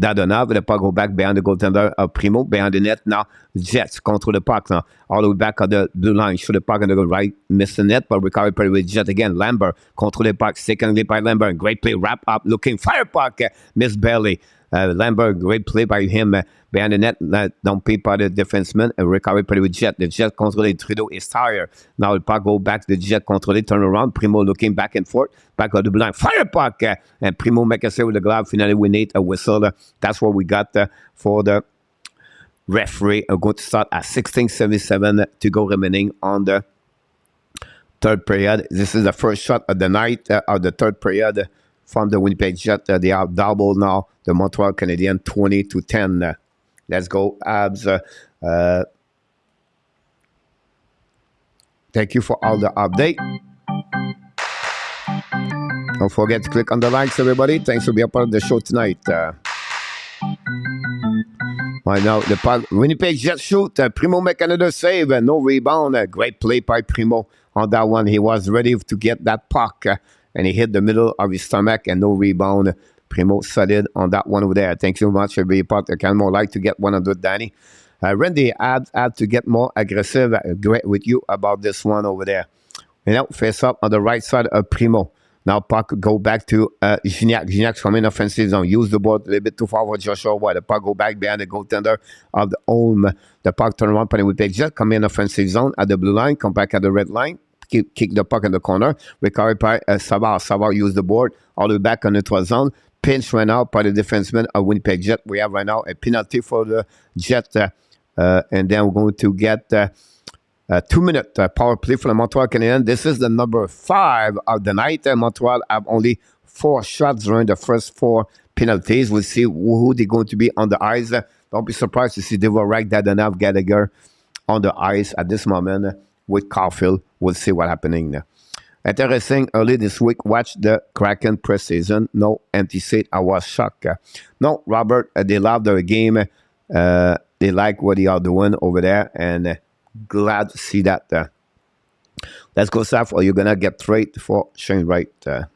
DADONOV. The puck go back behind the goaltender of Primo. Behind the net now. Jets control the puck now. All the way back on the blue line. Shoot the puck on the right. Miss the net. But recovery par le Jet again. Lambert control the puck. Secondly by Lambert. Great play. Wrap up. Looking. Fire puck. Miss barely. Lambert, great play by him behind the net, dumpé par the defenseman, recovery par le Jet. The Jet contrôlé, Trudeau is tired. Now the puck go back, the Jet contrôlé, turn around, Primo looking back and forth, back on the blue line, fire puck, and Primo make a save with the glove, finally we need a whistle. That's what we got for the referee. Going to start at 16:77 to go remaining on the third period. This is the first shot of the night of the third period. From the Winnipeg Jet, they are double now. The Montreal Canadiens 20-10. Let's go, Habs. Thank you for all the update. Don't forget to click on the likes, everybody. Thanks for being a part of the show tonight. Right now, the Winnipeg Jet shoot. Primo make another save. No rebound. Great play by Primo on that one. He was ready to get that puck. And he hit the middle of his stomach and no rebound. Primo solid on that one over there. Thanks so much for being part. I can more like to get 100, Danny. Randy had to get more aggressive. Great with you about this one over there. You know, face up on the right side of Primo. Now puck go back to Gignac. Gignac's coming offensive zone. Use the board a little bit too far for Joshua White. The puck go back behind the goaltender of the home. The puck turn around, penny with big jet. Come in offensive zone at the blue line. Come back at the red line. Kick the puck in the corner. Recovery by Savard. Savard use the board all the way back on the 12 zone. Pinch right now by the defenseman of Winnipeg Jet. We have right now a penalty for the Jet. And then we're going to get 2-minute power play for the Montreal Canadiens. This is the number 5 of the night. Montreal have only 4 shots during the first 4 penalties. We'll see who they're going to be on the ice. Don't be surprised to see DVORAK, Dadonov, Gallagher on the ice at this moment. With Caulfield, we'll see what's happening there. Interesting, early this week, watch the Kraken preseason. No empty seat. I was shocked. No, Robert, they love their game. They like what they are doing over there, and glad to see that. Let's go, Saf, or you're going to get trade for Shane Wright. Here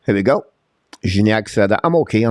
we go. Gignac said, I'm okay.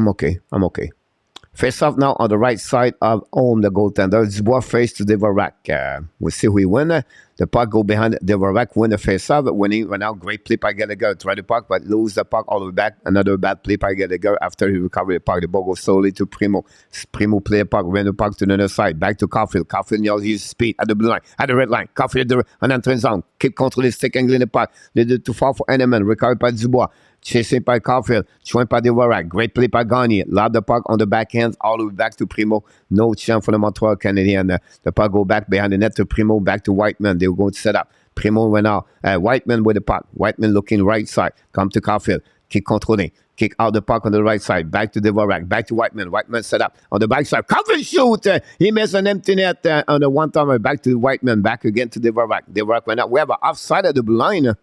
Face off now on the right side of home, the goaltender. Dubois face to DVORAK. We'll see who he win. The puck go behind DVORAK, win the face off. Winning right now, great play by Gallagher. Try the puck, but lose the puck all the way back. Another bad play by Gallagher after he recovered the puck. The ball goes slowly to Primo. Primo play the puck, ran the puck to the other side. Back to Caulfield. Caulfield uses speed at the blue line, at the red line. Caulfield on entering zone. Keep controlling, stick angling the puck. They did too far for Enneman. Recovered by Dubois. Chasing by Caulfield, joined by DVORAK. Great play by Grenier. Lob the puck on the backhand, all the way back to Primo. No chance for the Montreal Canadiens. The puck go back behind the net to Primo, back to Whiteman. They were going to set up. Primo went out. Whiteman with the puck. Whiteman looking right side. Come to Caulfield. Kick controlling. Kick out the puck on the right side. Back to DVORAK. Back to Whiteman. Whiteman set up on the back side. Caulfield shoot. He missed an empty net on the one-timer. Back to Whiteman. Back again to DVORAK. DVORAK went out. We have an offside at the blue line.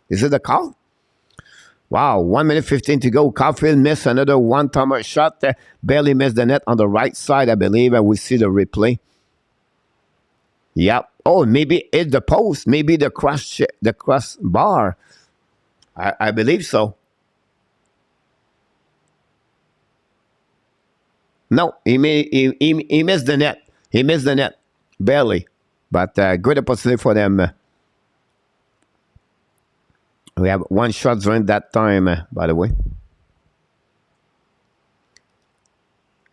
Is it a call? Wow, 1 minute 15 to go. Caulfield missed another one-timer shot. Barely missed the net on the right side, I believe. And we see the replay. Yep. Oh, maybe it's the post. Maybe the cross bar. I believe so. No, he missed the net. He missed the net. Barely. But good opportunity for them. We have 1 shot during that time, by the way.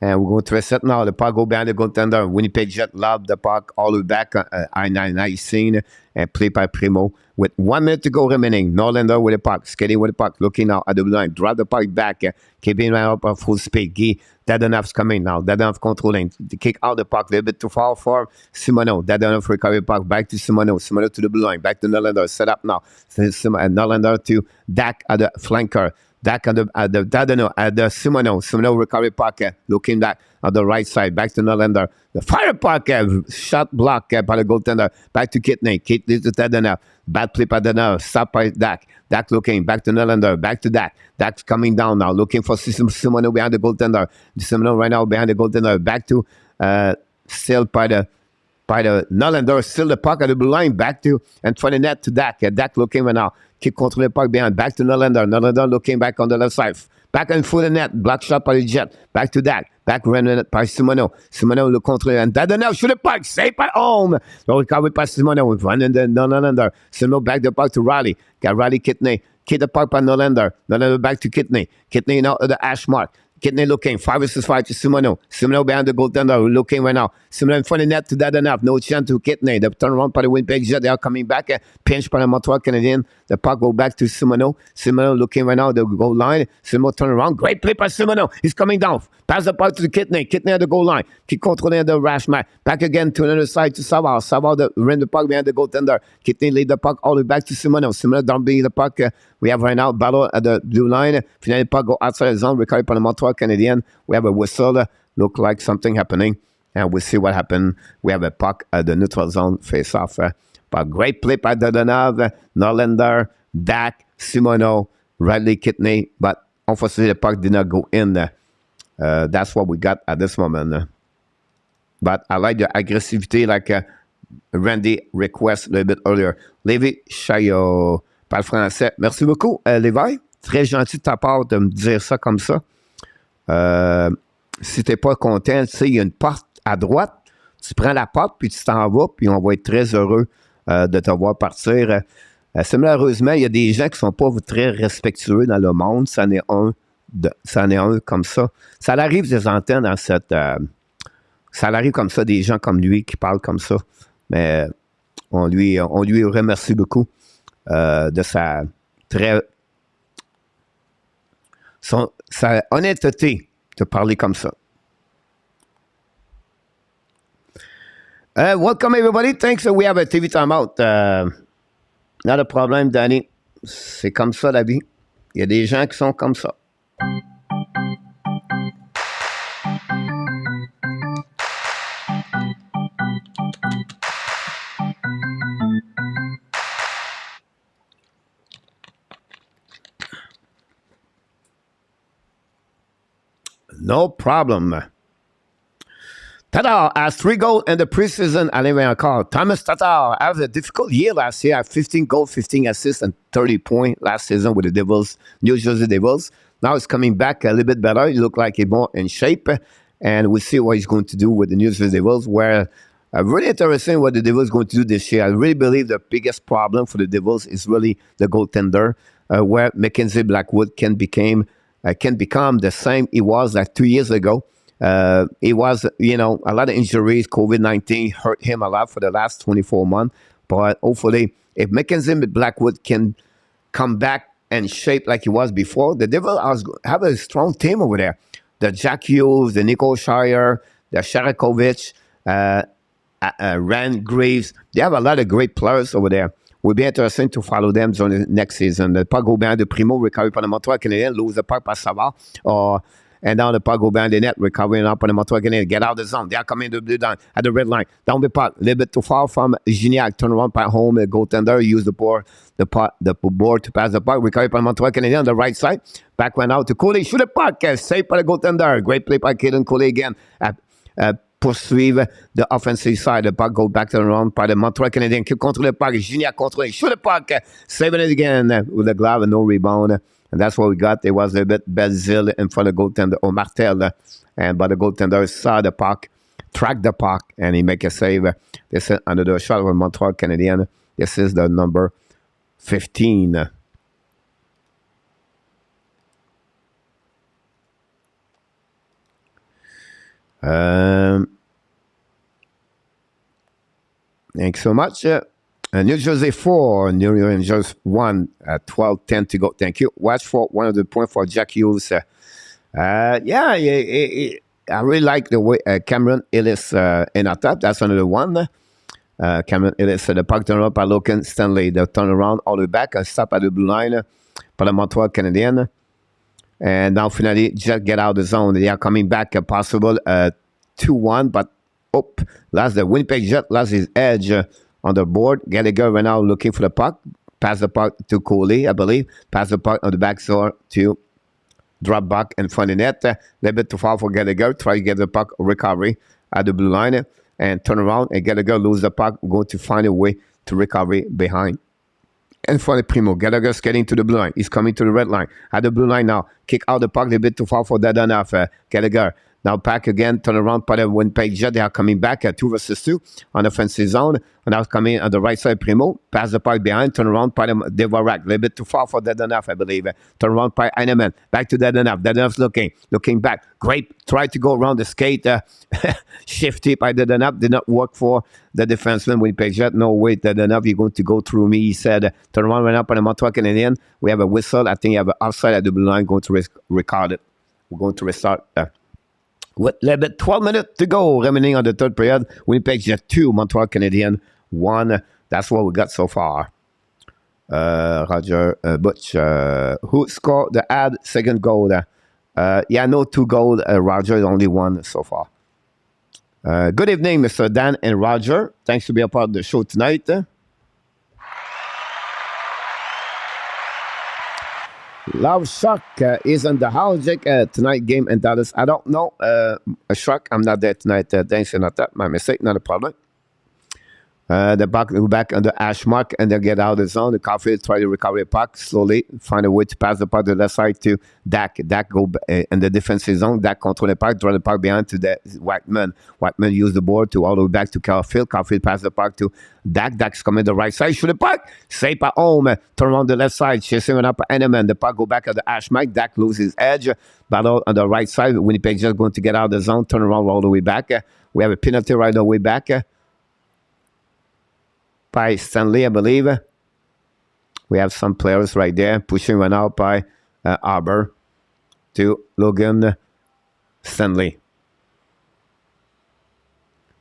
And we're going to reset now. The puck go behind the goaltender. Winnipeg Jet lob the puck all the way back. I scene and play by Primo. With 1 minute to go remaining. Norlander with the puck. Skating with the puck. Looking out at the line. Drop the puck back. Keeping right up at full speed. Dadonov's coming now. Dadonov controlling. The kick out the puck. A little bit too far for Simoneau. Dadonov recovery the puck. Back to Simoneau. Simoneau to the blue line. Back to Norlander. Set up now. Norlander to Dak at the flanker. Dak at the DADONOV, at the Simoneau. Simoneau recovery puck, looking back on the right side, back to Norlander. The fire puck, shot block by the goaltender, back to Kidney. Kidney to DADONOV. Bad play by DADONOV, stop by Dak. Dak looking, back to Norlander, back to Dak. Dak's coming down now, looking for Simoneau behind the goaltender. Simoneau right now behind the goaltender, back to still by the Norlander, still the puck at the blue line, back to, and for the net to Dak. Dak looking right now, keep controlling the puck behind, back to Norlander. Norlander looking back on the left side, back and through the net, block shot by the Jet, back to Dak, back ran by Simoneau. Simoneau le contrôle, and DADONOV shoot the puck, save by home. So recovered by Simoneau, running the Norlander. Simoneau back the puck to Riley, got Riley Kidney, keep the puck by Norlander. Norlander back to Kidney. Kidney now at the hash mark. Kidney looking, 5 versus 5 to Simoneau. Simoneau behind the goaltender, looking right now. Simoneau in front of the net to DADONOV. No chance to Kidney. The turnaround by the Winnipeg Jet. They are coming back. Pinch by the Montreal Canadiens. The puck go back to Simoneau. Simoneau looking right now, the goal line. Simoneau turn around. Great play by Simoneau. He's coming down. Pass the puck to Kidney. Kidney at the goal line. Keep controlling the rash match. Back again to another side to Savard. Savard ran the puck behind the goaltender. Kidney lead the puck all the way back to Simoneau. Simoneau down being the puck. We have right now battle at the blue line. Finally, the puck go outside the zone. Recovered by the Montreal Canadiens. We have a whistle. Look like something happening. And we'll see what happened. We have a puck at the neutral zone face off. But great play by DADONOV, Norlander, Dak, Simoneau, Riley Kidney. But unfortunately, the puck did not go in. That's what we got at this moment. But I like the aggressivity, like Randy request a little bit earlier. Lévi Chaillot, parle français. Merci beaucoup, Lévi. Très gentil de ta part de me dire ça comme ça. Si tu n'es pas content, tu sais, il y a une porte à droite. Tu prends la porte, puis tu t'en vas, puis on va être très heureux de te voir partir. Malheureusement, il y a des gens qui ne sont pas très respectueux dans le monde. Ça en est un comme ça. Ça arrive des antennes dans cette... ça arrive comme ça, des gens comme lui qui parlent comme ça. Mais on lui remercie beaucoup de sa honnêteté de parler comme ça. Welcome everybody. Thanks. We have a TV timeout. Not a problem, Danny. C'est comme ça la vie. Il y a des gens qui sont comme ça. No problem. Tatar has 3 goals in the preseason. Allez, encore. Thomas Tatar has a difficult year last year. 15 goals, 15 assists, and 30 points last season with the Devils, New Jersey Devils. Now he's coming back a little bit better. He looks like he's more in shape. And we'll see what he's going to do with the New Jersey Devils. Where really interesting what the Devils are going to do this year. I really believe the biggest problem for the Devils is really the goaltender, where Mackenzie Blackwood can become the same he was like 2 years ago. He was, a lot of injuries. COVID-19 hurt him a lot for the last 24 months. But hopefully, if Mackenzie Blackwood can come back and shape like he was before, the Devils have a strong team over there. The Jack Hughes, the Nico Shire, the Sharakovich, Rand Graves. They have a lot of great players over there. Will be interesting to follow them during the next season. The puck go behind the Primo, recovery par le Montreal Canadiens, lose the puck by Savard, and down the puck go behind the net, recovering up on the Montreal Canadiens. Get out of the zone. They are coming to the down at the red line. Down the puck, a little bit too far from Gignac. Turn around by home, the goaltender, use the board to pass the puck. Recovery by Montreal Canadiens on the right side. Back went out to Coley. Shoot the puck. Saved by the goaltender. Great play by Kaden Coley again. Poursuivre the offensive side. The puck go back to the round by the Montreal Canadiens. Keep control the puck. Gignac control. Shoot the puck. Saving it again with the glove and no rebound. And that's what we got. There was a bit Belzile in front of the goaltender, or Martel. But the goaltender saw the puck, tracked the puck, and he make a save. This is under the shot of Montreal Canadiens. This is the number 15. Thanks so much. New Jersey 4, New Rangers 1, 12-10 to go. Thank you. Watch for one of the points for Jack Hughes. I really like the way Cameron Ellis in attack. That's another one. Cameron Ellis, the puck turn up by Logan Stanley. The turnaround all the way back. Stop at the blue line by the Montreal Canadiens. And now finally just get out of the zone. They are coming back, possible 2-1, but lost the Winnipeg Jet, lost his edge on the board. Gallagher went out looking for the puck. Pass the puck to Coley, I believe. Pass the puck on the back door to drop back in front of the net. A little bit too far for Gallagher. Try to get the puck recovery at the blue line and turn around. And Gallagher lose the puck. Going to find a way to recovery behind. And for the Primo, Gallagher's getting to the blue line. He's coming to the red line. At the blue line now. Kick out the puck a little bit too far for DADONOV. Gallagher. Now back again, turn around, by the Winnipeg Jet. They are coming back at 2 versus 2 on the offensive zone. And now coming on the right side, Primo. Pass the puck behind, turn around, by the DVORAK. A little bit too far for DADONOV, I believe. Turn around, by Heineman. Back to DADONOV. DADONOV's looking back. Great. Tried to go around the skate. Shifty by DADONOV. Did not work for the defenseman, Winnipeg Jet. No, wait, DADONOV, you're going to go through me. He said, turn around, went up on the Montreal Canadiens. We have a whistle. I think you have an offside at the blue line. Going to record it. We're going to restart. With a little bit 12 minutes to go remaining on the third period. Winnipeg Jet 2, Montreal Canadiens 1. That's what we got so far. Roger Butch, who scored the ad second goal? Yeah, no 2 goals. Roger, only 1 so far. Good evening, Mr. Dan and Roger. Thanks to be a part of the show tonight. Love Shock is on the Hologic tonight game in Dallas. I don't know. Shock, I'm not there tonight. Thanks, not that. My mistake, not a problem. The back on the hash mark and they get out of the zone. The Caulfield try to recover the puck slowly, find a way to pass the puck to the left side to Dak. Dak go in the defensive zone. Dak control the puck, draw the puck behind to the Whiteman. Whiteman use the board to all the way back to Caulfield. Caulfield pass the puck to Dak. Dak's coming the right side, shoot the puck. Safe at home, turn on the left side, chasing it up Heineman. The puck go back at the hash mark. Dak loses his edge. Battle on the right side. Winnipeg just going to get out of the zone, turn around all the way back. We have a penalty right the way back. By Stanley, I believe. We have some players right there pushing one out by Arbor to Logan Stanley.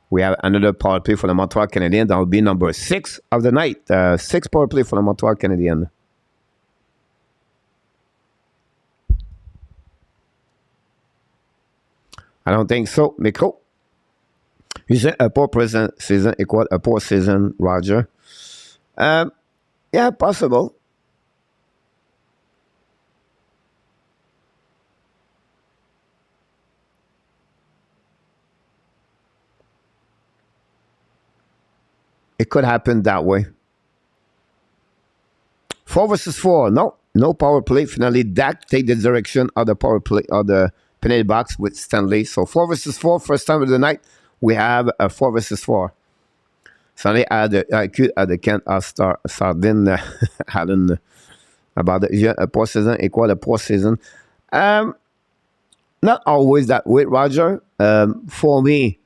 We have another power play for the Montreal Canadiens. That will be number 6 of the night. 6 power play for the Montreal Canadiens. I don't think so. Micro. You say a poor present season equal a poor season, Roger. Yeah, possible. It could happen that way. 4 versus 4. No power play. Finally, Dak take the direction of the power play of the penalty box with Stanley. So 4 versus 4, first time of the night. We have a 4 versus 4. Sunday had the Kent Star Sardin Allen about a poor season equal a poor season. Not always that way, Roger. For me,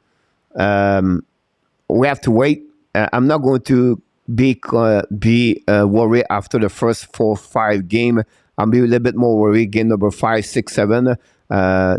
we have to wait. I'm not going to be worried after the first 4-5 game. I'll be a little bit more worried. Game number 5, 6, 7.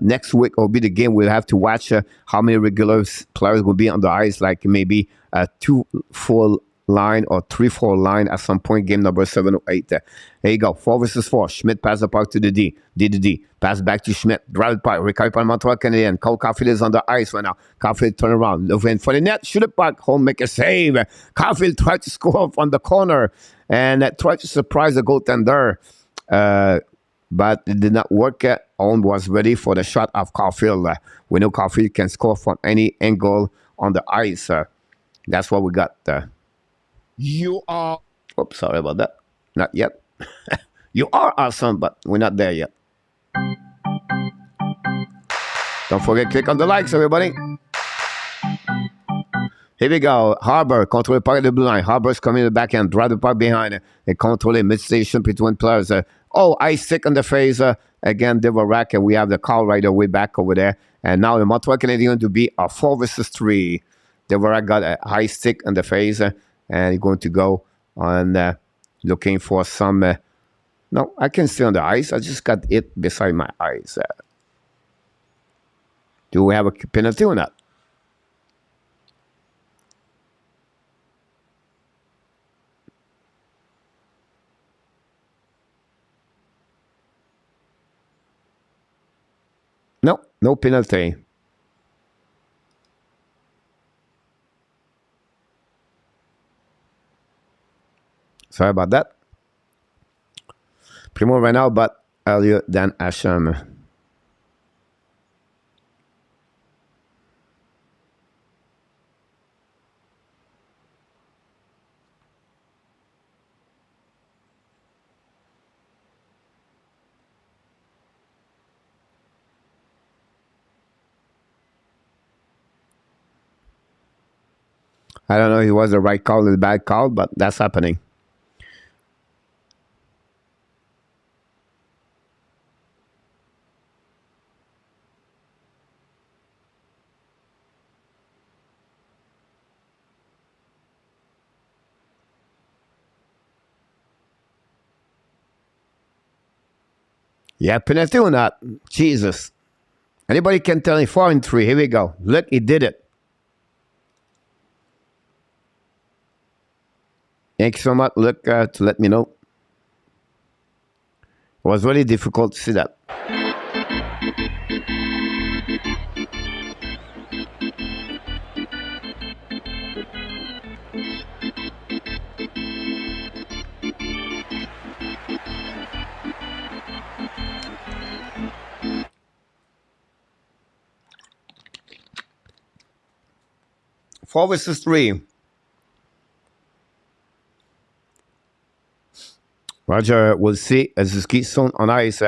Next week will be the game we'll have to watch how many regular players will be on the ice, like maybe a 2 full line or 3 full line at some point, game number 7 or 8. There you go, 4 versus 4. Schmidt pass the puck to the D. Pass back to Schmidt. Drive the puck. Recover by Montreal Canadiens. Cole Caulfield is on the ice right now. Caulfield turn around. Looking for the net. Shoot the puck. Home make a save. Caulfield tried to score from the corner and tried to surprise the goaltender. But it did not work. Owen was ready for the shot of Caulfield. We know Caulfield can score from any angle on the ice. That's what we got. You are... Oops, sorry about that. Not yet. You are awesome, but we're not there yet. Don't forget, click on the likes, everybody. Here we go. Harbor, control the puck at the blue line. Harbor's coming in the backhand, drive the puck behind. They control a mid-station between players. Ice stick on the face. Again, DVORAK, and we have the call right away back over there. And now the Montreal Canadiens to be a 4 versus 3. DVORAK got a high stick on the face, and he's going to go on looking for some... no, I can stay on the ice. I just got it beside my eyes. Do we have a penalty or not? No, no penalty. Sorry about that. Primo right now, but earlier than Asham. I don't know if it was the right call or the bad call, but that's happening. Yeah, penalty or not? Jesus. Anybody can tell me 4-3. Here we go. Look, he did it. Thank you so much, look, to let me know. It was really difficult to see that. Four versus 3. Roger will see Zuski soon on ice.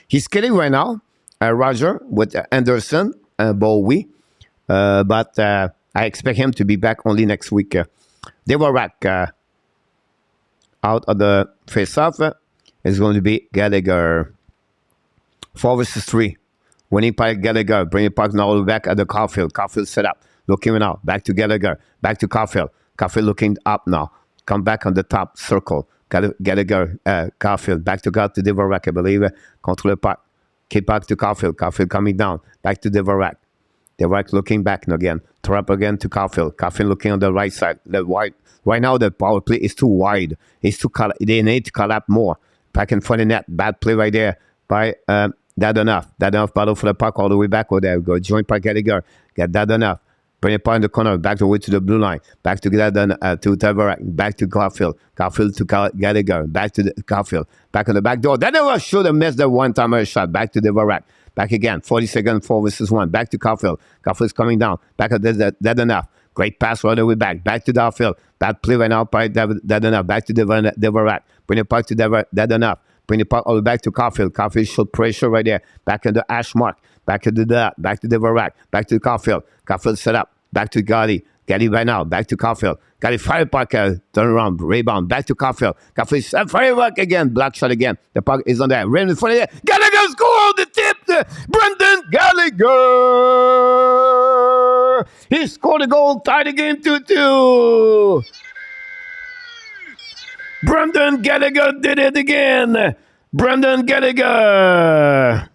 He's skating right now, Roger, with Anderson and Bowie. But I expect him to be back only next week. DVORAK out of the face-off is going to be Gallagher. 4 versus 3. Winnipeg, Gallagher. Bring it back now back at the Caulfield. Caulfield set up. Looking now. Back to Gallagher. Back to Caulfield. Caulfield looking up now. Come back on the top circle. Gallagher, Caulfield. Back to DVORAK, I believe. Control the puck. Keep back to Caulfield. Caulfield coming down. Back to DVORAK. DVORAK looking back again. Throw up again to Caulfield. Caulfield looking on the right side. The wide. Right now, the power play is too wide. It's too they need to collapse more. Back in front of net. Bad play right there by DADONOV. DADONOV battle for the puck all the way back. Oh, there we go. Joint by Gallagher. Get DADONOV. Bring it in the corner. Back the way to the blue line. Back to DVORAK. Back to Caulfield. Caulfield to Gallagher. Back to Caulfield. Back on the back door. DADONOV should have missed the one-timer shot. Back to DVORAK. Back again. 40 seconds. 4 versus 1. Back to Caulfield. Caulfield's coming down. Back at DADONOV. Great pass all the way back. Back to Caulfield. Bad play right now by DADONOV. Back to DVORAK. Bring it back to DADONOV. Bring the puck all the way back to Caulfield. Caulfield should pressure right there. Back in the hash mark. Back to DVORAK. Back to Caulfield. Caulfield set up. Back to Gally. Gally right now. Back to Caulfield. Gally fire puck. Turn around. Rebound. Back to Caulfield. Caulfield fire puck again. Block shot again. The puck is on there. Ran in front of there. Gallagher score the tip. Brendan Gallagher. He scored a goal. Tied the game 2-2. Brendan Gallagher did it again. Brendan Gallagher.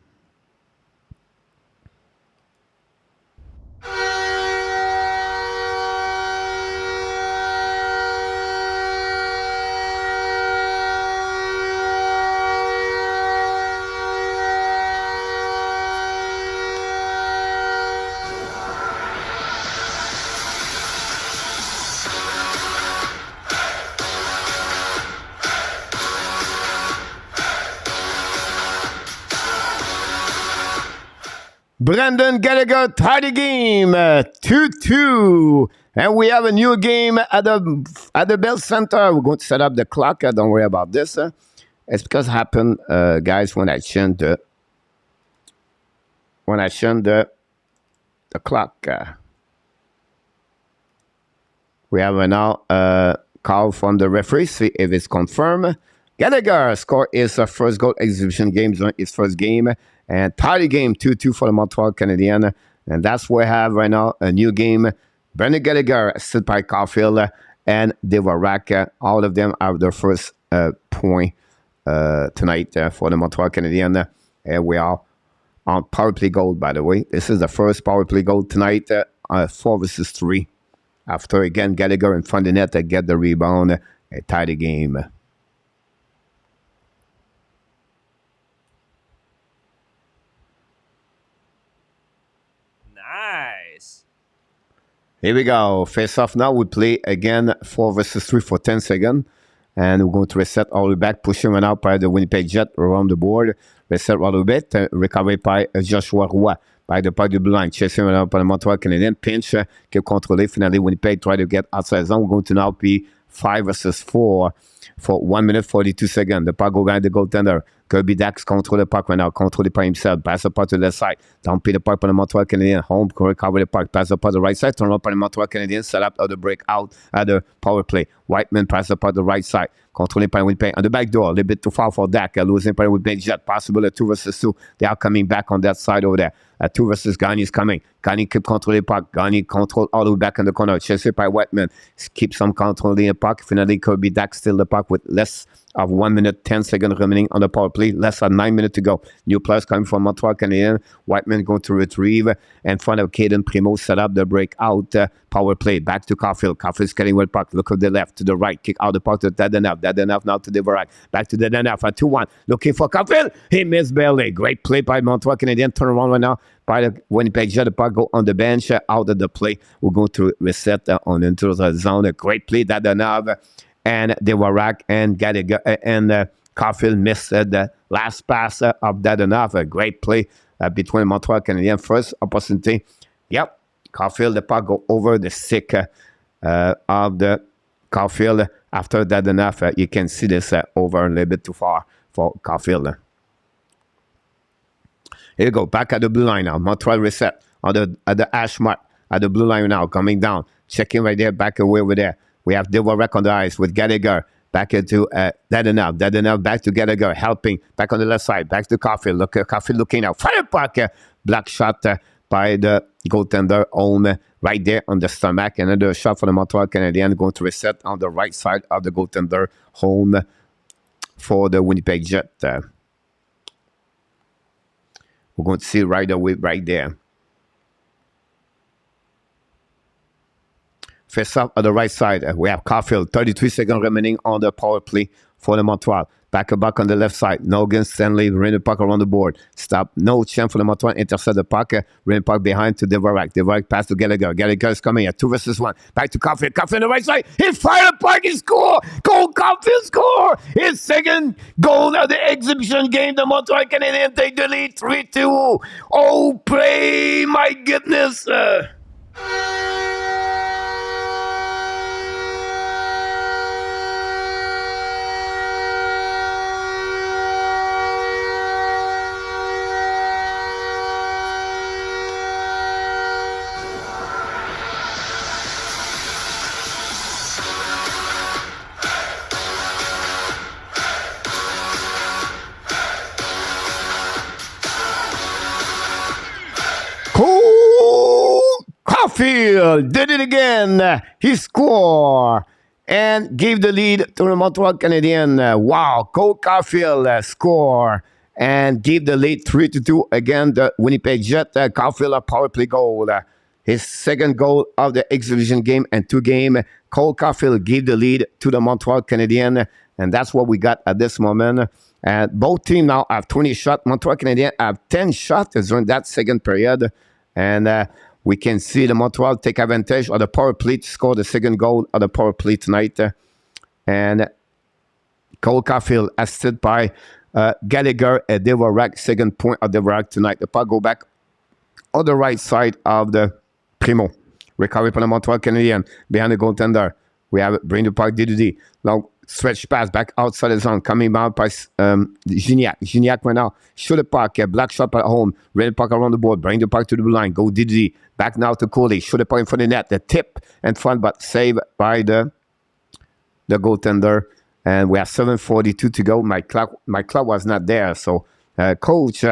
Brendan Gallagher tied the game 2-2. And we have a new game at the Bell Center. We're going to set up the clock. Don't worry about this. It's because it happened, guys, when I changed the clock. We have now a call from the referee, see if it's confirmed. Gallagher scored his first goal exhibition game, his first game. And tied the game 2-2 for the Montreal Canadiens. And that's what we have right now, a new game. Brendan Gallagher, assisted by Caulfield and DVORAK. All of them have their first point tonight for the Montreal Canadiens. And we are on power play goal, by the way. This is the first power play goal tonight, 4 versus 3. After, again, Gallagher in front of the net to get the rebound and tie the game. Here we go. Face off now. We play again 4 versus 3 for 10 seconds. And we're going to reset all the way back, pushing one out by the Winnipeg Jet around the board. Reset all the way back, recovery by Joshua Roy by the part du blue line. Chasing one out by the Montreal Canadiens. Pinch, qui est contrôlé. Finally, Winnipeg try to get outside zone. We're going to now be 5 versus 4 for 1 minute 42 seconds. The puck go behind the goaltender. Kirby Dax control the puck right now, control it by himself. Pass the puck to the left side. Down the puck by the Montreal Canadiens. Home, recover the puck. Pass the puck to the right side. Turn up by the Montreal Canadiens. Set up the breakout at the power play. Whiteman pass the puck to the right side. Controlling by Winnipeg on the back door. A little bit too far for Dak. Losing by Winnipeg Jet. Possible 2 versus 2. They are coming back on that side over there. 2 versus Gagné is coming. Gagné keep controlling the puck. Gagné control all the way back in the corner. Chased by Whiteman. Keep some controlling the puck. Finally, Kirby Dak still the puck with less of 1 minute 10 seconds remaining on the power play. Less than 9 minutes to go. New players coming from Montreal Canadiens. Whiteman going to retrieve in front of Caden Primo. Set up the breakout power play. Back to Caulfield. Caulfield's getting with puck. Look at the left to the right. Kick out the puck to DADONOV. DADONOV now to DVORAK. Back to DADONOV at 2-1. Looking for Caulfield. He missed barely. Great play by Montreal Canadiens. Turn around right now by the Winnipeg Jet. The puck go on the bench out of the play. We're going to reset on into the zone. A great play. DADONOV and DVORAK and Gallagher and Caulfield missed the last pass of DADONOV. A great play between Montreal Canadiens. First opportunity. Yep. Caulfield, the puck go over the stick of the Caulfield. After DADONOV, you can see this over a little bit too far for Caulfield. Here you go. Back at the blue line now. Montreal reset at the hash mark at the blue line now. Coming down. Checking right there. Back away over there. We have DVORAK on the ice with Gallagher. Back into DADONOV. DADONOV back to Gallagher. Helping. Back on the left side. Back to Caulfield. Look at Caulfield looking out. Fire puck. Black shot by the goaltender home right there on the stomach. Another shot for the Montreal Canadiens. Going to reset on the right side of the goaltender home for the Winnipeg Jet. We're going to see right away right there. Face up on the right side. We have Caulfield. 33 seconds remaining on the power play for the Montreal. Back on the left side. Nogan, Stanley, ran the puck around the board. Stop. No chance for the Montreal. Intercept the puck. Ran the puck behind to DVORAK. DVORAK pass to Gallagher. Gallagher is coming at 2 versus 1. Back to Caulfield. Caulfield on the right side. He fired the puck. He score. Goal. Caulfield score. His second goal of the exhibition game. The Montreal Canadiens take the lead 3-2. Oh, play. My goodness. Caulfield did it again. He scored and gave the lead to the Montreal Canadiens. Wow, Cole Caulfield scored and gave the lead 3-2 again. The Winnipeg Jet. Caulfield a power play goal. His second goal of the exhibition game and 2 game. Cole Caulfield gave the lead to the Montreal Canadiens, and that's what we got at this moment. And both teams now have 20 shots. Montreal Canadiens have 10 shots during that second period. And we can see the Montreal take advantage of the power play to score the second goal of the power play tonight. And Cole Caulfield assisted by Gallagher and DVORAK, second point of DVORAK tonight. The puck go back on the right side of the Primo. Recovery from the Montreal Canadiens behind the goaltender. We have bring the puck DDD. Now stretch pass back outside the zone. Coming out by Gignac. Gignac right now. Shoot the puck. Black shot at home. Red the puck around the board. Bring the puck to the blue line. Go DDD. Back now to Coley. Shoot the puck in front of the net. The tip in front, but saved by the goaltender. And we have 7:42 to go. My clock was not there. So, coach,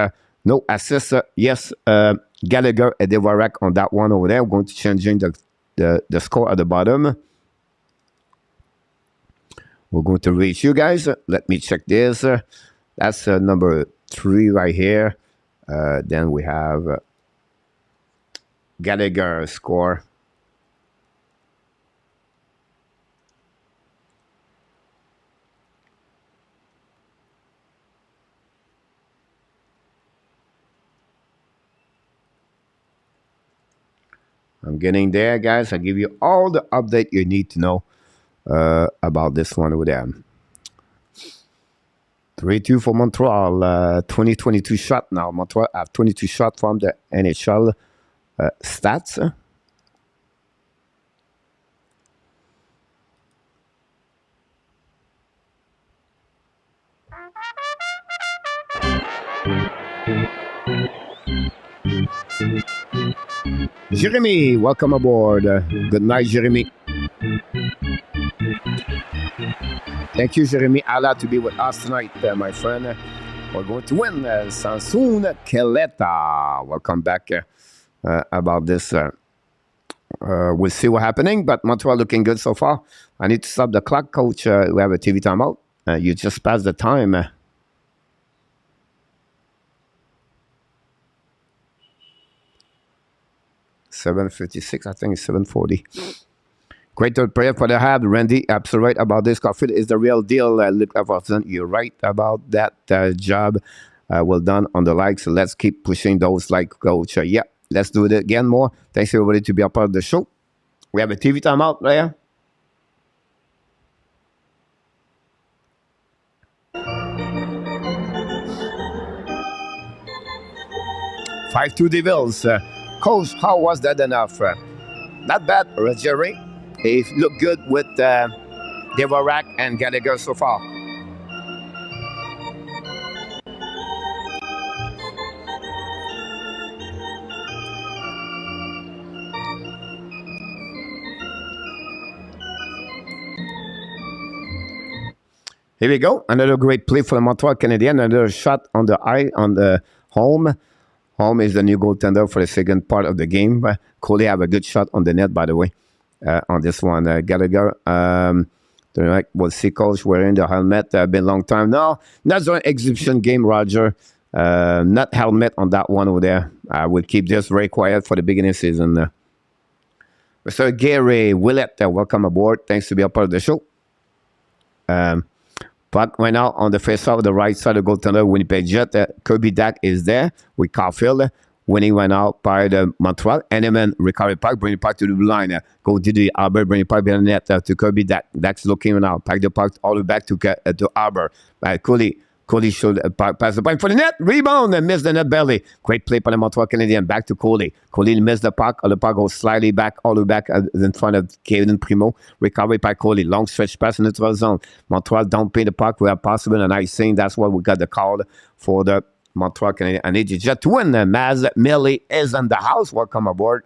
no assist. Yes, Gallagher and DVORAK on that one over there. We're going to change the score at the bottom. We're going to reach you guys. Let me check this. That's number 3 right here. Then we have Gallagher score. I'm getting there, guys. I'll give you all the update you need to know about this one with them. 3-2 for Montreal. 2022 shot now. Montreal have 22 shots from the NHL stats. Jeremy, welcome aboard. Good night, Jeremy. Thank you, Jeremy Alla, to be with us tonight, my friend. We're going to win. Sansoon Keleta. Welcome back about this. We'll see what's happening, but Montreal looking good so far. I need to stop the clock, coach. We have a TV timeout. You just passed the time. 7:56, I think it's 7:40. Great third prayer for the HABS. Randy, absolutely right about this. Caulfield is the real deal. Luke Everson, you're right about that job. Well done on the likes. Let's keep pushing those like coach. Yeah, let's do it again more. Thanks everybody to be a part of the show. We have a TV timeout there. Five two Devils. Coach, how was that enough? Not bad, Jerry. He looked good with DVORAK and Gallagher so far. Here we go. Another great play for the Montreal Canadiens. Another shot on the eye on the home. Home is the new goaltender for the second part of the game. Coley have a good shot on the net, by the way, on this one. Gallagher, we'll see coach wearing the helmet. Been a long time now. Not an exhibition game, Roger. Not helmet on that one over there. I will keep this very quiet for the beginning of the season. Mr. Gary Willett, welcome aboard. Thanks to be a part of the show. Puck right now on the face off the right side of the goaltender, Winnipeg Jet. Kirby Dack is there with Caulfield. Winning right now by the Montreal. Enneman, recovery puck, bring the puck to the blue line. Go to the Arbor, bring the puck behind the net to Kirby Dack. Dack's looking now. Pack the puck all the way back to Arbor. Coley should pass the puck for the net. Rebound and miss the net belly. Great play by the Montreal Canadiens. Back to Coley. Coley missed the puck. The puck goes slightly back, all the way back in front of Caden Primo. Recovery by Coley. Long stretch pass in the neutral zone. Montreal don't pay the puck. We have possible and icing. That's why we got the call for the Montreal Canadiens. I need you just to win. Maz Millie is in the house. Welcome aboard.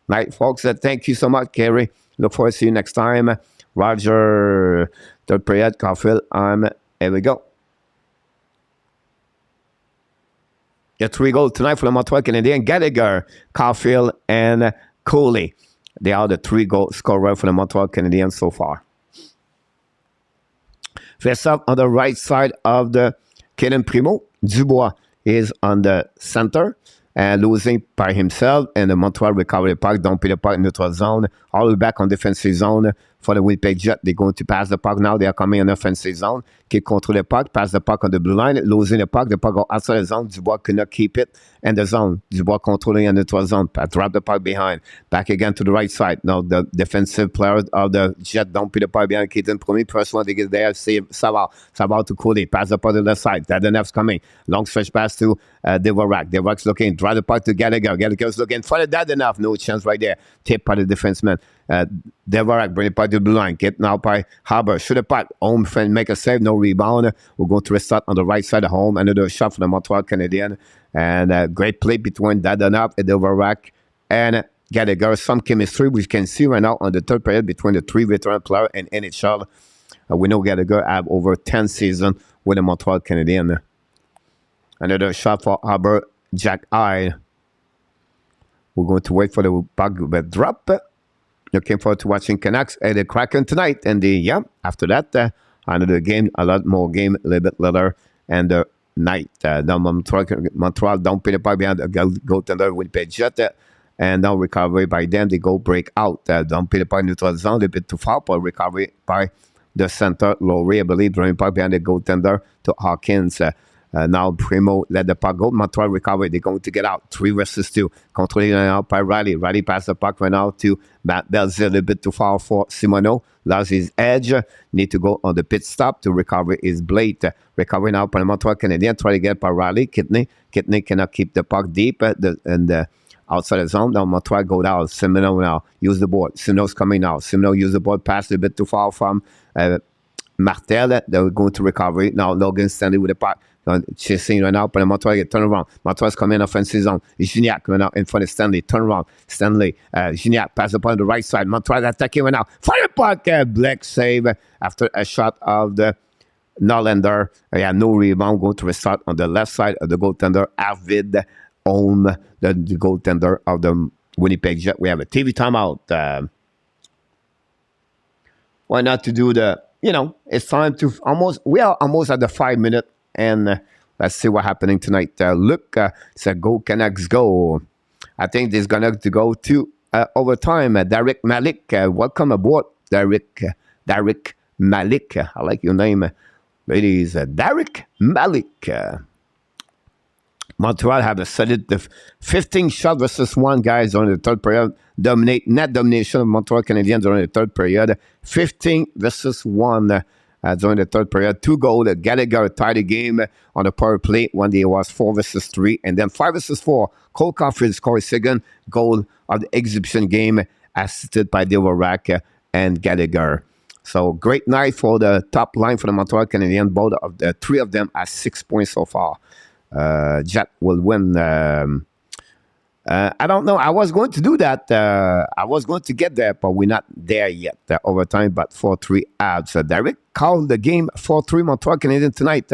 Night, folks. Thank you so much, Kerry. Look forward to see you next time. Roger, third period, Caulfield. Here we go. The 3 goals tonight for the Montreal Canadiens. Gallagher, Caulfield, and Coley. They are the 3 goal scorers for the Montreal Canadiens so far. Face up on the right side of the Caden Primo. Dubois is on the center and losing by himself. And the Montreal recovery puck. Don't pay the puck in neutral zone. All the way back on defensive zone for the Winnipeg Jet. They're going to pass the puck now. They are coming in offensive zone. Keep control the puck. Pass the puck on the blue line. Losing the puck. The puck go outside the zone. Dubois could not keep it in the zone. Dubois controlling in the neutral zone. Drop the puck behind. Back again to the right side. Now the defensive players of the Jet don't put the puck behind Keaton. First one to get there. Save Savard. Savard to Coley. Pass the puck to the left side. DADONOV's coming. Long stretch pass to DVORAK. DVORAK's looking. Draw the puck to Gallagher. Gallagher's looking for the DADONOV. No chance right there. Tip by the defenseman. DVORAK bring the puck to the blue line. Get now by HABS. Shoot the puck. Home friend make a save. No rebound. We're going to restart on the right side of home. Another shot for the Montreal Canadiens. And great play between DADONOV and DVORAK and Gallagher. Some chemistry we can see right now on the third period between the 3 veteran players and NHL. We know Gallagher have over 10 seasons with the Montreal Canadiens. Another shot for HABS. Jack Eye. We're going to wait for the puck to drop. Looking forward to watching Canucks and the Kraken tonight. And after that, another game, a lot more game a little bit later and the night. Now Montreal don't pay the puck behind the goaltender Winnipeg Jet. And now recovery by them. They go break out. Don't pay the puck neutral zone. A little bit too far, but recovery by the center. Laurie, I believe, running puck behind the goaltender to Hawkins. Now Primo let the puck go. Montreal recover. They're going to get out. 3 versus 2. Controlled now by Riley. Riley passed the puck right now to Matt Belzil. A little bit too far for Simoneau. Lost his edge. Need to go on the pit stop to recover his blade. Recovery now by the Montreal Canadiens. Try to get by Riley. Kidney cannot keep the puck deep and outside the zone. Now Montreal go down. Simoneau now use the board. Simoneau's coming now. Simoneau use the board. Pass a little bit too far from Martel. They're going to recovery. Now Logan Stanley with the puck. Chasing right now, but Montreal get turn around. Montreal's coming in offensive zone. Gignac right now in front of Stanley. Turn around. Stanley, Gignac pass the puck on the right side. Montreal attacking right now. Fire puck. Black save after a shot of the Norlander. No rebound. Going to restart on the left side of the goaltender. Arvid Holm, the goaltender of the Winnipeg Jet. We have a TV timeout. Why not to do the, it's time to we are almost at the 5-minute. And let's see what's happening tonight. Look, it's a go Canucks go. I think this is going to go to overtime. Derek Malik, welcome aboard. Derek Malik. I like your name, ladies. Derek Malik. Montreal have a solid 15 shot versus 1, guys, during the third period. Net domination of Montreal Canadiens during the third period. 15 versus 1. During the third period, 2 goals. Gallagher tied the game on the power play when there was 4 versus 3. And then 5 versus 4, Cole Caulfield scored his second goal of the exhibition game, assisted by DVORAK and Gallagher. So great night for the top line for the Montreal Canadiens. Both of the 3 of them at 6 points so far. Jet will win. I don't know. I was going to do that. I was going to get there, but we're not there yet. Overtime, but 4-3 HABS. Derek called the game 4-3 Montreal Canadiens tonight.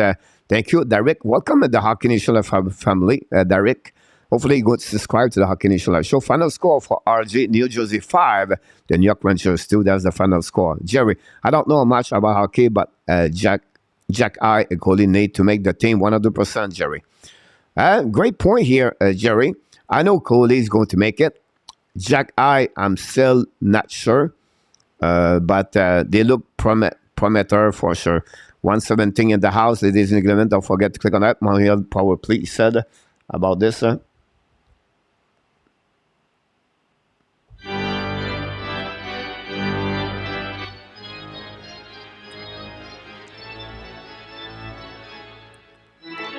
Thank you, Derek. Welcome to the Hockey Nation Live family, Derek. Hopefully you go to subscribe to the Hockey Nation Live show. Final score for RJ, New Jersey 5, the New York Rangers 2. That's the final score. Jerry, I don't know much about hockey, but Jack I called Nate to make the team 100%, Jerry. Great point here, Jerry. I know Coley is going to make it. Jack I'm still not sure. But they look prometteur for sure. 117 in the house, ladies and gentlemen. Don't forget to click on that. Montreal Power Play said about this.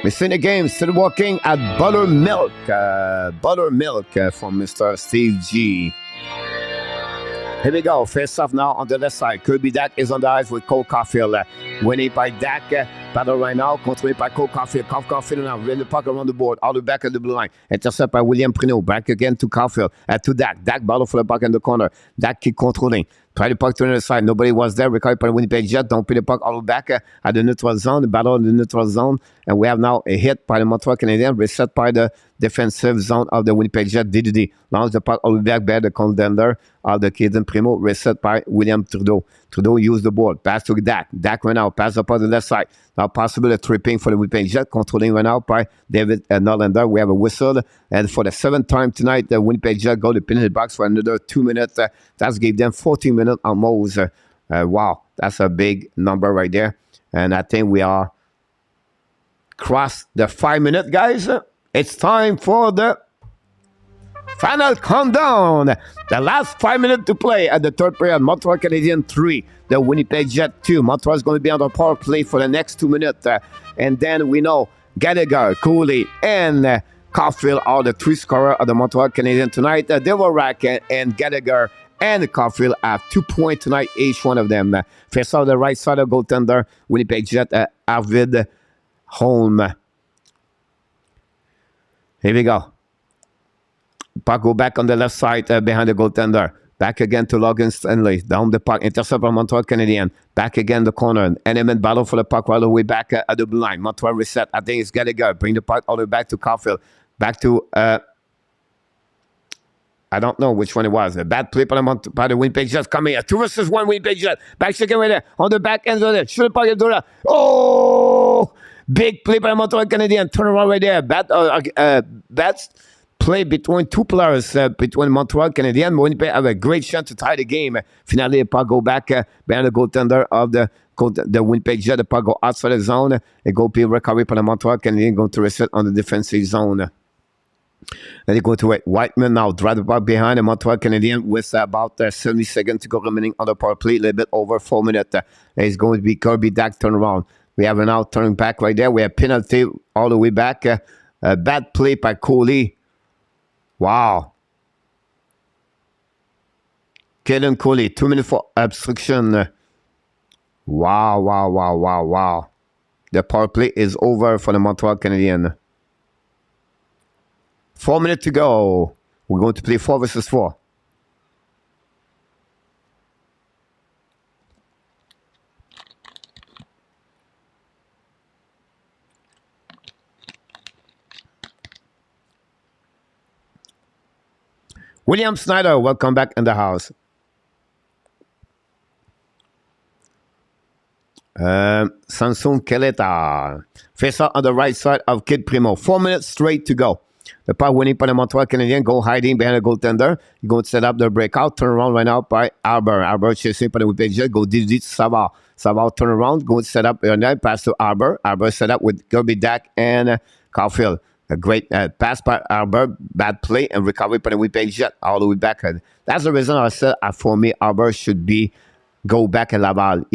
Missing the game, still working at Buttermilk. Buttermilk from Mr. Steve G. Here we go. Face off now on the left side. Kirby Dak is on the ice with Cole Caulfield. Winning by Dak. Battle right now. Controlled by Cole Caulfield. Caulfield now. Win the puck around the board. All the back of the blue line. Intercept by William Prino. Back again to Caulfield. To Dak. Dak battle for the puck in the corner. Dak keep controlling. Try the puck to the other side. Nobody was there. Recovered by the Winnipeg Jet. Don't put the puck all the back at the neutral zone. The battle in the neutral zone. And we have now a hit by the Montreal Canadiens. Reset by the defensive zone of the Winnipeg Jet. DDD. Launch the puck all the back by the contender of the Canadian Primo. Reset by William Trudeau. Trudeau used the board. Pass to Dak. Dak right now. Pass up on the left side. Now possible a tripping for the Winnipeg Jet. Controlling right now by David Norlander. We have a whistle. And for the 7th time tonight, the Winnipeg Jet go to penalty box for another 2 minutes. That gave them 14 minutes almost. Wow. That's a big number right there. And I think we are crossed the 5 minute, guys. It's time for the final countdown. The last 5 minutes to play at the third period. Montreal Canadiens 3, the Winnipeg Jet 2. Montreal is going to be on the power play for the next 2 minutes. And then we know Gallagher, Cooley, and Caulfield are the 3 scorers of the Montreal Canadiens tonight. DVORAK and Gallagher and Caulfield have 2 points tonight, each one of them. First off the right side of goaltender, Winnipeg Jet, Arvid Holm. Here we go. Puck go back on the left side behind the goaltender. Back again to Logan Stanley. Down the puck. Intercept by Montreal Canadiens. Back again the corner. Enemy battle for the puck all the way back at the blue line. Montreal reset. I think it's Gallagher. Bring the puck all the way back to Caulfield. Back to... I don't know which one it was. A bad play by the Winnipeg Jets coming here. 2 versus 1 Winnipeg Jets. Back second right there. On the back end of it. Shoot the puck into that. Oh! Big play by the Montreal Canadiens. Turn around right there. Bad play between 2 players. Between Montreal Canadiens. Winnipeg have a great chance to tie the game. Finally, the puck go back behind the goaltender of the The Winnipeg Jet, the puck go outside the zone. It go be recovery for the Montreal Canadiens, going to reset on the defensive zone. And they go to it. Whiteman now drive the puck behind the Montreal Canadiens with about 70 seconds to go remaining on the power play, a little bit over 4 minutes. It's going to be Kirby Dack turnaround. We have an out turning back right there. We have penalty all the way back. A bad play by Coley. Wow. Kaden Coley, 2 minutes for obstruction. Wow. The power play is over for the Montreal Canadiens. 4 minutes to go. We're going to play 4 versus 4. William Snyder, welcome back in the house. Samson Keleta. Face out on the right side of Kid Primo. 4 minutes straight to go. The puck winning by the Montreal Canadiens. Go hiding behind the goaltender. You're going to set up the breakout. Turn around right now by Arbor. Arbor chasing by the Winnipeg Jet. Go deep to Savard. Savard turn around. Go set up your net. Pass to Arbor. Arbor set up with Kirby Dack and Caulfield. A great pass by Arbor. Bad play and recovery by the Winnipeg Jet. All the way back. That's the reason I said for me Arbor should go back at Laval.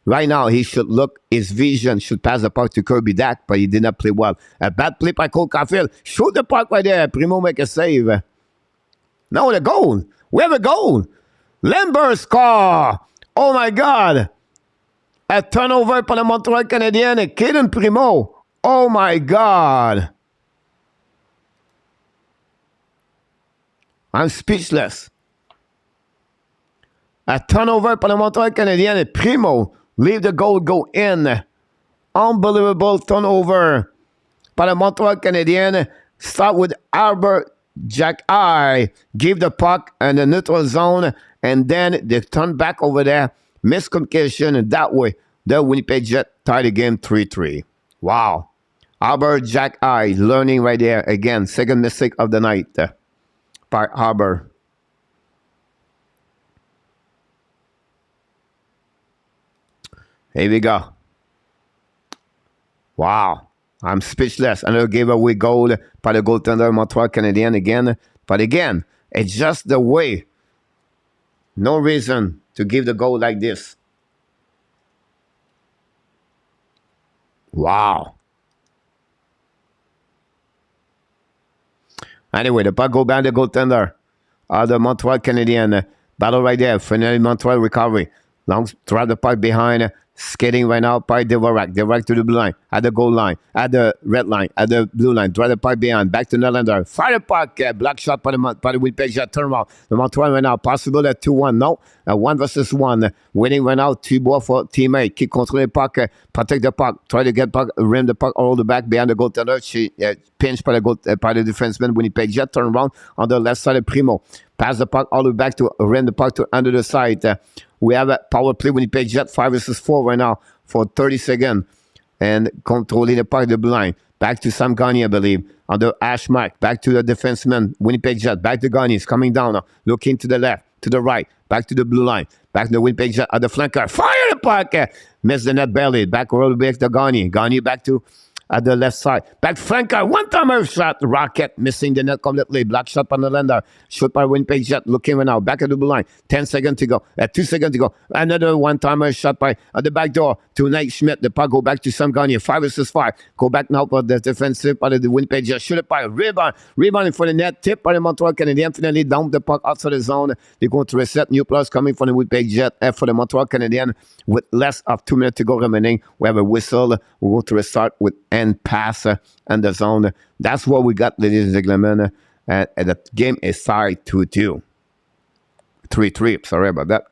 Right now, he should look, his vision should pass the puck to Kirby Dack, but he did not play well. A bad play by Cole Caulfield. Shoot the puck right there. Primo make a save. No, the goal. We have a goal. Lambert score. Oh my God. A turnover for the Montreal Canadiens. Kaden Primo. Oh my God. I'm speechless. A turnover for the Montreal Canadiens. Primo leave the goal go in. Unbelievable turnover for the Montreal Canadiens. Start with Albert Jack I. Give the puck in the neutral zone. And then they turn back over there. Miscommunication. And that way, the Winnipeg Jet tie the game 3-3. Wow. Albert Jack I learning right there. Again, second mistake of the night by Albert. Here we go. Wow. I'm speechless. Another giveaway goal by the goaltender Montreal Canadiens again. But again, it's just the way. No reason to give the goal like this. Wow. Anyway, the puck go back the goaltender. The Montreal Canadiens. Battle right there. Finally, Montreal recovery. Long drive the puck behind. Skating right now by DVORAK. DVORAK to the blue line. At the goal line. At the red line. At the blue line. Drive the puck behind. Back to Nylander. Fire the puck. Black shot by the Winnipeg Jet. Turn around. The Montreal right now. Possible at 2-1. No. 1 versus 1. Winning right now. 2 ball for teammate. Keep controlling the puck. Protect the puck. Try to get puck. Rim the puck all the back behind the goaltender. She pinched by the defenseman. Winnipeg Jet. Turn around on the left side of Primo. Pass the puck all the way back to rim the puck to under the side. We have a power play Winnipeg Jet 5 versus 4 right now for 30 seconds. And controlling the puck, the blue line. Back to Sam Gagner, I believe. On the hash mark. Back to the defenseman. Winnipeg Jet. Back to Gagner. He's coming down now. Looking to the left. To the right. Back to the blue line. Back to the Winnipeg Jet at the flanker. Fire the puck. Miss the net barely. Back roll back to Gagner. Gagner back to at the left side. Back flanker. One-timer shot. Rocket missing the net completely. Black shot by the Nylander. Shot by Winnipeg Jet. Looking right now. Back at the blue line. 10 seconds to go. 2 seconds to go. Another one-timer shot by at the back door to Nate Schmidt. The puck go back to Sam Gagner. 5 versus 5. Go back now for the defensive by the Winnipeg Jet. Shoot it by rebound. Rebound for the net. Tip by the Montreal Canadiens. Finally down the puck outside the zone. They're going to reset. New plus coming from the Winnipeg Jet. For the Montreal Canadiens with less of 2 minutes to go remaining. We have a whistle. We're going to restart with end pass and the zone. That's what we got, ladies and gentlemen. And the game is tied 2-2. 3-3. Sorry about that.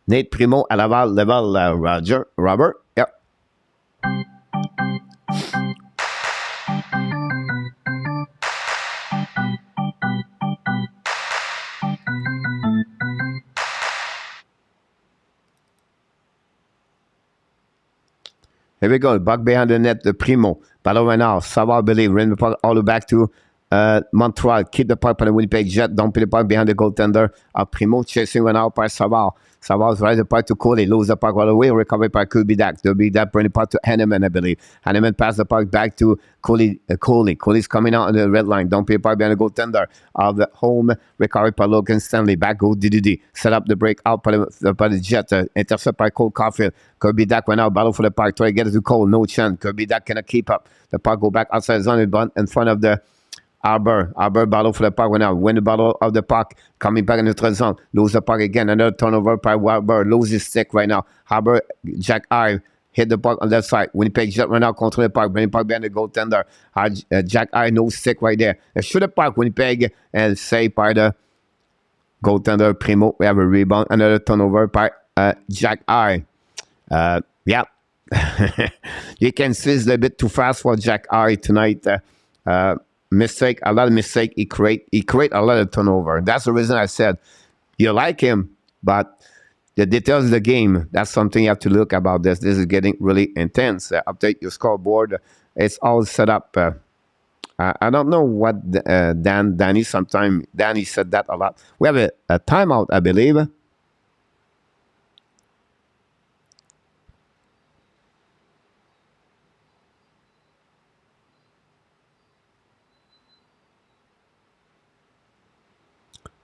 Nate Primo à Laval level Robert. Yep. Here we go. Back behind the net, the Primo. Battle right now. Savard believe. Ran the puck all the way back to Montreal keep the puck by the Winnipeg Jet. Don't put the puck behind the goaltender. Primo chasing one out by Savard. Savard's right the puck to Coley. Lose the puck all the way. Recovered by Kubidak. Kubidak bring the puck to Hanneman, I believe. Hanneman pass the puck back to Coley. Coley's coming out on the red line. Don't put the puck behind the goaltender of the home. Recovered by Logan Stanley. Back go DDD. Set up the break out by the Jet. Intercept by Cole Caulfield. Kubidak went out. Battle for the puck. Try to get it to Cole. No chance. Kubidak cannot keep up. The puck go back outside the zone in front of the Arbor battle for the puck now. Win the battle of the puck. Coming back in the third zone. Lose the puck again. Another turnover by Arbor. Lose his stick right now. Arbor, Jack Eye hit the puck on that side. Winnipeg Jet right now control the puck. Bring the puck behind the goaltender. Jack Eye, no stick right there. Shoot the puck. Winnipeg and saved by the goaltender Primo. We have a rebound. Another turnover by Jack Eye. Yeah. You can see it's a bit too fast for Jack Eye tonight. Mistake, a lot of mistake. He create a lot of turnover. That's the reason I said you like him, but the details of the game, that's something you have to look about this. This is getting really intense. Update your scoreboard. It's all set up. I don't know what Danny, sometimes Danny said that a lot. We have a timeout, I believe.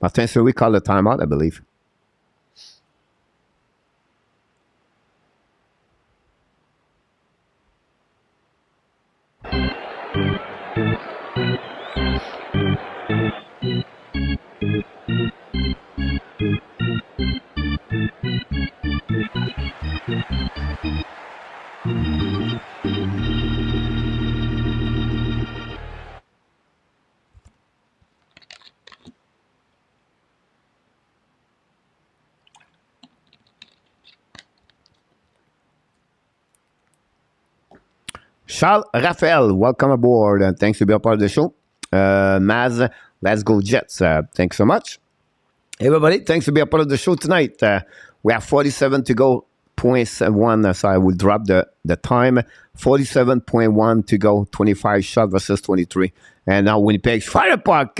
Martin, so we call a timeout, I believe. Charles Raphael, welcome aboard, and thanks to be a part of the show. Maz, let's go Jets. Thanks so much. Everybody, thanks to be a part of the show tonight. We have 47 to go, 0.1, so I will drop the time. 47.1 to go, 25 shot versus 23. And now Winnipeg's fire puck.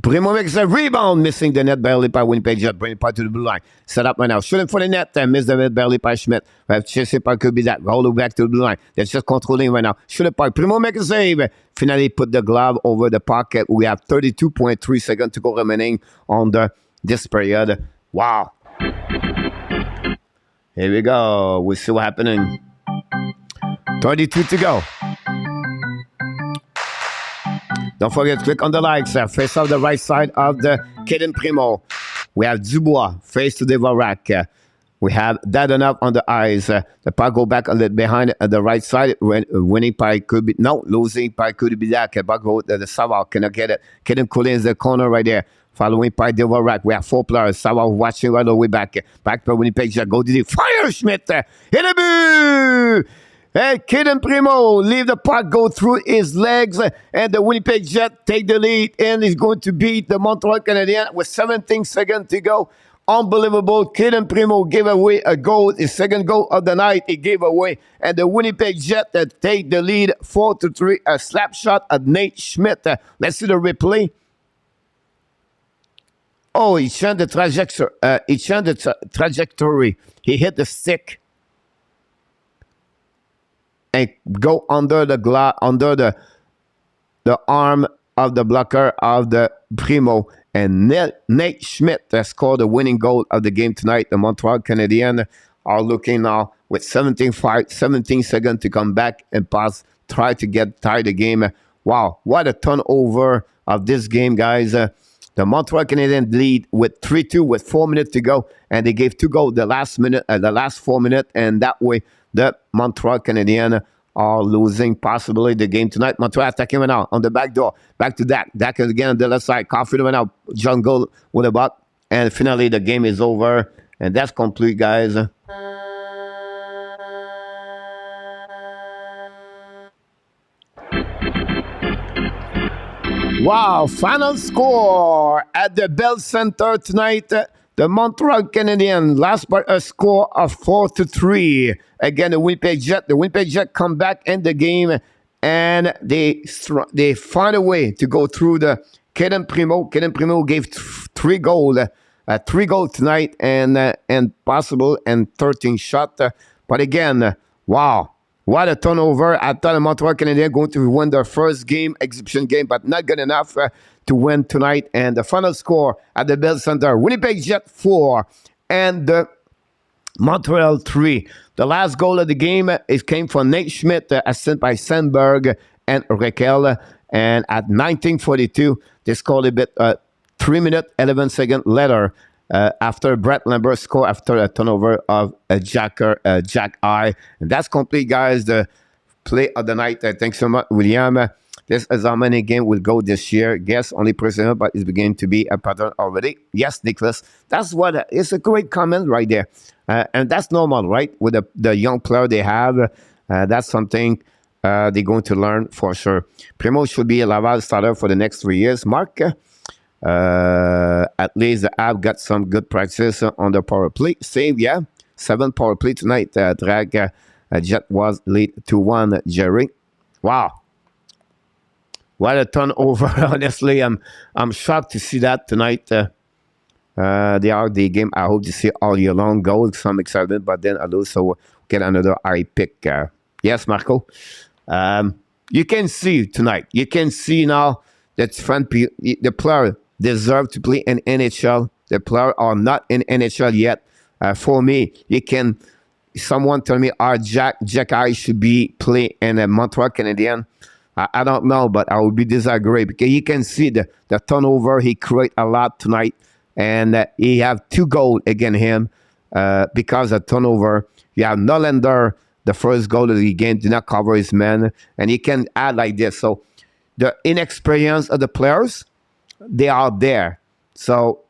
Primo makes a rebound, missing the net barely by Winnipeg Jet, bring it back to the blue line. Set up right now, shooting for the net, miss the net barely by Schmidt. We have chasing by Kubidak, all the way back to the blue line. They're just controlling right now. Shoot it by Primo, make a save. Finally put the glove over the pocket. We have 32.3 seconds to go remaining on this period. Wow. Here we go. We'll see what's happening. 32 to go. Don't forget to click on the likes. Face off the right side of the Kaden Primo. We have Dubois, face to DVORAK. We have DADONOV on the eyes. The puck go back on the behind the right side. Winning by could be losing by could be that. The puck go the Savard cannot get it. Kaden Collins in the corner right there. Following by DVORAK. We have 4 players. Savard watching right away back. Back by Winnipeg. Go to the fire Schmidt. Hit a boo! Hey, Kaden Primo leave the puck go through his legs, and the Winnipeg Jet take the lead, and he's going to beat the Montreal Canadiens with 17 seconds to go. Unbelievable. Kaden Primo gave away a goal, his second goal of the night he gave away, and the Winnipeg Jet take the lead 4-3. A slap shot at Nate Schmidt. Let's see the replay. Oh, he changed the trajectory. He hit the stick and go under the arm of the blocker of the Primo. And Nate Schmidt has scored the winning goal of the game tonight. The Montreal Canadiens are looking now with 17 seconds to come back and try to tie the game. Wow, what a turnover of this game, guys. The Montreal Canadiens lead with 3-2 with 4 minutes to go, and they gave 2 goals the last 4 minutes, and that way the Montreal Canadiens are losing possibly the game tonight. Montreal attacking right now on the back door. Back to Dak. Dak is again on the left side. Caulfield right now. Jungle with a buck. And finally the game is over. And that's complete, guys. Wow, final score at the Bell Center tonight. The Montreal Canadiens last by a score of 4-3 against the Winnipeg Jet. The Winnipeg Jet come back in the game and they find a way to go through the Kaden Primo. Kaden Primo gave 3 goals. 3 goals tonight and possible and 13 shot. But again, wow, what a turnover. I thought the Montreal Canadiens going to win their first game, exhibition game, but not good enough to win tonight. And the final score at the Bell Center, Winnipeg Jet 4 and the Montreal 3. The last goal of the game came from Nate Schmidt, assisted by Sandberg and Raquel. And at 19:42, they scored a bit 3 minutes, 11 seconds later, after Brett Lambert scored after a turnover of Jack I. And that's complete, guys, the play of the night. Thanks so much, William. This is how many games will go this year. Guess only personal, but it's beginning to be a pattern already. Yes, Nicholas. That's what it's a great comment right there. And that's normal, right? With the young player they have, that's something they're going to learn for sure. Primo should be a Laval starter for the next 3 years. Mark, at least the Habs got some good practice on the power play. Save, yeah. 7 power play tonight. Drag Jet was lead 2-1. Jerry. Wow. What a turnover. Honestly, I'm shocked to see that tonight. They are the game I hope to see all year long. Goals, so I'm excited, but then I'll also get another eye pick. Yes, Marco. You can see tonight. You can see now that the player deserve to play in NHL. The player are not in NHL yet. For me, someone tell me, Jack I should be play in a Montreal Canadiens. I don't know, but I would be disagree because you can see the turnover. He create a lot tonight, and he have 2 goals against him because of turnover. You have Norlander, the first goal of the game, did not cover his man, and he can add like this. So the inexperience of the players, they are there. So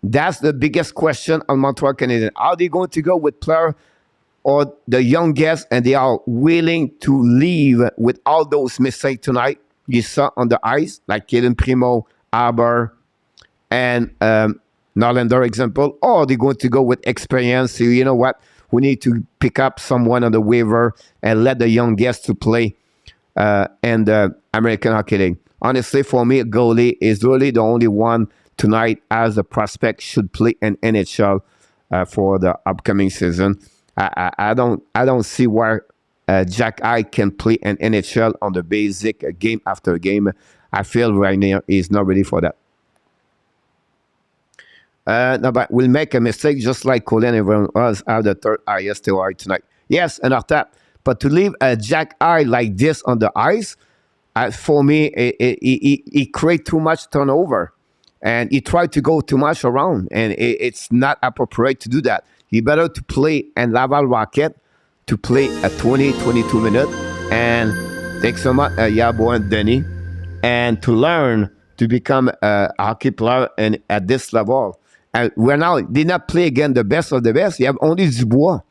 that's the biggest question on Montreal Canadiens. Are they going to go with player or the youngest, and they are willing to leave with all those mistakes tonight you saw on the ice, like Kaden Primo, Aber, and Norlander example, or they're going to go with experience. So you know what? We need to pick up someone on the waiver and let the young guys to play and the American Hockey League. Honestly, for me, goalie is really the only one tonight as a prospect should play in NHL for the upcoming season. I don't see where Jack I can play in NHL on the basic game after game. I feel right now he's not ready for that. No, but we'll make a mistake just like Colin and everyone else have the third highest TOR tonight. Yes, and tap. But to leave Jack I like this on the ice, for me, he create too much turnover. And he tried to go too much around. And it's not appropriate to do that. He better to play in Laval Rocket to play at 22 minutes. And thanks so much, Yabo and DANY. And to learn to become a hockey player and at this level. And we're now did not play again the best of the best. You have only DUBOIS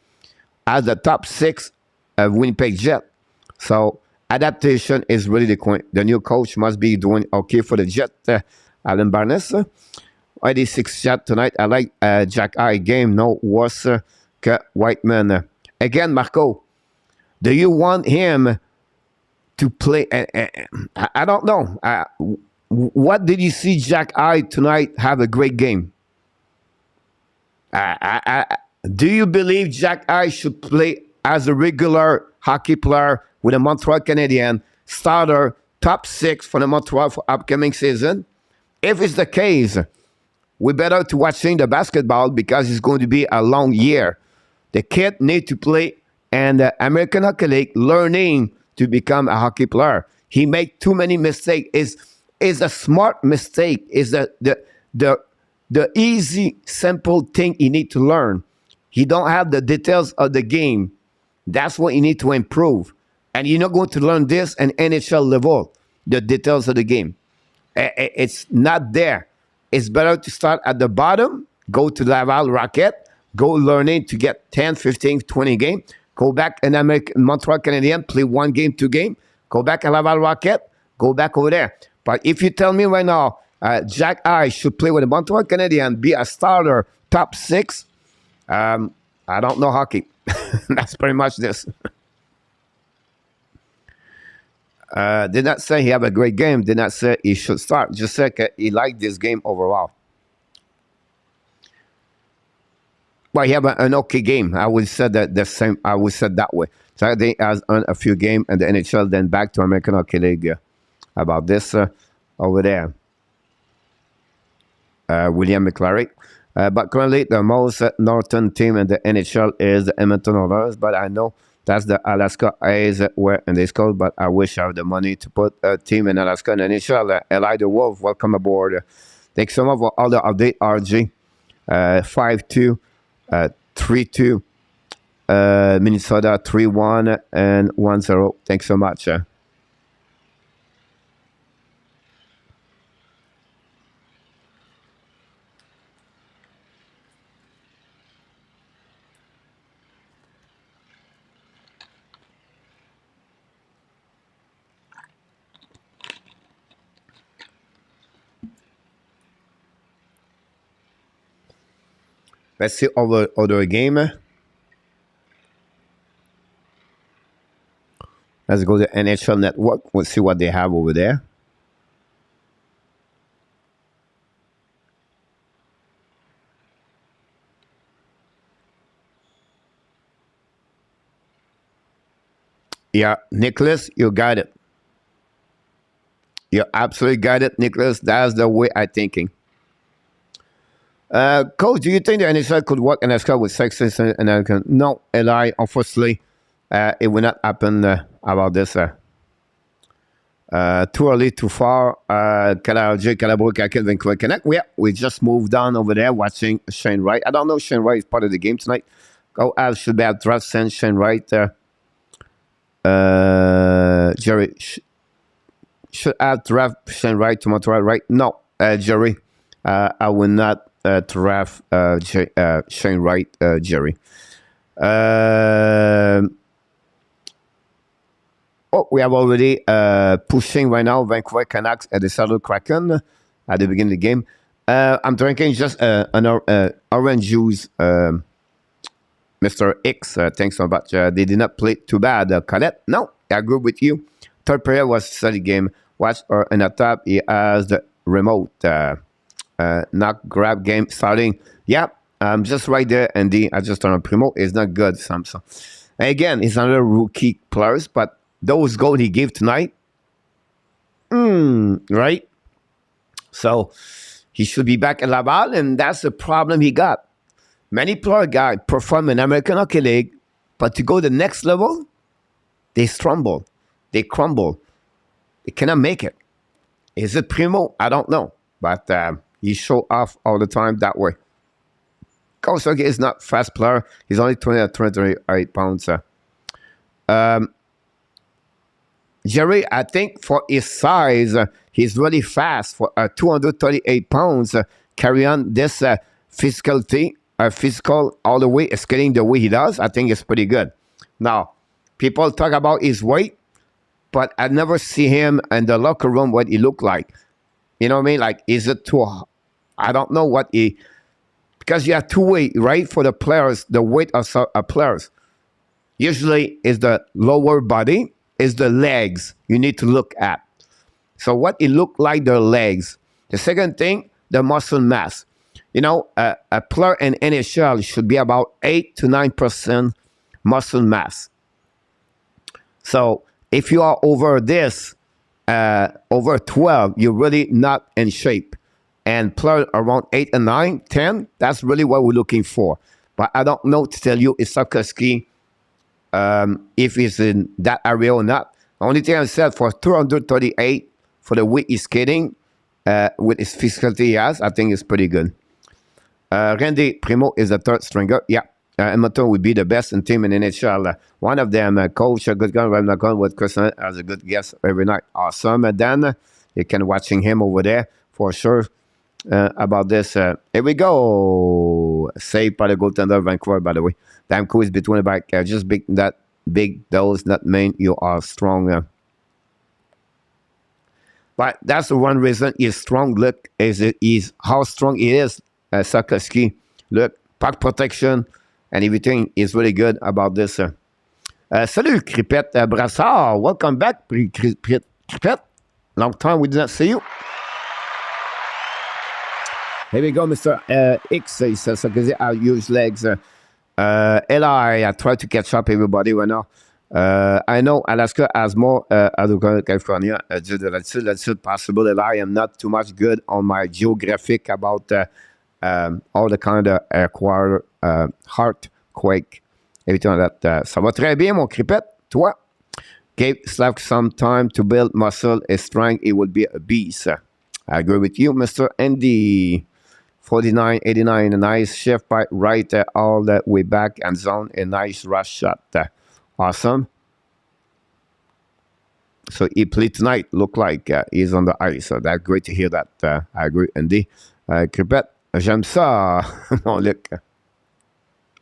as the top 6 of Winnipeg Jet. So adaptation is really the point. The new coach must be doing okay for the Jet. Alan Barnes, 86 shot tonight. I like Jack I game. No worse Whiteman. Again, Marco, do you want him to play? I don't know. What did you see Jack I tonight have a great game? Do you believe Jack I should play as a regular hockey player with a Montreal Canadiens starter, top 6 for the Montreal for upcoming season? If it's the case, we better to watching the basketball because it's going to be a long year. The kid need to play and the American Hockey League learning to become a hockey player. He made too many mistakes. Is a smart mistake. Is the easy, simple thing he need to learn. He don't have the details of the game. That's what you need to improve. And you're not going to learn this at NHL level, the details of the game. It's not there. It's better to start at the bottom, go to Laval Rocket, go learning to get 10, 15, 20 games, go back in Montreal Canadiens, play 1 game, 2 games, go back at Laval Rocket, go back over there. But if you tell me right now, Jack I should play with the Montreal Canadiens, be a starter, top 6, I don't know hockey. That's pretty much this. Did not say he have a great game. Did not say he should start. Just said he liked this game overall. Well, he have an okay game. I would say that the same. I would say that way. So they has earned a few games in the NHL, then back to American Hockey League. About this over there, William McClary. But currently, the most northern team in the NHL is the Edmonton Oilers. But I know that's the Alaska A's where in this code. But I wish I had the money to put a team in Alaska in the NHL. Eli the Wolf, welcome aboard. Thanks so much for all the update, RG. 5-2, 3-2, Minnesota 3-1 and 1-0. Thanks so much. Let's see other game. Let's go to NHL Network. We'll see what they have over there. Yeah, Nicholas, you got it. You absolutely got it, Nicholas. That's the way I'm thinking. Coach, do you think the NHL could work in NASCAR with Texas and American? No, Eli, unfortunately, it will not happen about this. Too early, too far. Vancouver Connect. Yeah, we just moved on over there watching Shane Wright. I don't know if Shane Wright is part of the game tonight. Go Avs should be at draft send Shane Wright. Jerry should have draft Shane Wright to Montreal, right? No, Jerry. I will not draft Shane Wright, Jerry. We have already pushing right now Vancouver Canucks at the Seattle Kraken at the beginning of the game. I'm drinking just an orange juice, Mr. X. Thanks so much. They did not play too bad. Colette, no, I agree with you. Third period was a steady game. Watch in the top. He has the remote. Knock grab game starting. Yeah, just right there. And I just turned on Primo. It's not good, Samson. Again, it's another rookie players, but those goals he gave tonight, right? So he should be back at Laval, and that's the problem he got. Many player guys perform in American Hockey League, but to go to the next level, they stumble, they crumble, they cannot make it. Is it Primo? I don't know, but he show off all the time that way. Kawasaki is not fast player. He's only 28 pounds. Jerry, I think for his size, he's really fast for 238 pounds. Carry on this physicality, physical all the way, skating the way he does. I think it's pretty good. Now, people talk about his weight, but I never see him in the locker room what he look like. You know what I mean? Like, is it too? I don't know what he. Because you have two weight, right? For the players, the weight of players. Usually is the lower body, is the legs you need to look at. So what it look like, the legs. The second thing, the muscle mass. You know, a player in NHL should be about 8 to 9% muscle mass. So if you are over this, over 12, you're really not in shape. And player around 8 and 9, 10, that's really what we're looking for. But I don't know to tell you if Sakowski, if he's in that area or not. The only thing I said, for 238, for the way he's skating, with his physicality he has, I think it's pretty good. Randy Primo is the third stringer. Yeah, Edmonton would be the best in team in NHL. One of them, coach, a good guy, I'm not going with Christian as a good guest every night. Awesome. And then you can watching him over there for sure. About this, here we go. Saved by the goaltender Vancouver, by the way. Damn cool is between the back. Just big, that big, those that mean you are strong. But that's the one reason he's strong. Look, is how strong he is. Sakowski, look, puck protection and everything is really good about this. Salut, Cripette Brassard. Welcome back, Cripette. Long time we did not see you. Here we go, Mr. X. He says, I use legs. Eli, I try to catch up everybody right now. I know Alaska has more California due to l'altitude possible. Eli, I am not too much good on my geographic about all the kind of airquarter, heartquake, everything like that. Ça va très bien, mon Cripette. Toi? Gave Slav some time to build muscle, a strength, it would be a beast. I agree with you, Mr. Andy. 49-89, a nice shift by right all the way back and zone, a nice rush shot. Awesome. So he played tonight, look like he's on the ice. So that's great to hear that. I agree, Andy. Cripette, j'aime ça. Mon Luc.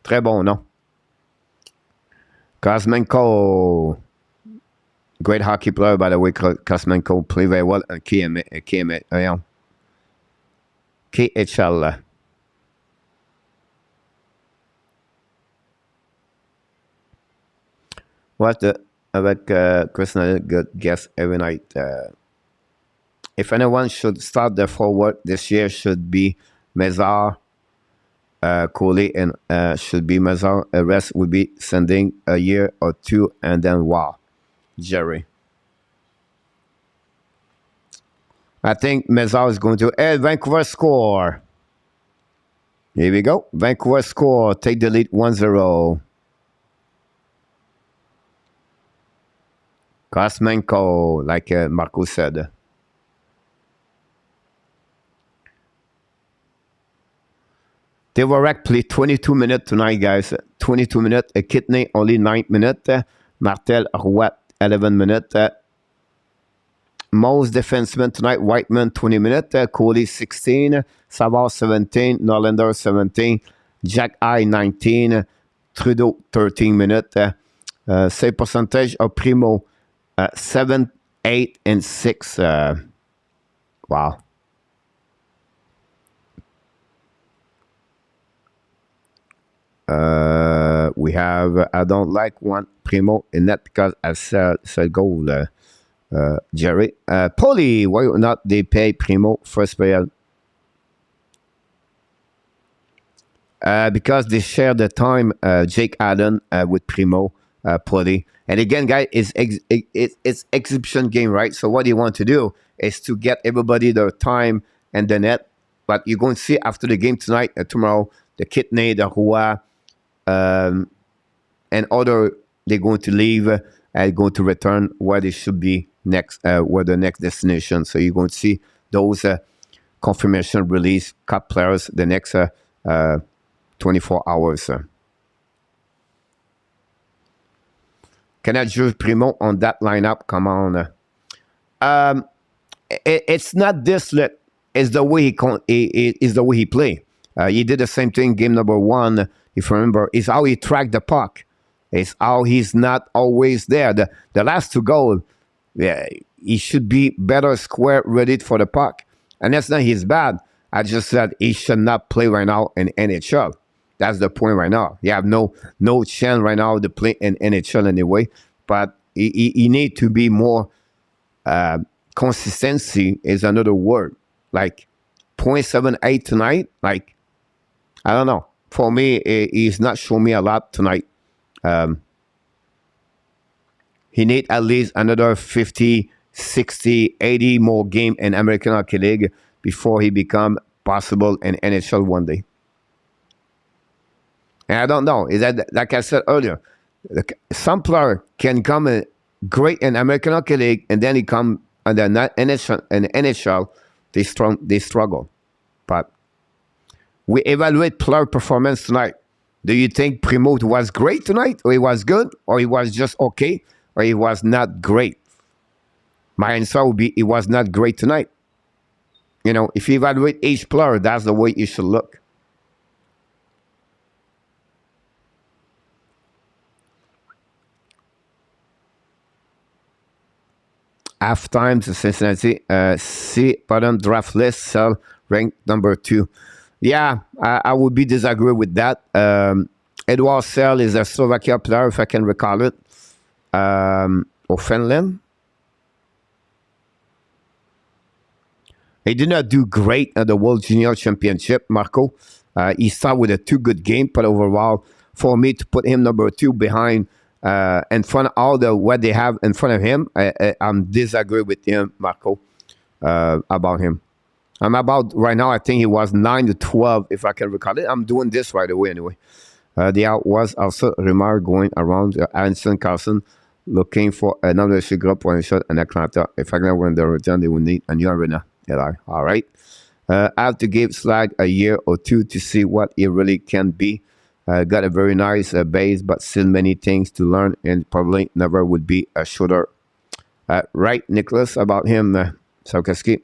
Très bon, non? Kuzmenko. Great hockey player, by the way. Kuzmenko played very well. And KHL. What the avec Chris good guess every night. If anyone should start the forward this year, should be Mezar, Coley, and should be Mezar. The rest would be sending a year or two, and then wow, Jerry. I think Mezar is going to Vancouver score. Here we go. Vancouver score. Take the lead 1-0. Kuzmenko, like Marco said. DVORAK played 22 minutes tonight, guys. 22 minutes. Kidney only 9 minutes. Martel Roy 11 minutes. Most defensemen tonight, Whiteman 20 minutes, Coley 16, Savard 17, Norlander 17, Jack I 19, Trudeau 13 minutes. Save percentage of Primo 7, 8, and 6. Wow. We have, I don't like one Primo in that because I said goal. Jerry. Paulie, why not they pay Primo first period? Because they share the time, Jake Allen with Primo, Paulie. And again, guys, it's exhibition game, right? So what you want to do is to get everybody their time and the net. But you're going to see after the game tonight, tomorrow, the Kidney, the Roy, and other, they're going to leave and going to return where they should be next, where the next destination. So you're going to see those confirmation release cup players the next 24 hours. Can I use Primo on that lineup? Come on. It's not this lit. It's the way it's the way he play. He did the same thing game number 1, if you remember. It's how he tracked the puck. It's how he's not always there. The last 2 goals, yeah, he should be better square ready for the puck. And that's not his bad. I just said he should not play right now in NHL. That's the point right now. You have no chance right now to play in NHL anyway. But he need to be more consistency is another word. Like 0.78 tonight. Like, I don't know. For me, he's not showing me a lot tonight. He need at least another 50, 60, 80 more game in American Hockey League before he become possible in NHL one day. And I don't know. Is that, like I said earlier, some player can come great in American Hockey League and then he come and then NHL, they struggle. But we evaluate player performance tonight. Do you think Primo was great tonight, or he was good, or he was just okay, or he was not great? My answer would be he was not great tonight. You know, if you evaluate each player, that's the way you should look. Halftime to Cincinnati. See bottom draft list, Cell ranked number 2. Yeah, I would be disagree with that. Edouard Sell is a Slovakia player, if I can recall it. Or Finland. He did not do great at the World Junior Championship, Marco. He started with a 2 good game, but overall, for me to put him number 2 behind, in front of all the what they have in front of him, I'm disagree with him, Marco, about him. I'm about, right now, I think he was 9-12, if I can recall it. I'm doing this right away anyway. There was also a remark going around Anderson Carlson looking for another group one shot in Atlanta. If I can win the return, they will need a new arena. All right. I have to give Slag a year or 2 to see what he really can be. Got a very nice base, but still many things to learn, and probably never would be a shooter. Right, Nicholas, about him, Saukaski.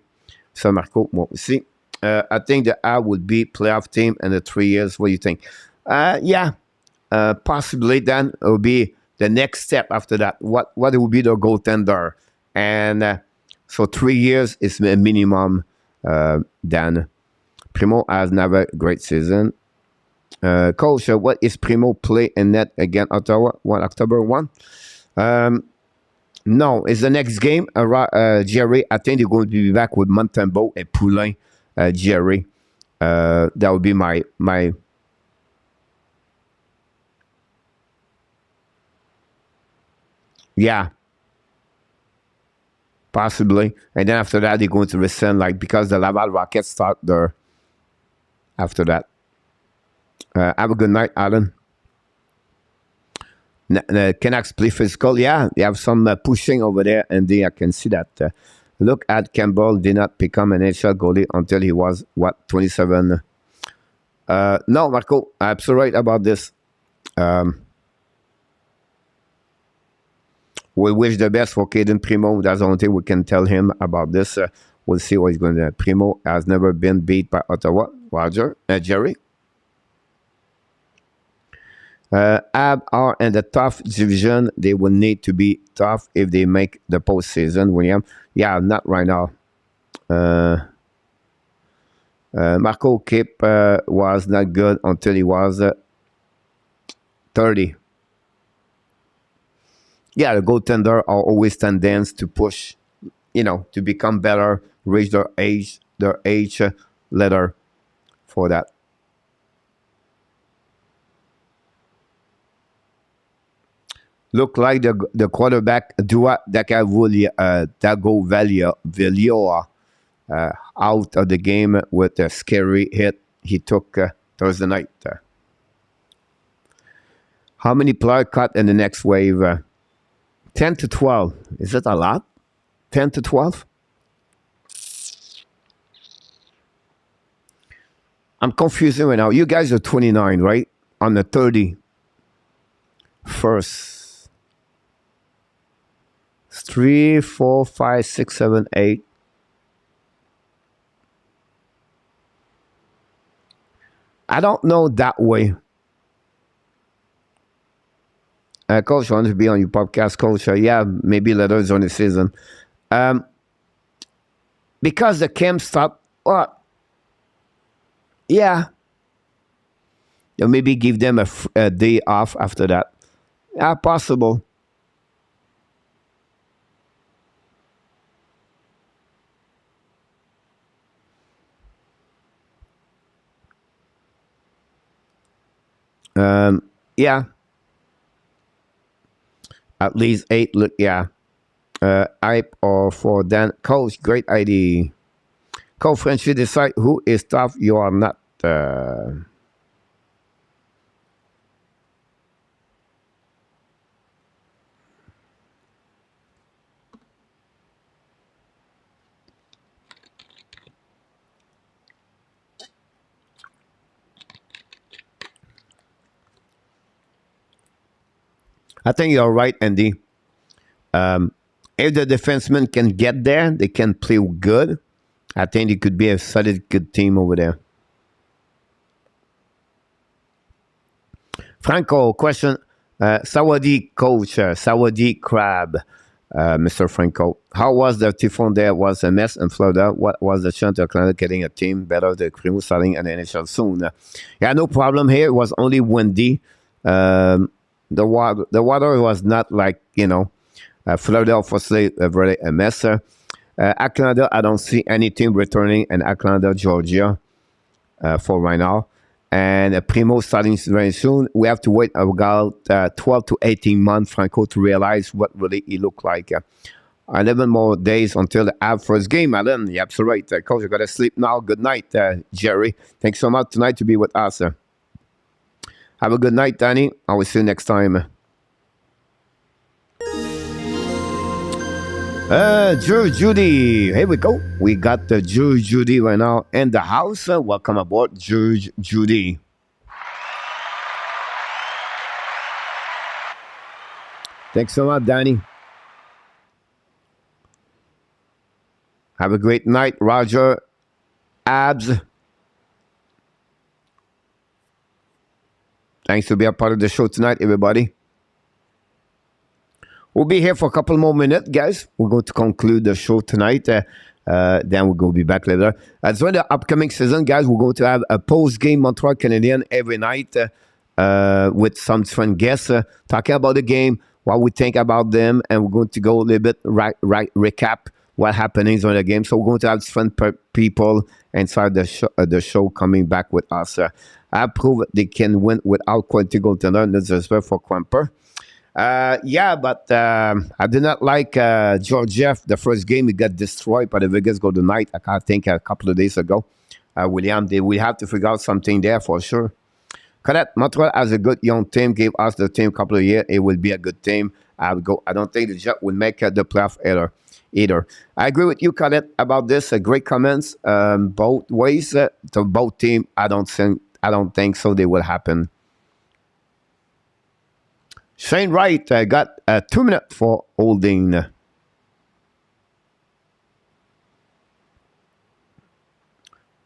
So, Marco, moi aussi. I think the A would be playoff team in the 3 years. What do you think? Yeah, possibly then it will be the next step after that. What will be the goaltender? And so 3 years is a minimum. Then Primo has never a great season. Coach, what is Primo play in net against Ottawa? October 1? No, it's the next game. Jerry, I think they're going to be back with Montembeault and Poulin. Jerry, that would be my. Yeah, possibly. And then after that, they're going to rescind, like, because the Laval Rockets start there after that. Have a good night, Alan. The Canucks play physical. Yeah, you have some pushing over there, and I can see that. Look at Campbell, did not become an NHL goalie until he was, 27? No, Marco, I'm absolutely right about this. We wish the best for Caden Primo. That's the only thing we can tell him about this. We'll see what he's going to do. Primo has never been beat by Ottawa. Roger, Jerry. AB are in the tough division. They will need to be tough if they make the postseason, William. Yeah, not right now. Marco Kip was not good until he was 30. Yeah, the goaltender are always tendencies to push, to become better, reach their age letter for that. Look like the quarterback Dago out of the game with a scary hit he took Thursday night. How many players cut in the next wave? 10 to 12. Is it a lot? 10 to 12? I'm confusing right now. You guys are 29, right? On the 30. First. 3, 4, 5, 6, 7, 8. I don't know that way. Coach, I want to be on your podcast, Coach. Yeah, maybe later on the season. Because the camp stopped. Yeah. You'll maybe give them a day off after that. Yeah, possible. Yeah. At least 8. Look, yeah. Hype or for Dan. Coach, great idea. Coach, Frenchie, decide who is tough. You are not. I think you're right, Andy. If the defensemen can get there, they can play good. I think it could be a solid, good team over there. Franco, question. Sawadee coach, Sawadee Crab, Mr. Franco. How was the typhoon there? Was a mess in Florida. What was the chance of Atlanta getting a team better? The Primo starting an NHL soon. Yeah, no problem here. It was only windy. The water was not like, Philadelphia say really a mess. Atlanta, I don't see any team returning in Atlanta, Georgia, for right now. And Primo starting very soon. We have to wait about 12 to 18 months, Franco, to realize what really he looked like. 11 more days until the Ab first game, Alan. You're absolutely right. Coach, you got to sleep now. Good night, Jerry. Thanks so much tonight to be with us. Have a good night, Danny. I will see you next time. Drew Judy. Here we go. We got the Drew Judy right now in the house. Welcome aboard, Drew Judy. Thanks so much, Danny. Have a great night, Roger. Abs. Thanks for being a part of the show tonight, everybody. We'll be here for a couple more minutes, guys. We're going to conclude the show tonight. Then we're going to be back later. As well, the upcoming season, guys, we're going to have a post-game Montreal Canadiens every night with some different guests talking about the game, what we think about them, and we're going to go a little bit recap what happenings on the game. So we're going to have different people inside the show coming back with us. I prove they can win without quality goaltender. That's respect for Quimper. But I did not like Georgiev. The first game, he got destroyed by the Vegas Golden Knight. I think a couple of days ago. William, they will have to figure out something there for sure. Correct. Montreal has a good young team. Gave us the team a couple of years. It will be a good team. I don't think the Jet will make the playoff either. I agree with you, Colette, about this. Great comments. Both ways. To both teams, I don't think so. They will happen. Shane Wright got 2 minutes for holding.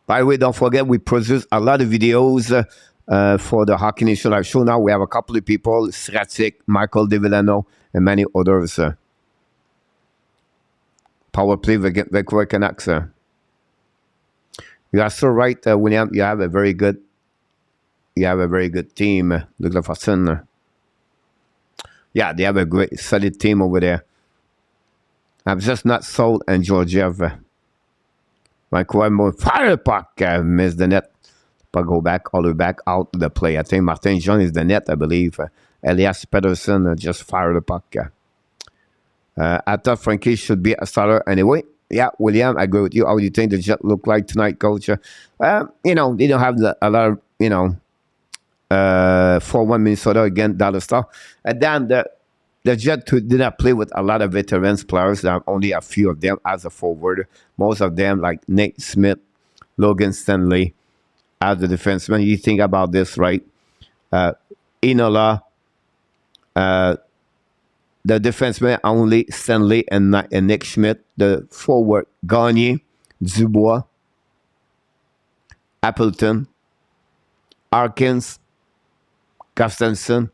By the way, don't forget we produce a lot of videos for the Hockey Nation Live Show. Now we have a couple of people, Stratic, Michael DeVillano, and many others. Power play Vancouver Canucks. You are so right, William. You have a very good team. Look like Fasson. Yeah, they have a great, solid team over there. I'm just not sold in Georgiev. Vancouver fire the puck, missed the net. But go back, all the way back out to the play. I think Martin Jean is the net, I believe. Elias Pedersen just fired the puck. I thought Frankie should be a starter anyway. Yeah, William, I agree with you. How do you think the Jet look like tonight, Coach? They don't have a lot of, 4-1 Minnesota against Dallas Star. And then the Jet did not play with a lot of veterans players. There are only a few of them as a forward. Most of them, like Nate Smith, Logan Stanley, as the defenseman. You think about this, right? Inola, the defenseman only Stanley and Nick Schmidt. The forward, Gagné, Dubois, Appleton, Arkins, Gustafsson.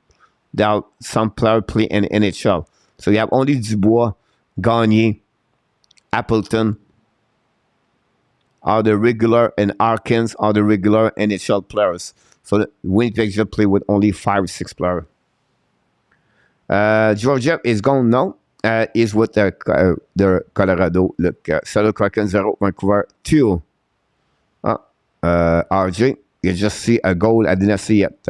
There are some players play in NHL. So you have only Dubois, Gagné, Appleton are the regular, and Arkins are the regular NHL players. So the Winnipeg just play with only 5-6 players. Georgia is gone now. Is with the Colorado. Look, Seattle Kraken 0, Vancouver 2. RJ, you just see a goal I didn't see yet.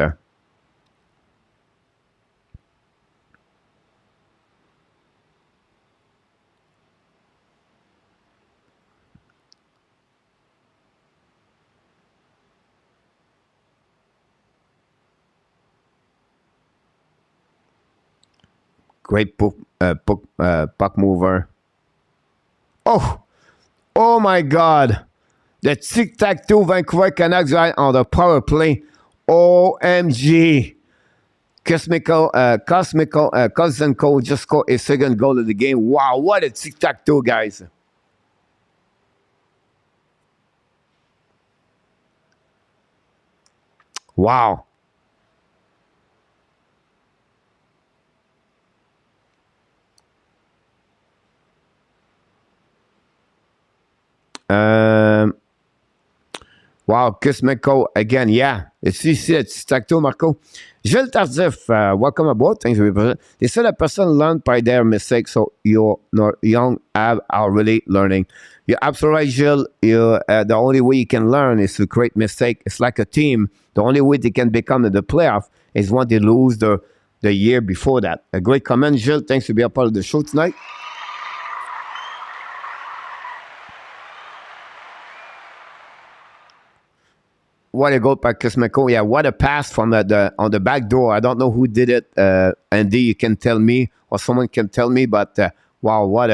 Great puck mover. Oh my God. The tic-tac-toe Vancouver Canucks right on the power play. OMG. Kozenko just scored a second goal of the game. Wow, what a tic-tac-toe, guys. Wow. Wow, Kusmeko again, yeah. It's Tacto, Marco. Gilles Tardif, welcome aboard. Thanks for being present. They said a person learned by their mistakes, so you're not young are really learning. You're absolutely right, Gilles. The only way you can learn is to create mistake. It's like a team. The only way they can become in the playoff is when they lose the year before that. A great comment, Gilles. Thanks for being a part of the show tonight. What a goal by Kusmeko. Yeah, what a pass from on the back door. I don't know who did it. Andy, you can tell me, or someone can tell me, but wow, what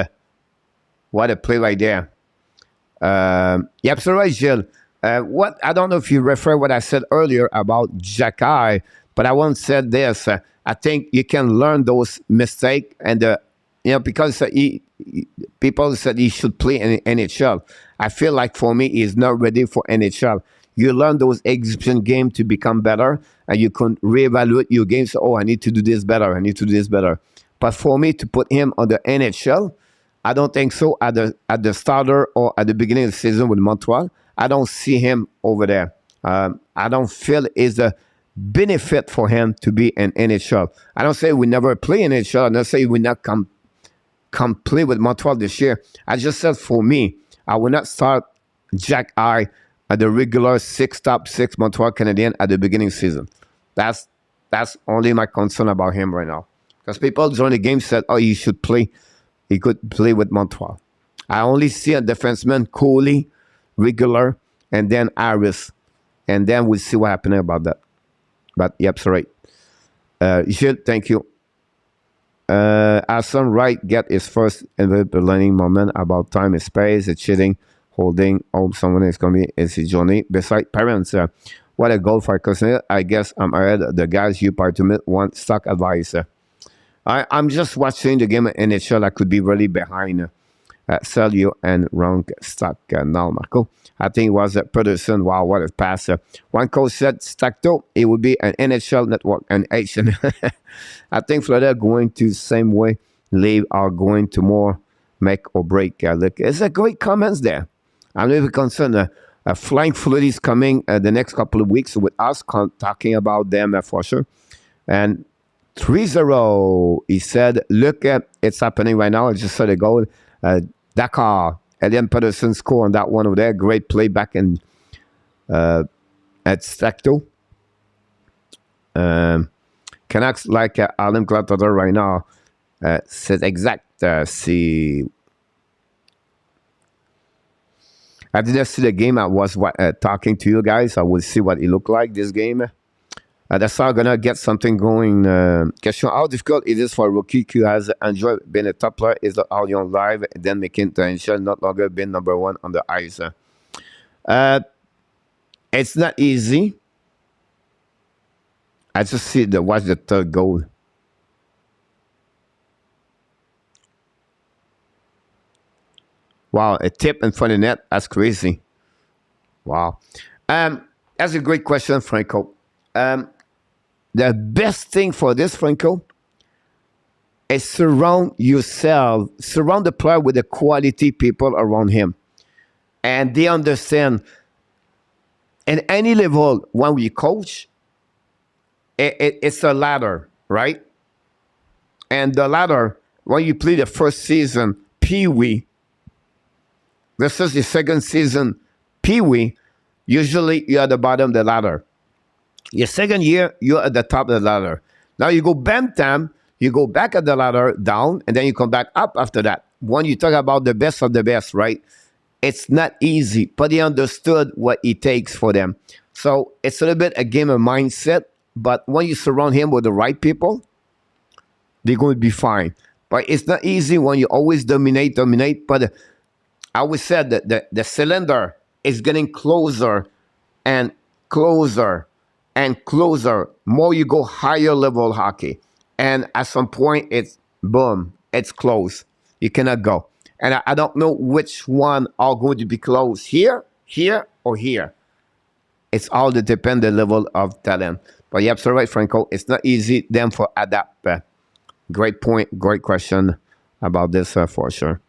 a play right there. Yeah, absolutely right, Gilles. What I don't know if you refer what I said earlier about Jacky, but I once said this. I think you can learn those mistakes, and because people said he should play in NHL. I feel like for me, he's not ready for NHL. You learn those exhibition games to become better, and you can reevaluate your games. Oh, I need to do this better. I need to do this better. But for me to put him on the NHL, I don't think so. At the starter or at the beginning of the season with Montreal, I don't see him over there. I don't feel it's a benefit for him to be in NHL. I don't say we never play in NHL. I don't say we not come play with Montreal this year. I just said for me, I will not start Jack I at the regular top six Montreal Canadiens at the beginning of the season. That's only my concern about him right now. Because people during the game said, oh, he should play. He could play with Montreal. I only see a defenseman, Coley, regular, and then Harris. And then we'll see what happens about that. But, yep, sorry. Gilles, thank you. Aston Wright get his first learning moment about time and space, cheating, holding home someone is going to be is his journey. Beside parents, what a goal for Cousin. I guess I'm ahead of the guys you participate want stock advice. I'm just watching the game in NHL. I could be really behind sell you and wrong stock now, Marco. I think it was Pedersen. Wow, what a pass. One coach said, Stacto, it would be an NHL network and Asian. I think Florida going to same way. Leave are going to more make or break. Look, it's a great comments there. I'm really concerned. Flying Florida is coming the next couple of weeks with us talking about them for sure. And 3-0, he said, look, it's happening right now. I just saw the goal. Dakar, Elian Pedersen score on that one over there. Great play back in at Stacto. Canucks like Alan Gladiator right now. C'est exact. See, I didn't see the game. I was talking to you guys. I will see what it looked like this game. That's how gonna get something going. Question: how difficult it is for a rookie who has enjoyed being a top player is all on live and then making the NHL not longer being number one on the ice. It's not easy. I just see watch the third goal. Wow, a tip in front of the net. That's crazy. Wow. That's a great question, Franco. The best thing for this, Franco, is surround yourself, surround the player with the quality people around him. And they understand in any level when we coach, it's a ladder, right? And the ladder, when you play the first season, Pee-wee, this is the second season, Pee-wee, usually you're at the bottom of the ladder. Your second year, you're at the top of the ladder. Now you go Bantam, you go back at the ladder down, and then you come back up after that. When you talk about the best of the best, right? It's not easy, but he understood what it takes for them. So it's a little bit a game of mindset, but when you surround him with the right people, they're going to be fine. But it's not easy when you always dominate, but I always said that the cylinder is getting closer and closer and closer. More you go higher level hockey. And at some point, it's boom, it's close. You cannot go. And I don't know which one are going to be close, here, or here. It's all the depend the level of talent. But you're absolutely right, Franco. It's not easy then for adapt. Great point, great question about this for sure.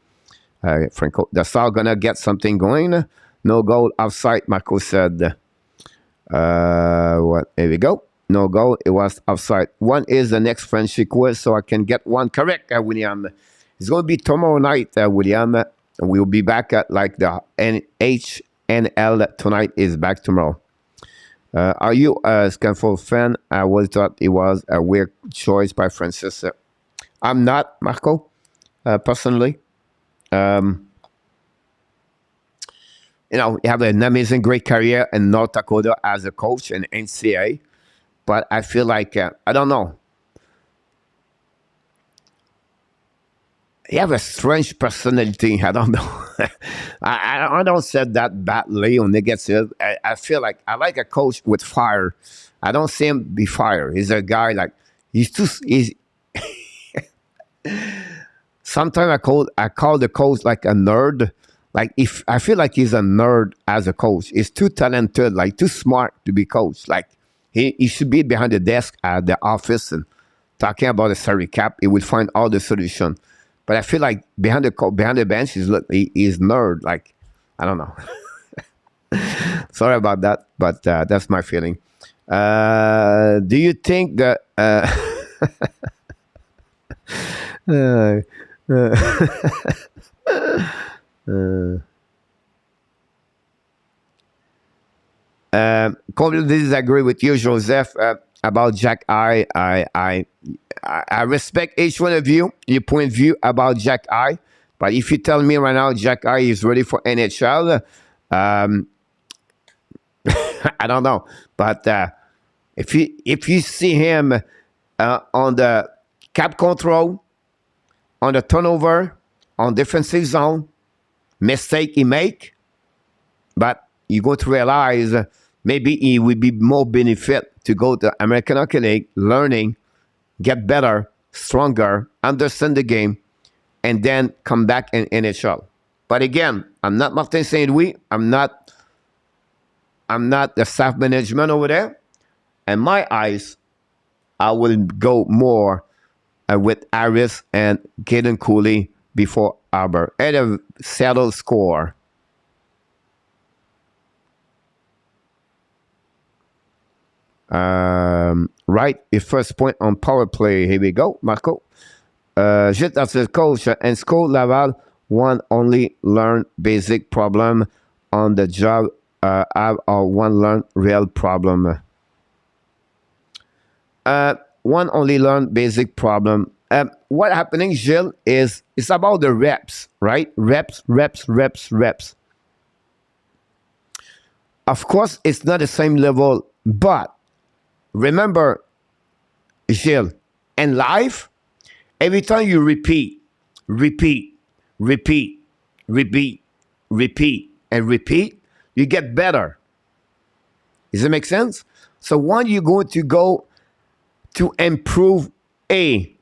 Franco, the Star gonna get something going. No goal, offside, Marco said. What? Here we go. No goal, it was offside. One is the next French quiz, so I can get one correct, William. It's going to be tomorrow night, William. We'll be back at like the HNL tonight is back tomorrow. Are you a Scanford fan? I would thought it was a weird choice by Francis. I'm not, Marco, personally. You know, you have an amazing, great career in North Dakota as a coach in NCAA. But I feel like, I don't know. You have a strange personality. I don't know. I don't say that badly or negative. I feel like I like a coach with fire. I don't see him be fire. He's a guy like, he's sometimes I call the coach like a nerd. Like if I feel like he's a nerd as a coach. He's too talented, like too smart to be coach. Like he should be behind the desk at the office and talking about the salary cap. He will find all the solution. But I feel like behind the bench, he's nerd. Like I don't know. Sorry about that, but that's my feeling. Do you think that? Completely disagree with you, Joseph, about Jack. I respect each one of you, your point of view about Jack I. But if you tell me right now Jack I is ready for NHL, I don't know. But if you see him on the cap control, on the turnover, on defensive zone, mistake he make, but you go to realize maybe he would be more benefit to go to American Hockey League, learning, get better, stronger, understand the game, and then come back in NHL. But again, I'm not Martin St. Louis. I'm not the staff management over there. In my eyes, I will go more with Harris and Caden Cooley before Arbor at a settled score. Right, your first point on power play. Here we go, Marco. Just as a coach in school, Laval, one only learn basic problem on the job, have or one learn real problem. One only learn basic problem. What happening, Gilles, is it's about the reps, right? Reps. Of course, it's not the same level, but remember, Gilles, in life, every time you repeat, you get better. Does it make sense? So when you're going to go to improve A,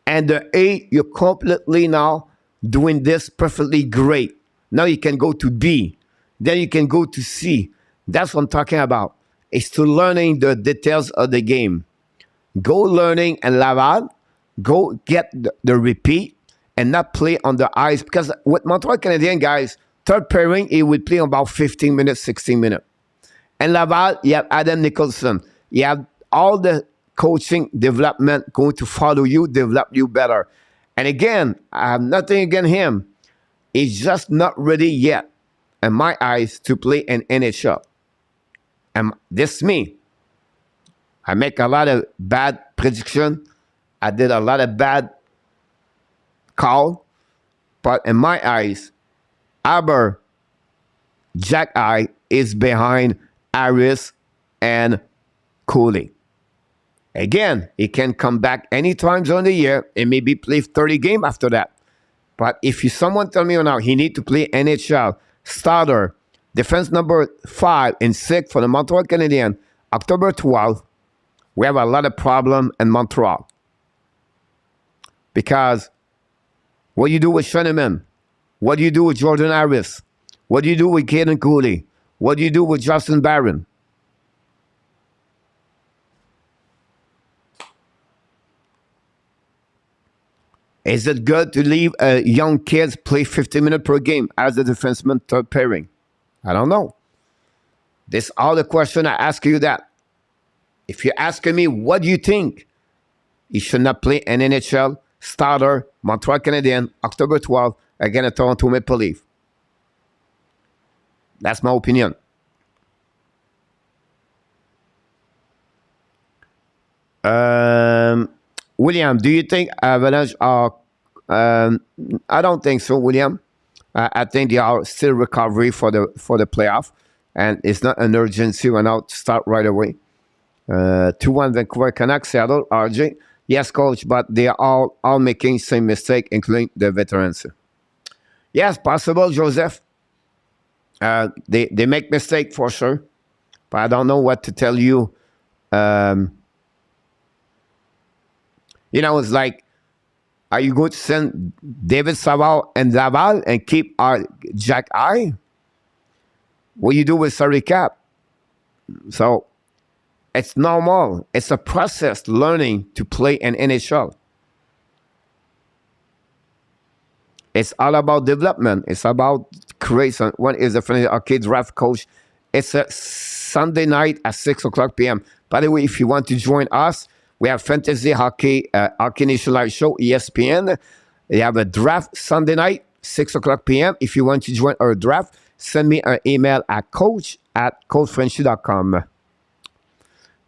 and the A, you're completely now doing this perfectly great. Now you can go to B. Then you can go to C. That's what I'm talking about. It's to learning the details of the game. Go learning in Laval. Go get the repeat and not play on the ice. Because with Montreal Canadiens, guys, third pairing, it would play about 15 minutes, 16 minutes. In Laval, you have Adam Nicholson. You have all the coaching development going to follow you, develop you better. And again, I have nothing against him. He's just not ready yet, in my eyes, to play in NHL. And this is me. I make a lot of bad prediction. I did a lot of bad call. But in my eyes, Aber Jack I is behind Harris and Cooley. Again, he can come back any time during the year and maybe play 30 games after that. But if someone tell me now he need to play NHL, starter, defense number 5 and 6 for the Montreal Canadiens, October 12th, we have a lot of problem in Montreal. Because what do you do with Schoenemann? What do you do with Jordan Harris? What do you do with Caden Cooley? What do you do with Justin Barron? Is it good to leave young kids play 50 minutes per game as a defenseman third pairing? I don't know. This all the question I ask you that. If you're asking me what do you think, he should not play an NHL starter, Montreal Canadiens, October 12th, against the Toronto Maple Leafs. That's my opinion. William, do you think Avalanche are... I don't think so, William. I think they are still recovery for the playoff, and it's not an urgency right now to start right away. 2-1 Vancouver Canucks, Seattle, RJ. Yes, coach, but they are all making same mistake, including the veterans. Yes, possible, Joseph. They make mistake for sure, but I don't know what to tell you. It's like, are you going to send David Savard and Laval and keep our Jack I? What you do with salary cap? So it's normal. It's a process learning to play in NHL. It's all about development. It's about creation. One is the arcade draft coach. It's a Sunday night at 6:00 p.m. By the way, if you want to join us, we have Fantasy Hockey Nation Live Show, ESPN. We have a draft Sunday night, 6:00 p.m. If you want to join our draft, send me an email at coach@coachfrenchy.com.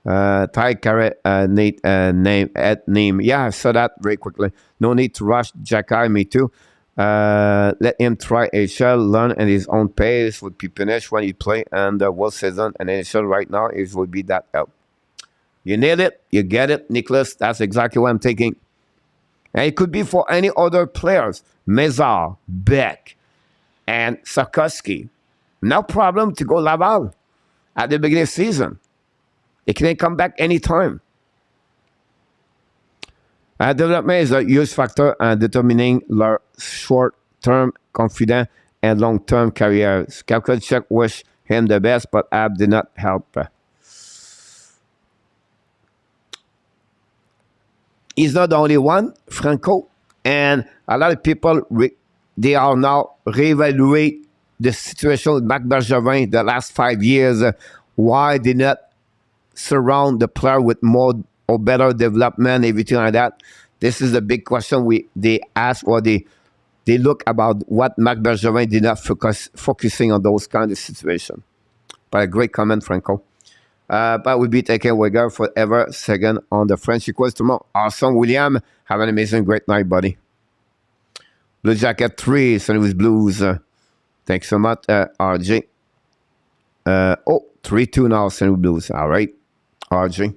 Ty Carrot, name. Yeah, I saw that very quickly. No need to rush. Jacky, me too. Let him try HL, learn at his own pace, would be finished when he play, and the world season and HL right now it would be that help. You nailed it. You get it, Nicholas. That's exactly what I'm thinking. And it could be for any other players. Mézard, Beck, and Sarkowski. No problem to go Laval at the beginning of the season. They can come back anytime. Development is a huge factor in determining their short-term confidence and long-term careers. Kalkachuk wish him the best, but Ab did not help. He's not the only one, Franco, and a lot of people, they are now reevaluate the situation with Marc Bergevin the last 5 years. Why did not surround the player with more or better development, everything like that? This is a big question they ask, or they look about what Marc Bergevin did not focusing on those kind of situations. But a great comment, Franco. But we'll be taking Weger forever second on the French equals tomorrow. Awesome, William. Have an amazing, great night, buddy. Blue Jacket 3, St. Louis Blues. Thanks so much, RJ. 3-2 now, St. Louis Blues. All right, RJ.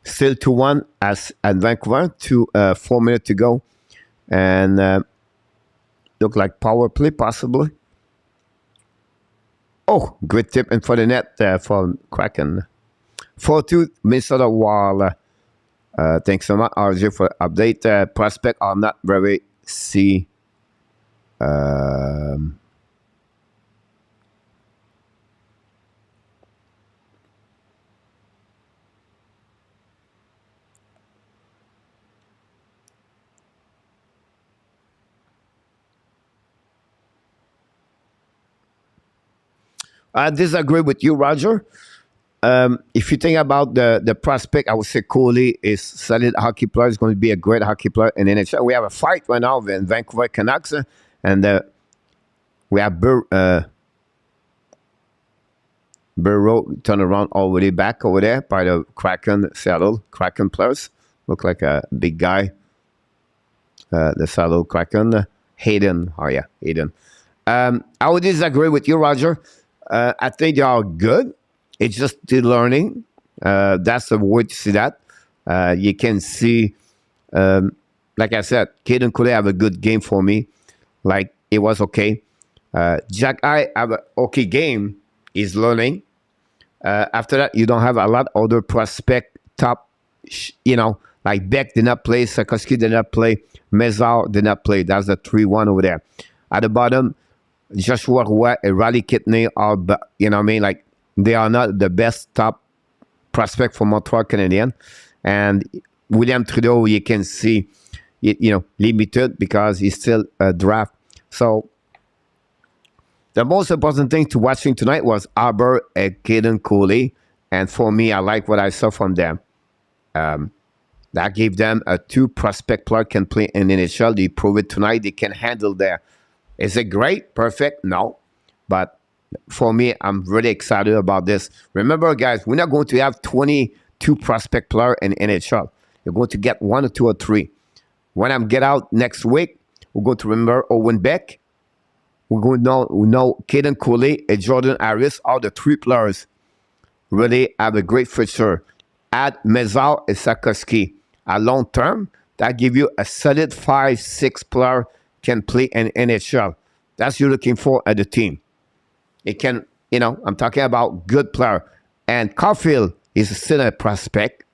Still 2-1 at Vancouver, 4 minutes to go. And look like power play possibly. Oh, great tip in for the net from Kraken. 4-2 Minnesota Wild. Thanks so much, RJ, for the update. Prospect are not very see. I disagree with you, Roger. If you think about the prospect, I would say Coley is solid hockey player. He's going to be a great hockey player in NHL. We have a fight right now in Vancouver Canucks, and we have Burrow turn around already back over there by the Kraken, Seattle Kraken players. Look like a big guy. The Seattle Kraken. Hayden. Oh, yeah, Hayden. I would disagree with you, Roger. I think they are good. It's just the learning. That's the way to see that. You can see, like I said, Caden Cooley have a good game for me. Like, it was okay. Jack I have an okay game. He's learning. After that, you don't have a lot other prospect top, like Beck did not play, Sarkowski did not play, Mezar did not play. That's the 3-1 over there. At the bottom, Joshua Roy and Riley Kidney are, like they are not the best top prospect for Montreal Canadiens. And William Trudeau, you can see, limited because he's still a draft. So the most important thing to watching tonight was Arbor and Caden Cooley. And for me, I like what I saw from them. That gave them a 2 prospect player can play in NHL. They prove it tonight. They can handle there. Is it great? Perfect? No. But for me, I'm really excited about this. Remember, guys, we're not going to have 22 prospect player in NHL. You're going to get 1 or 2 or 3. When I get out next week, we're going to remember Owen Beck. We're going to know Caden Cooley and Jordan Harris are the 3 players. Really have a great future. Add Mezar and Sarkowski. At long term, that give you a solid 5-6 player can play in NHL. That's you're looking for at the team. It can, I'm talking about good player. And Caulfield is still a prospect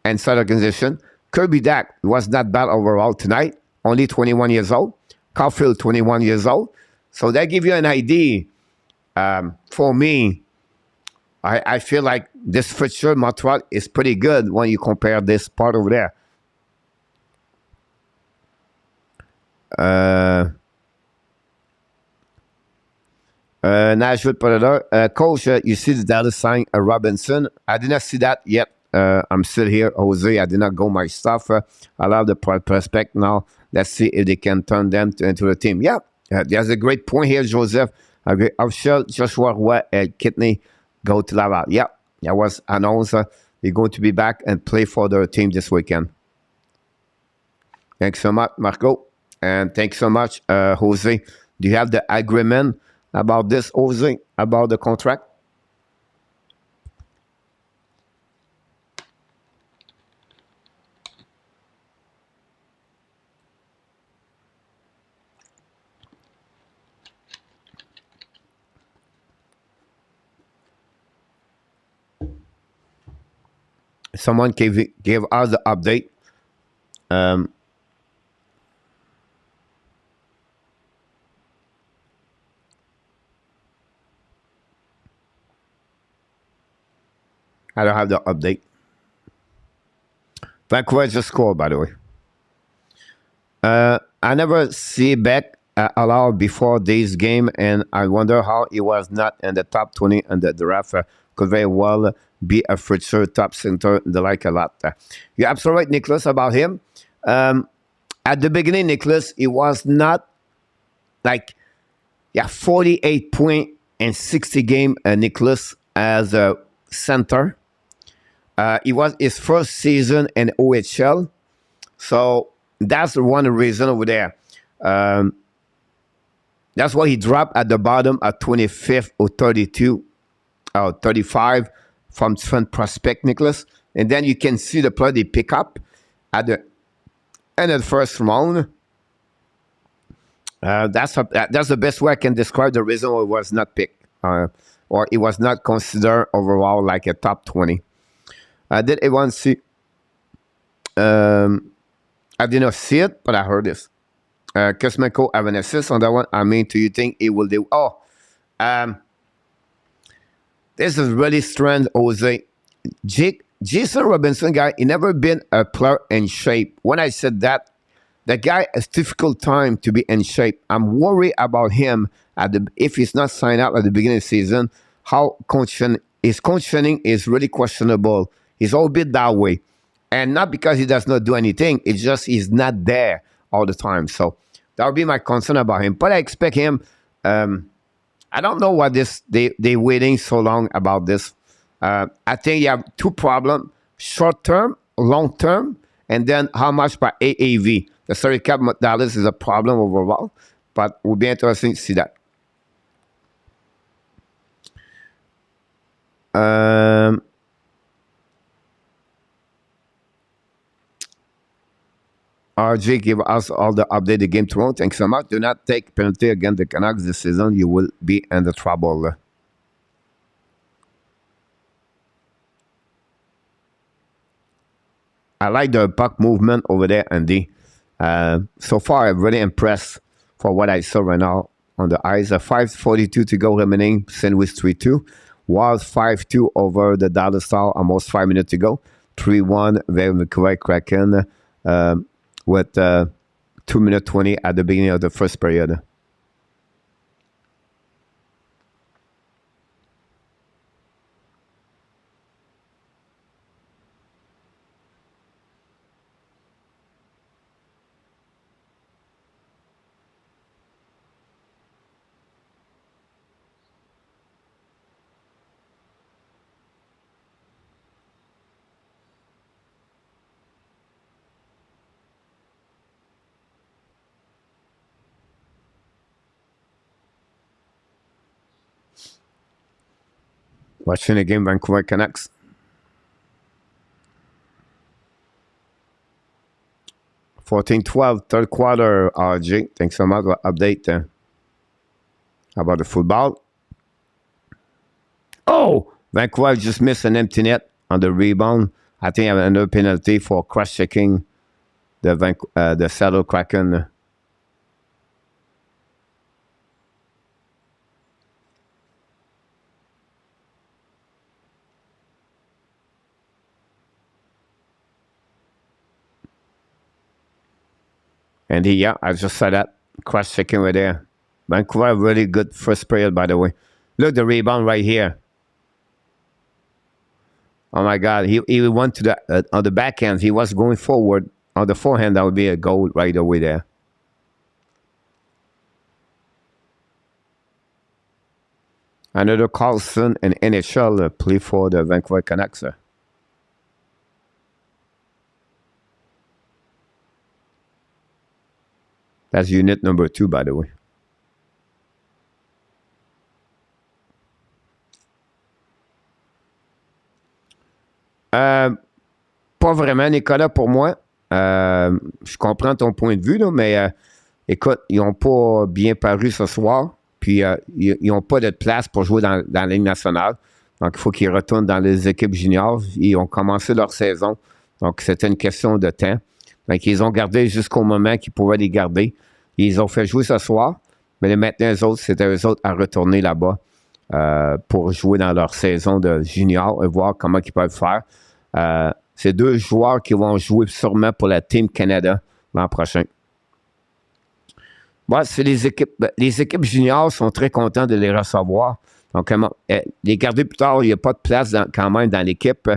and side organization. Kirby Dack was not bad overall tonight. Only 21 years old. Caulfield, 21 years old. So that give you an idea. For me, I feel like this future Montreal is pretty good when you compare this part over there. Nashville Predator. Coach, you see the Dallas sign Robinson. I did not see that yet. I'm still here, Jose. I did not go my stuff. I love the prospect now. Let's see if they can turn them into the team. Yeah, there's a great point here, Joseph. Official Joshua Roy and Kidney go to Laval. Yeah, that was announced. They're going to be back and play for their team this weekend. Thanks so much, Marco. And thanks so much, Jose. Do you have the agreement about this, Jose, about the contract? Someone gave us the update. I don't have the update. Vancouver just scored, by the way. I never see Beck allowed before this game, and I wonder how he was not in the top 20 in the draft. Could very well be a future top center. They like a lot. You're absolutely right, Nicholas, about him. At the beginning, Nicholas, he was not like, 48 point and 60 game, Nicholas, as a center. It was his first season in OHL. So that's one reason over there. That's why he dropped at the bottom at 25th or 32 or 35 from prospect, Nicholas. And then you can see the play they pick up at the end of the first round. That's the best way I can describe the reason why it was not picked. Or it was not considered overall like a top 20. Did anyone see? I did not see it, but I heard this. Kuzmenko have an assist on that one. I mean, do you think it will do? This is really strange, Jose. Jason Robinson, guy, he never been a player in shape. When I said that, the guy has difficult time to be in shape. I'm worried about him if he's not signed up at the beginning of the season. How his conditioning is really questionable. He's all bit that way. And not because he does not do anything. It's just he's not there all the time. So that would be my concern about him. But I expect him. I don't know why they waiting so long about this. I think you have 2 problems. Short term, long term, and then how much by AAV. The salary cap Dallas is a problem overall. But it will be interesting to see that. RJ give us all the update the game tomorrow. Thanks so much. Do not take penalty against the Canucks this season. You will be in the trouble. I like the puck movement over there, Andy. So far, I'm really impressed for what I saw right now on the ice. 5:42 to go remaining, St. Louis 3-2. Was 5-2 over the Dallas Stars, almost 5 minutes to go. 3-1 Vancouver Kraken with 2 minutes 20 at the beginning of the first period. Watching the game, Vancouver Canucks. 14-12, third quarter, RJ. Thanks so much for the update about the football. Oh! Vancouver just missed an empty net on the rebound. I think I have another penalty for cross-checking the Seattle Kraken. And yeah, I just saw that. Cross-checking right there. Vancouver, really good first period, by the way. Look, the rebound right here. Oh, my God. He went to the on the backhand. He was going forward. On the forehand, that would be a goal right away there. Another Carlson and NHL play for the Vancouver Canucks. That's unit number 2, by the way. Pas vraiment, Nicolas, pour moi. Je comprends ton point de vue, là, mais écoute, ils n'ont pas bien paru ce soir. Puis, ils n'ont pas de place pour jouer dans la Ligue nationale. Donc, il faut qu'ils retournent dans les équipes juniors. Ils ont commencé leur saison. Donc, c'était une question de temps. Donc, ils ont gardé jusqu'au moment qu'ils pouvaient les garder. Ils ont fait jouer ce soir. Mais maintenant, eux autres, c'était eux autres à retourner là-bas pour jouer dans leur saison de junior et voir comment ils peuvent faire. C'est 2 joueurs qui vont jouer sûrement pour la Team Canada l'an prochain. Ouais, c'est les équipes juniors sont très contents de les recevoir. Donc, les garder plus tard, il n'y a pas de place quand même dans l'équipe.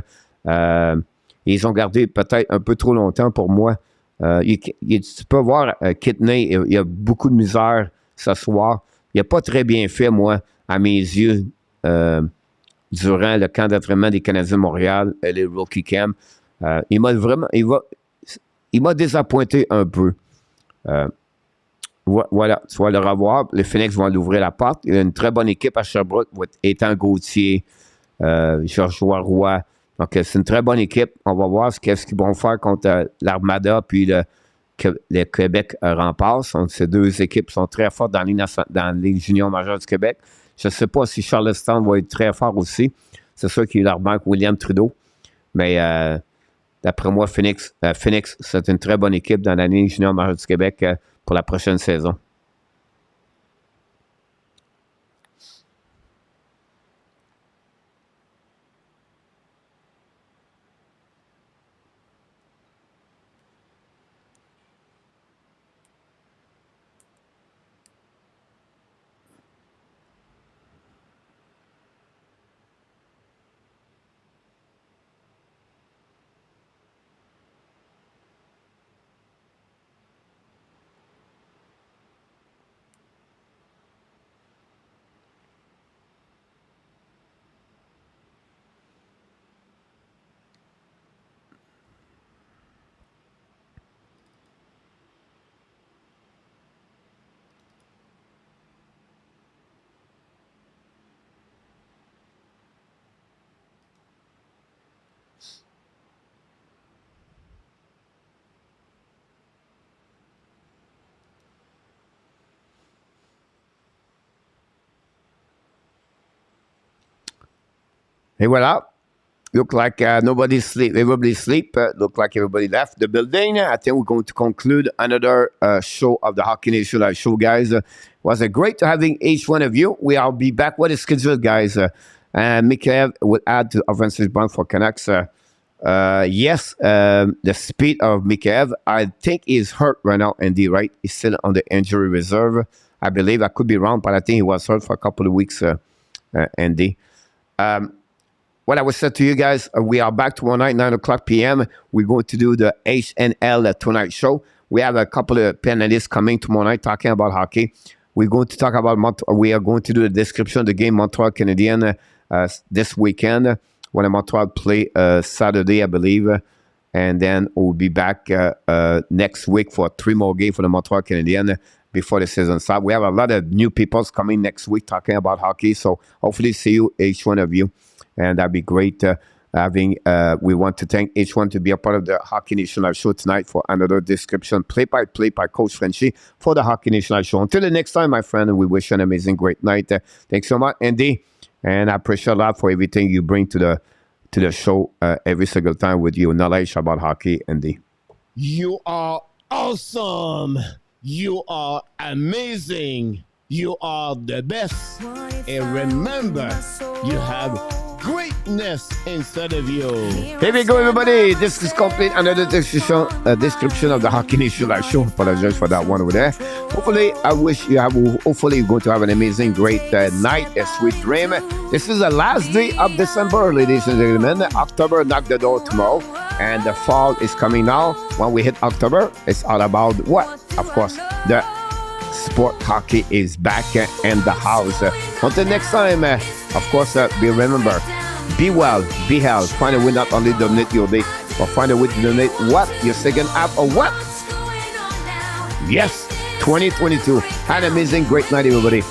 Ils ont gardé peut-être un peu trop longtemps pour moi. Tu peux voir Kidney, il y a beaucoup de misère ce soir. Il n'a pas très bien fait, moi, à mes yeux, durant le camp d'entraînement des Canadiens de Montréal, les Rookie Camp. Il m'a désappointé un peu. Voilà, tu vas le revoir. Les Phoenix vont l'ouvrir la porte. Il y a une très bonne équipe à Sherbrooke, Étant Gauthier, Georges Roy. Donc, c'est une très bonne équipe. On va voir qu'est-ce qu'ils vont faire contre l'Armada puis le Québec Remparts. Donc, ces 2 équipes sont très fortes dans les juniors majeures du Québec. Je ne sais pas si Charleston va être très fort aussi. C'est sûr qu'il leur manque William Trudeau. Mais d'après moi, Phoenix, c'est une très bonne équipe dans la Ligue junior majeure du Québec pour la prochaine saison. Et voilà. Look like nobody sleep. Everybody sleep. Look like everybody left the building. I think we're going to conclude another show of the Hockey Nation Live show, guys. Was great to having each one of you. We'll be back with the schedule, guys. Mikhail will add to offensive bond for Canucks. Yes, the speed of Mikhail, I think he's hurt right now, Andy, right? He's still on the injury reserve. I believe I could be wrong, but I think he was hurt for a couple of weeks, Andy. What I was said to you guys, we are back tomorrow night, 9 o'clock p.m. We're going to do the HNL Tonight Show. We have a couple of panelists coming tomorrow night talking about hockey. We're going to talk about, we are going to do the description of the game Montreal Canadiens this weekend when Montreal play Saturday, I believe. And then we'll be back next week for 3 more games for the Montreal Canadiens before the season starts. We have a lot of new people coming next week talking about hockey. So hopefully see you, each one of you. And that'd be great we want to thank each one to be a part of the Hockey Nation Live show tonight for another description, play-by-play by Coach Frenchy for the Hockey Nation Live show. Until the next time, my friend, we wish you an amazing, great night. Thanks so much, Andy. And I appreciate a lot for everything you bring to the show every single time with your knowledge about hockey, Andy. You are awesome. You are amazing. You are the best. And remember, you have greatness inside of you. Here we go, everybody. This is complete another description of the Hockey Nation Live show. Apologize for that one over there. Hopefully, hopefully you're going to have an amazing, great night, a sweet dream. This is the last day of December, ladies and gentlemen. October knocked the door tomorrow, and the fall is coming now. When we hit October, it's all about what? Of course, the sport hockey is back in the house. Until next time, of course, remember, be well, be healthy. Find a way not only donate your day, but find a way to donate what? Your second half or what? Yes, 2022. Have an amazing, great night, everybody.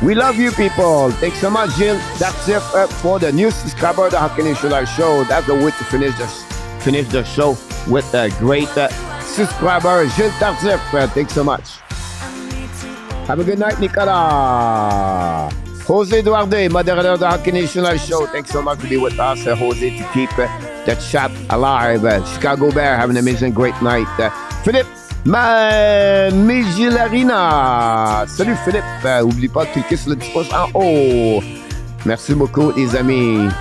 We love you, people. Thanks so much, Jill. That's it for the new subscriber of the Hockey Nation Live show. That's the way to finish the show with a great subscriber, Gilles Tardif. Thanks so much. Have a good night, Nicolas. Jose Duarte, moderator of the Hockey Nation Live show. Thanks so much to be with us, Jose, to keep the chat alive. Chicago Bear, have an amazing, great night. Philippe Migilarina. Salut Philippe. N'oublie pas de cliquer sur le petit pouce en haut. Merci beaucoup, les amis.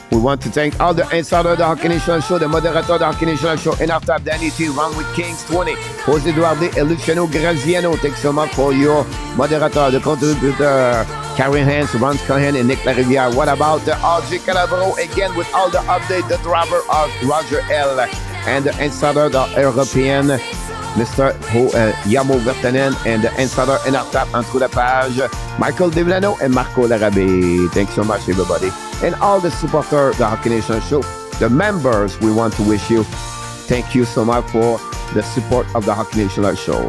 We want to thank all the insiders of the Hockey Nation show, the moderator of the Hockey Nation show, and after Danny T, Run with Kings 20, Jose Duarte, and Luciano Graziano. Thanks so much for your moderator, the contributor, Karen Hans, Ron Cohen, and Nick Lariviere. What about the RJ Calabro again with all the updates, the driver of Roger L, and the insider, the European, Mr. Yamo Vertanen, and the insider in our tap entre la page, Michael Devlano and Marco Larabé. Thanks so much, everybody. And all the supporters of the Hockey Nation show, the members, we want to wish you thank you so much for the support of the Hockey Nation show.